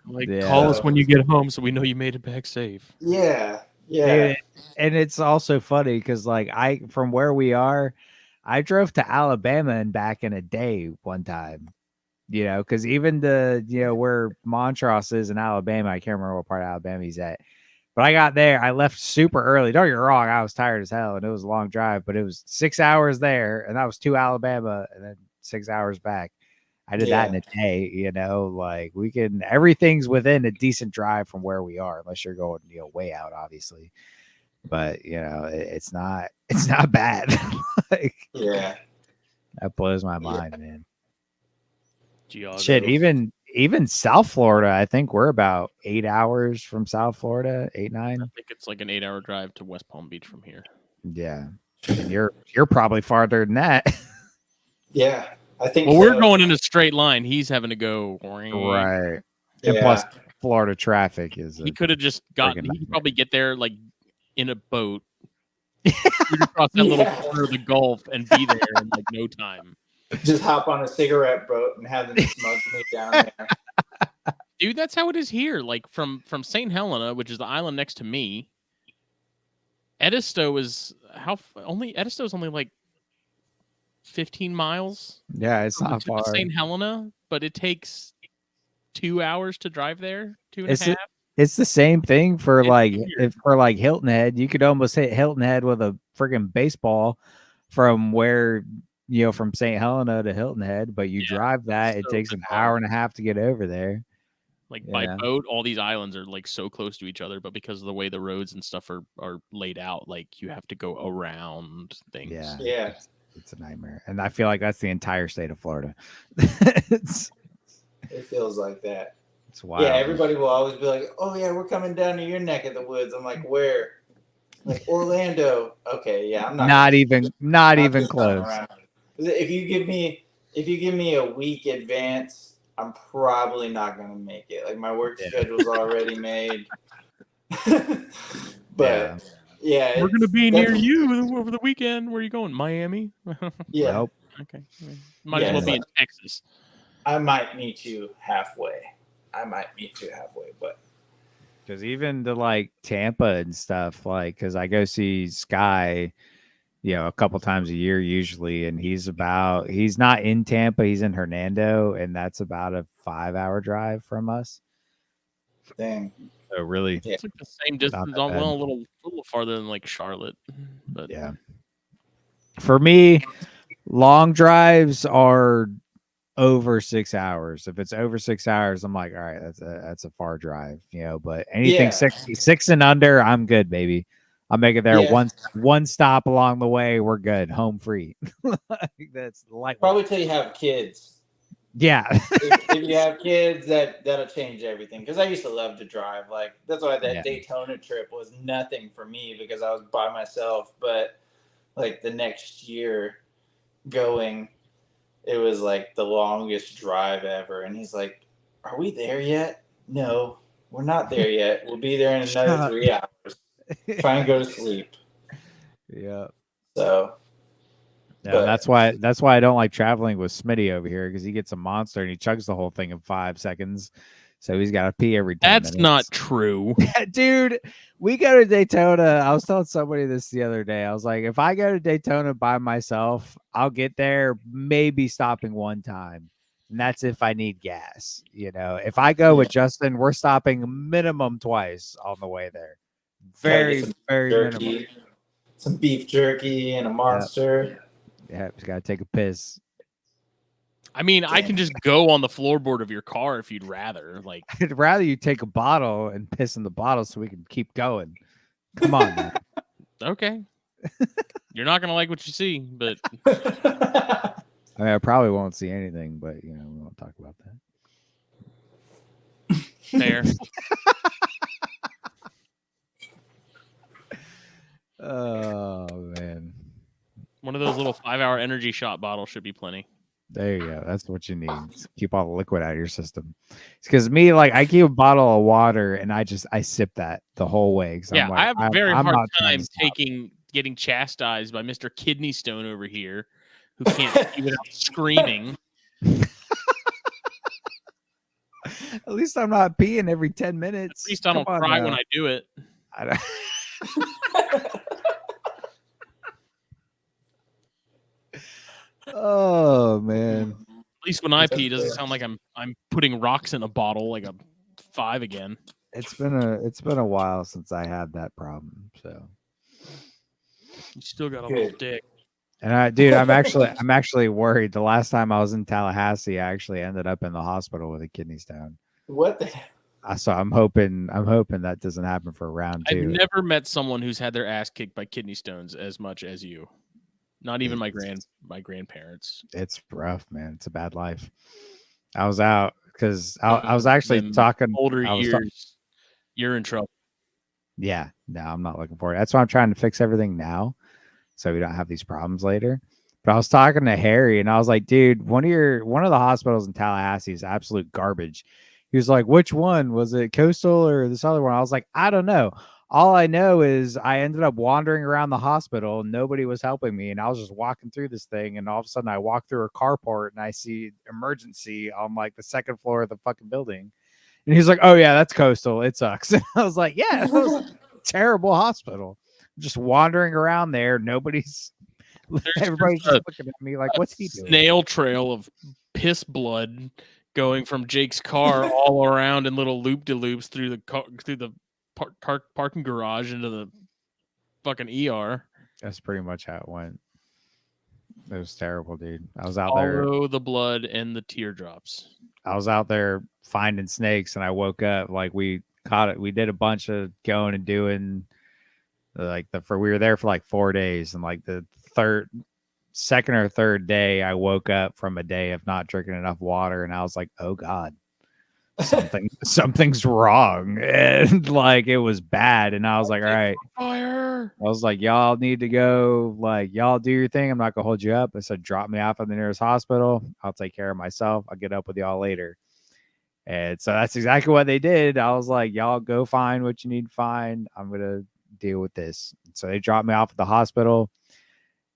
Call us when you get home so we know you made it back safe. Yeah. Dude, and it's also funny because like from where we are, I drove to Alabama and back in a day one time, because even where Montrose is in Alabama, I can't remember what part of Alabama he's at, but I got there. I left super early. Don't get me wrong, I was tired as hell and it was a long drive, but it was 6 hours there and that was to Alabama and then 6 hours back. I did that in a day, like everything's within a decent drive from where we are, unless you're going, way out, obviously. But, it's not bad. That blows my mind, man. Giago. Shit, even South Florida, I think we're about 8 hours from South Florida, 8, 9. I think it's like an 8-hour drive to West Palm Beach from here. Yeah, and you're probably farther than that. Yeah, I think. Well, we're going in a straight line. He's having to go right. Yeah. And plus, Florida traffic is. He could have just gotten. He could probably get there like in a boat, shoot across that little corner of the Gulf, and be there in like no time. Just hop on a cigarette boat and have them smuggle me down there. Dude, that's how it is here. Like from St. Helena, which is the island next to me, Edisto is Edisto's only like 15 miles. Yeah, it's not far. St. Helena, but it takes 2 hours to drive there. 2.5. It's the same thing for for Hilton Head. You could almost hit Hilton Head with a friggin' baseball from where from St. Helena to Hilton Head, but you drive that, it takes an hour and a half to get over there. Like by boat, all these islands are like so close to each other, but because of the way the roads and stuff are laid out, like you have to go around things. Yeah. It's a nightmare. And I feel like that's the entire state of Florida. It feels like that. It's wild. Yeah, everybody will always be like, "Oh yeah, we're coming down to your neck of the woods." I'm like, "Where?" Like Orlando. Okay, yeah, I'm not even close. If you give me a week advance, I'm probably not gonna make it. Like my work schedule's already made. But yeah, we're gonna be near you over the weekend. Where are you going? Miami? Yeah. Nope. Okay. Might as well be in Texas. I might meet you halfway. But because even to like Tampa and stuff, like because I go see Sky, a couple times a year usually, and he's not in Tampa, he's in Hernando, and that's about a 5-hour drive from us. Dang. So really, it's like the same distance, a little farther than like Charlotte. But yeah, for me, long drives are over 6 hours. If it's over 6 hours, I'm like, all right, that's a far drive, but anything 6 and under, I'm good, baby. I'll make it there one stop along the way. We're good. Home free. That's like probably till you have kids. Yeah. if you have kids, that'll change everything. Because I used to love to drive. Like that's why that Daytona trip was nothing for me because I was by myself. But like the next year going, it was like the longest drive ever. And he's like, "Are we there yet?" "No, we're not there yet. We'll be there in another 3 hours. Try and go to sleep." Yeah. So. Yeah, that's why I don't like traveling with Smitty over here because he gets a monster and he chugs the whole thing in 5 seconds. So he's got to pee every 10 minutes. That's not true. Dude, we go to Daytona. I was telling somebody this the other day. I was like, if I go to Daytona by myself, I'll get there maybe stopping one time. And that's if I need gas. If I go with Justin, we're stopping minimum twice on the way there. Very, very minimum. Some beef jerky and a monster. Yeah, just gotta take a piss. I mean, I can just go on the floorboard of your car if you'd rather. Like, I'd rather you take a bottle and piss in the bottle so we can keep going. Come on, man. Okay. You're not gonna like what you see, but I mean, I probably won't see anything, but we won't talk about that. Fair. Oh man. One of those little 5-hour energy shot bottles should be plenty. There you go. That's what you need. Keep all the liquid out of your system. It's because me, like, I keep a bottle of water and I sip that the whole way. Yeah, like, I have a very hard time getting chastised by Mr. Kidney Stone over here, who can't see without screaming. At least I'm not peeing every 10 minutes. At least I don't cry when I do it. I don't. Oh man! At least when I pee, it doesn't sound like I'm putting rocks in a bottle like a 5 again. It's been a while since I had that problem. So you still got a little dick. And I'm actually worried. The last time I was in Tallahassee, I actually ended up in the hospital with a kidney stone. What the? So I'm hoping that doesn't happen for round 2. I've never met someone who's had their ass kicked by kidney stones as much as you. Not even my grandparents. It's rough, man. It's a bad life. I was out because I was actually talking. Older years, you're in trouble. Yeah, no, I'm not looking for it. That's why I'm trying to fix everything now, so we don't have these problems later. But I was talking to Harry, and I was like, dude, one of the hospitals in Tallahassee is absolute garbage. He was like, which one? Was it Coastal or this other one? I was like, I don't know. All I know is I ended up wandering around the hospital and nobody was helping me. And I was just walking through this thing. And all of a sudden I walk through a carport and I see emergency on like the second floor of the fucking building. And he's like, oh, yeah, that's Coastal. It sucks. And I was like, yeah, that was a terrible hospital. Just wandering around there. Everybody's just looking at me like, what's he doing? Snail trail of piss blood going from Jake's car all around in little loop-de-loops through the parking garage into the fucking ER. That's pretty much how it went. It was terrible, dude. I was out there. Follow the blood and the teardrops. I was out there finding snakes, and I woke up like we caught it. We did a bunch of going and doing like we were there for like 4 days, and like the second or third day, I woke up from a day of not drinking enough water, and I was like, oh God, something's wrong. And like it was bad. And I was like, all right. Fire. I was like, y'all need to go, like, y'all do your thing. I'm not gonna hold you up. I said, drop me off at the nearest hospital. I'll take care of myself. I'll get up with y'all later. And so that's exactly what they did. I was like, y'all go find what you need to find. I'm gonna deal with this. So they dropped me off at the hospital.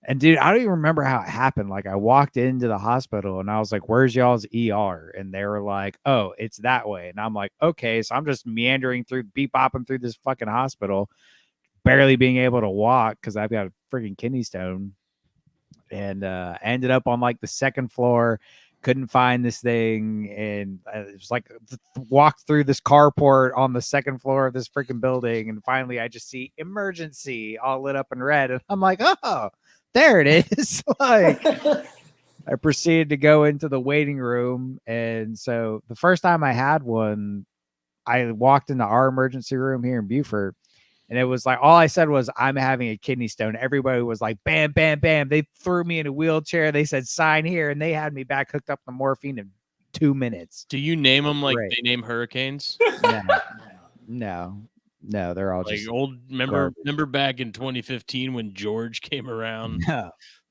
And dude, I don't even remember how it happened. Like I walked into the hospital and I was like, where's y'all's ER? And they were like, oh, it's that way. And I'm like, okay. So I'm just meandering through, bopping through this fucking hospital, barely being able to walk because I've got a freaking kidney stone. And ended up on like the second floor, couldn't find this thing. And it was like walked through this carport on the second floor of this freaking building. And finally I just see emergency all lit up in red. And I'm like, oh, there it is. Like I proceeded to go into the waiting room. And so the first time I had one, I walked into our emergency room here in Beaufort, and it was like, all I said was, I'm having a kidney stone. Everybody was like, bam, bam, bam. They threw me in a wheelchair. They said, sign here. And they had me back hooked up to morphine in 2 minutes. Do you name them like they name hurricanes? No, they're all like just old. Remember back in 2015 when George came around?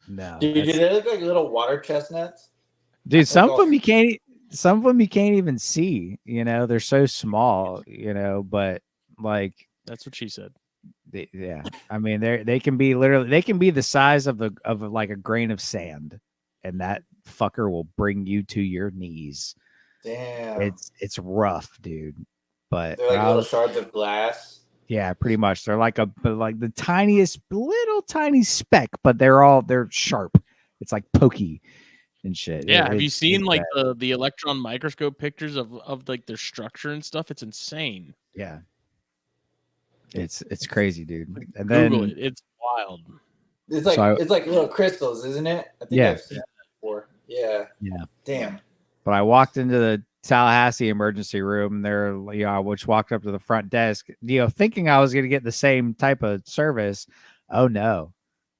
No. Dude, do they look like little water chestnuts? Dude, some of them you can't even see. You know, they're so small. You know, but like that's what she said. Yeah, I mean they can be the size of like a grain of sand, and that fucker will bring you to your knees. Damn, it's rough, dude. But they're like little shards of glass. Yeah, pretty much. They're like the tiniest little tiny speck, but they're sharp. It's like pokey and shit. Yeah, have you seen like the electron microscope pictures of like their structure and stuff? It's insane. Yeah, it's crazy, dude. And Google then it. It's wild. It's like it's like little crystals, isn't it? I think I've seen that before. Yeah. Damn. But I walked into the Tallahassee emergency room there, which walked up to the front desk, thinking I was going to get the same type of service. Oh no.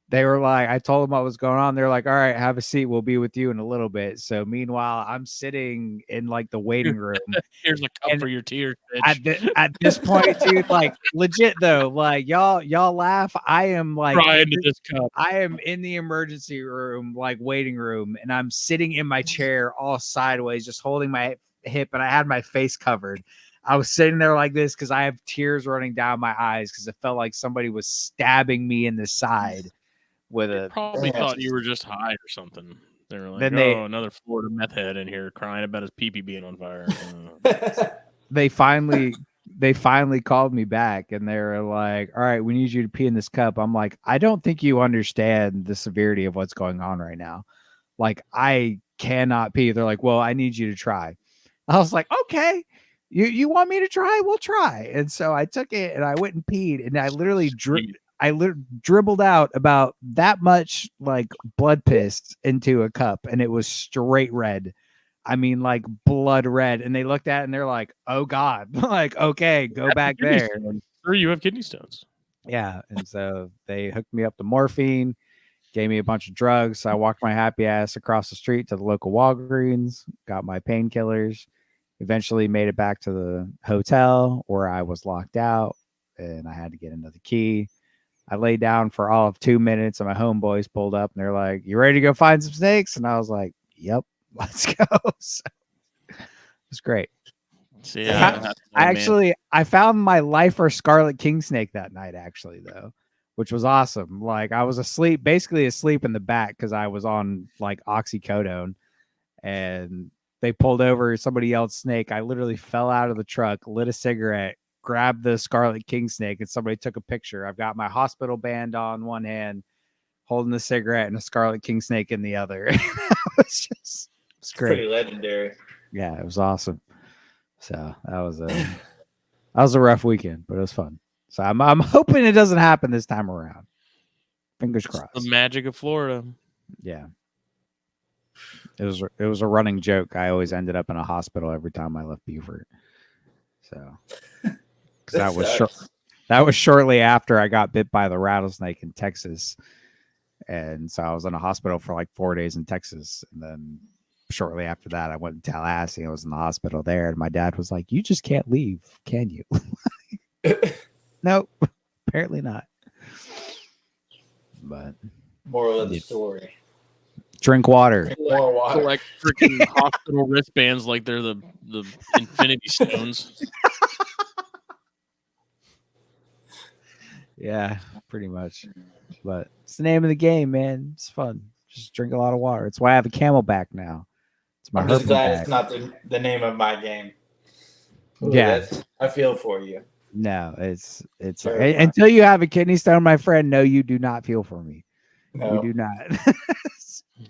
They were like, I told them what was going on. They're like, all right, have a seat. We'll be with you in a little bit. So meanwhile, I'm sitting in like the waiting room. Here's a cup for your tears, bitch. At this point, dude, like legit though, like y'all laugh. I am like into this cup. I am in the emergency room, like waiting room, and I'm sitting in my chair all sideways, just holding my hip, and I had my face covered. I was sitting there like this because I have tears running down my eyes because it felt like somebody was stabbing me in the side. Probably thought you were just high or something. They were like, another Florida meth head in here crying about his pee-pee being on fire. They finally called me back and they were like, all right, we need you to pee in this cup. I'm like, I don't think you understand the severity of what's going on right now. Like, I cannot pee. They're like, well, I need you to try. I was like, okay, you want me to try? We'll try. And so I took it and I went and peed, and I literally dribbled out about that much like blood piss into a cup, and it was straight red. I mean, like blood red. And they looked at it and they're like, oh God, like, okay, go back there. Sure, you have kidney stones. Yeah. And so they hooked me up to morphine, gave me a bunch of drugs. So I walked my happy ass across the street to the local Walgreens, got my painkillers, Eventually made it back to the hotel where I was locked out, and I had to get another key. I laid down for all of 2 minutes, and my homeboys pulled up, and they're like, "You ready to go find some snakes?" And I was like, "Yep, let's go." So, it was great. So, yeah, I found my lifer scarlet king snake that night, actually, though, which was awesome. Like, I was basically asleep in the back because I was on like oxycodone, and they pulled over somebody else's snake. I literally fell out of the truck, lit a cigarette, grabbed the scarlet king snake, and somebody took a picture. I've got my hospital band on one hand, holding the cigarette, and a scarlet king snake in the other. It's great. Pretty legendary. Yeah, it was awesome. So that was a rough weekend, but it was fun. So I'm hoping it doesn't happen this time around. Fingers crossed. The magic of Florida. Yeah. It was a running joke. I always ended up in a hospital every time I left Beaufort. So that was shortly after I got bit by the rattlesnake in Texas. And so I was in a hospital for like 4 days in Texas. And then shortly after that, I went to Tallahassee. I was in the hospital there. And my dad was like, "You just can't leave, can you?" Nope, apparently not. But moral of the story: drink water. Drink more water. Collect freaking hospital wristbands like they're the Infinity Stones. Yeah, pretty much. But it's the name of the game, man. It's fun. Just drink a lot of water. It's why I have a Camelback now. It's my I'm just glad bag. it's not the name of my game. Ooh, yeah, I feel for you. No, it's until you have a kidney stone, my friend. No, you do not feel for me. No. You do not.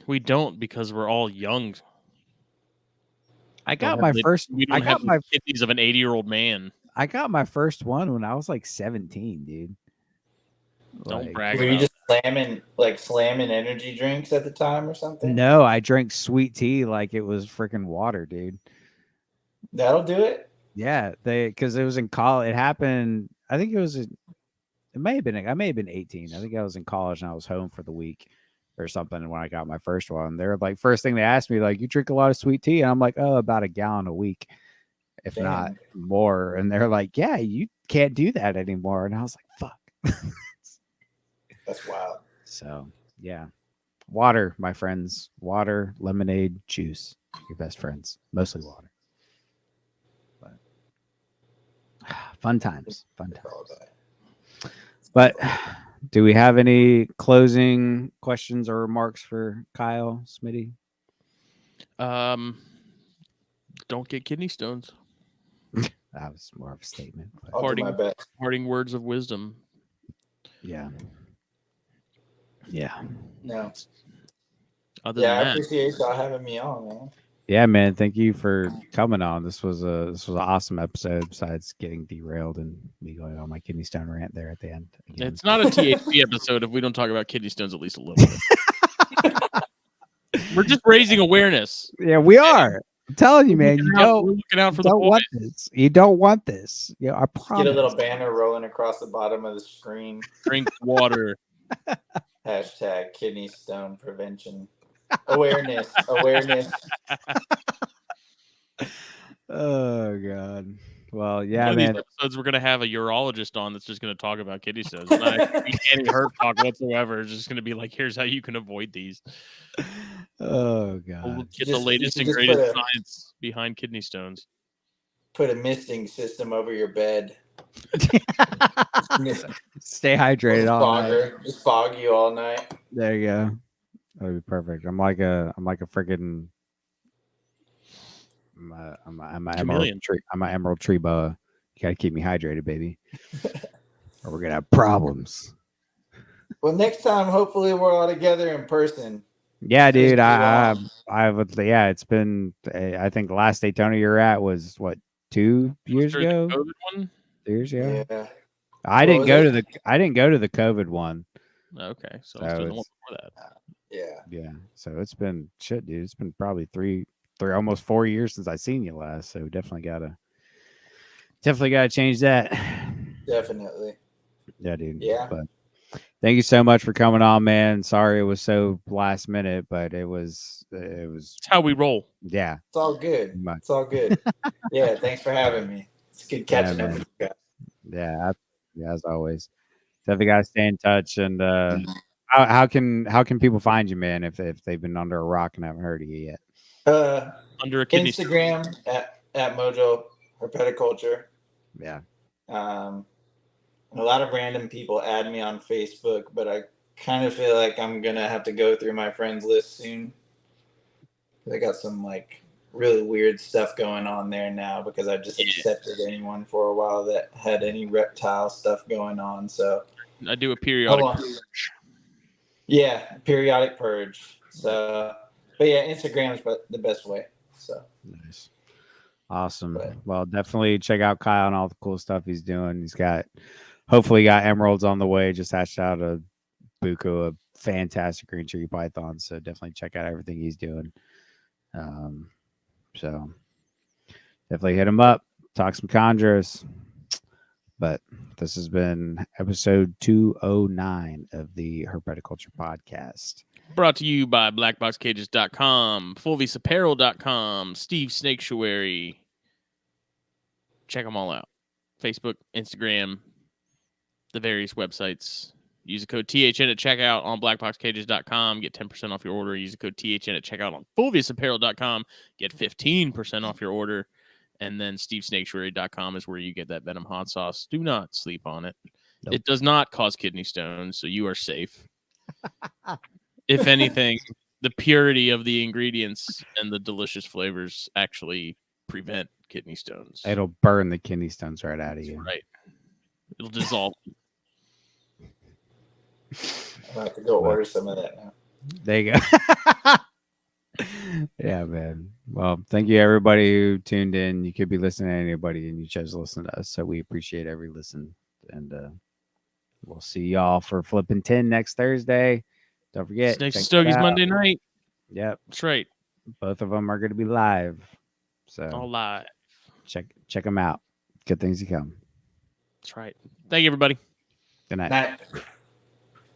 We don't, because we're all young. I got my first. We don't have the kidneys of an 80-year-old man. I got my first one when I was like 17, dude. Don't brag. Were you just slamming energy drinks at the time or something? No, I drank sweet tea like it was freaking water, dude. That'll do it. Yeah, because it was in college. It happened. I think it was. It may have been. I may have been 18. I think I was in college and I was home for the week or something when I got my first one. They're like, first thing they asked me, like, "You drink a lot of sweet tea?" And I'm like, "Oh, about a gallon a week, if not more." And they're like, "Yeah, you can't do that anymore." And I was like, "Fuck." That's wild. So yeah, water, my friends. Water, lemonade, juice. Your best friends. Mostly water. Fun times. But do we have any closing questions or remarks for Kyle, Smitty? Don't get kidney stones. That was more of a statement. Parting words of wisdom. Yeah. No. I appreciate y'all having me on, man. Yeah, man. Thank you for coming on. This was an awesome episode. Besides getting derailed and me going on my kidney stone rant there at the end. Again. It's not a THP episode if we don't talk about kidney stones at least a little bit. We're just raising awareness. Yeah, we are. I'm telling you, man. We're looking out for the boys. Want this. You don't want this. Yeah, I promise. Get a little banner rolling across the bottom of the screen. Drink water. # kidney stone prevention. Awareness. Oh God. Well, yeah, One man. of these episodes we're gonna have a urologist on that's just gonna talk about kidney stones. Not any herp talk whatsoever. It's just gonna be like, here's how you can avoid these. Oh God. We'll get the latest and greatest science behind kidney stones. Put a misting system over your bed. Stay hydrated all night. Just fog you all night. There you go. That'd be perfect. I'm like a freaking. I'm an emerald tree boa. You gotta keep me hydrated, baby, or we're gonna have problems. Well, next time, hopefully, we're all together in person. Yeah, dude. I would. Yeah, it's been. I think the last Daytona you're at was what, 2 years ago? The COVID one? 2 years ago. Yeah. I didn't go to the COVID one. Okay, so it's the one before that. Yeah. So it's been shit, dude. It's been probably three, almost 4 years since I seen you last. So definitely gotta change that. Definitely. Yeah, dude. Yeah. But Thank you so much for coming on, man. Sorry it was so last minute, but it was. It's how we roll. Yeah, It's all good. It's all good. Yeah, thanks for having me. It's good catching up with you guys. Yeah, as always. Definitely got to stay in touch. And how can people find you, man? If they've been under a rock and haven't heard of you yet? Under a kidney Instagram at Mojo Herpetoculture. Yeah. A lot of random people add me on Facebook, but I kind of feel like I'm gonna have to go through my friends list soon. I got some like really weird stuff going on there now because I just accepted anyone for a while that had any reptile stuff going on. So I do a periodic purge. Yeah, periodic purge. So, but yeah, Instagram is the best way. So nice. Awesome. Well, definitely check out Kyle and all the cool stuff he's doing. Hopefully got emeralds on the way. Just hatched out a buku, a fantastic green tree python. So definitely check out everything he's doing. So definitely hit him up, talk some chondros. But this has been episode 209 of the Herpetoculture Podcast. Brought to you by BlackBoxCages.com, FulviusApparel.com, Steve Snaketuary. Check them all out. Facebook, Instagram, the various websites. Use the code THN at checkout on BlackBoxCages.com. Get 10% off your order. Use the code THN at checkout on FulviusApparel.com. Get 15% off your order. And then SteveSnaketuary.com is where you get that Venom hot sauce. Do not sleep on it. Nope. It does not cause kidney stones, so you are safe. If anything, the purity of the ingredients and the delicious flavors actually prevent kidney stones. It'll burn the kidney stones right out of you. Right. It'll dissolve. I'll have to go order some of that now. There you go. Yeah, man. Well, thank you everybody who tuned in. You could be listening to anybody and you chose to listen to us. So we appreciate every listen. And we'll see y'all for Flipping 10 next Thursday. Don't forget. Snakes and Stogies Monday night. Yep. That's right. Both of them are going to be live. So all live. Check them out. Good things to come. That's right. Thank you, everybody. Good night. Night.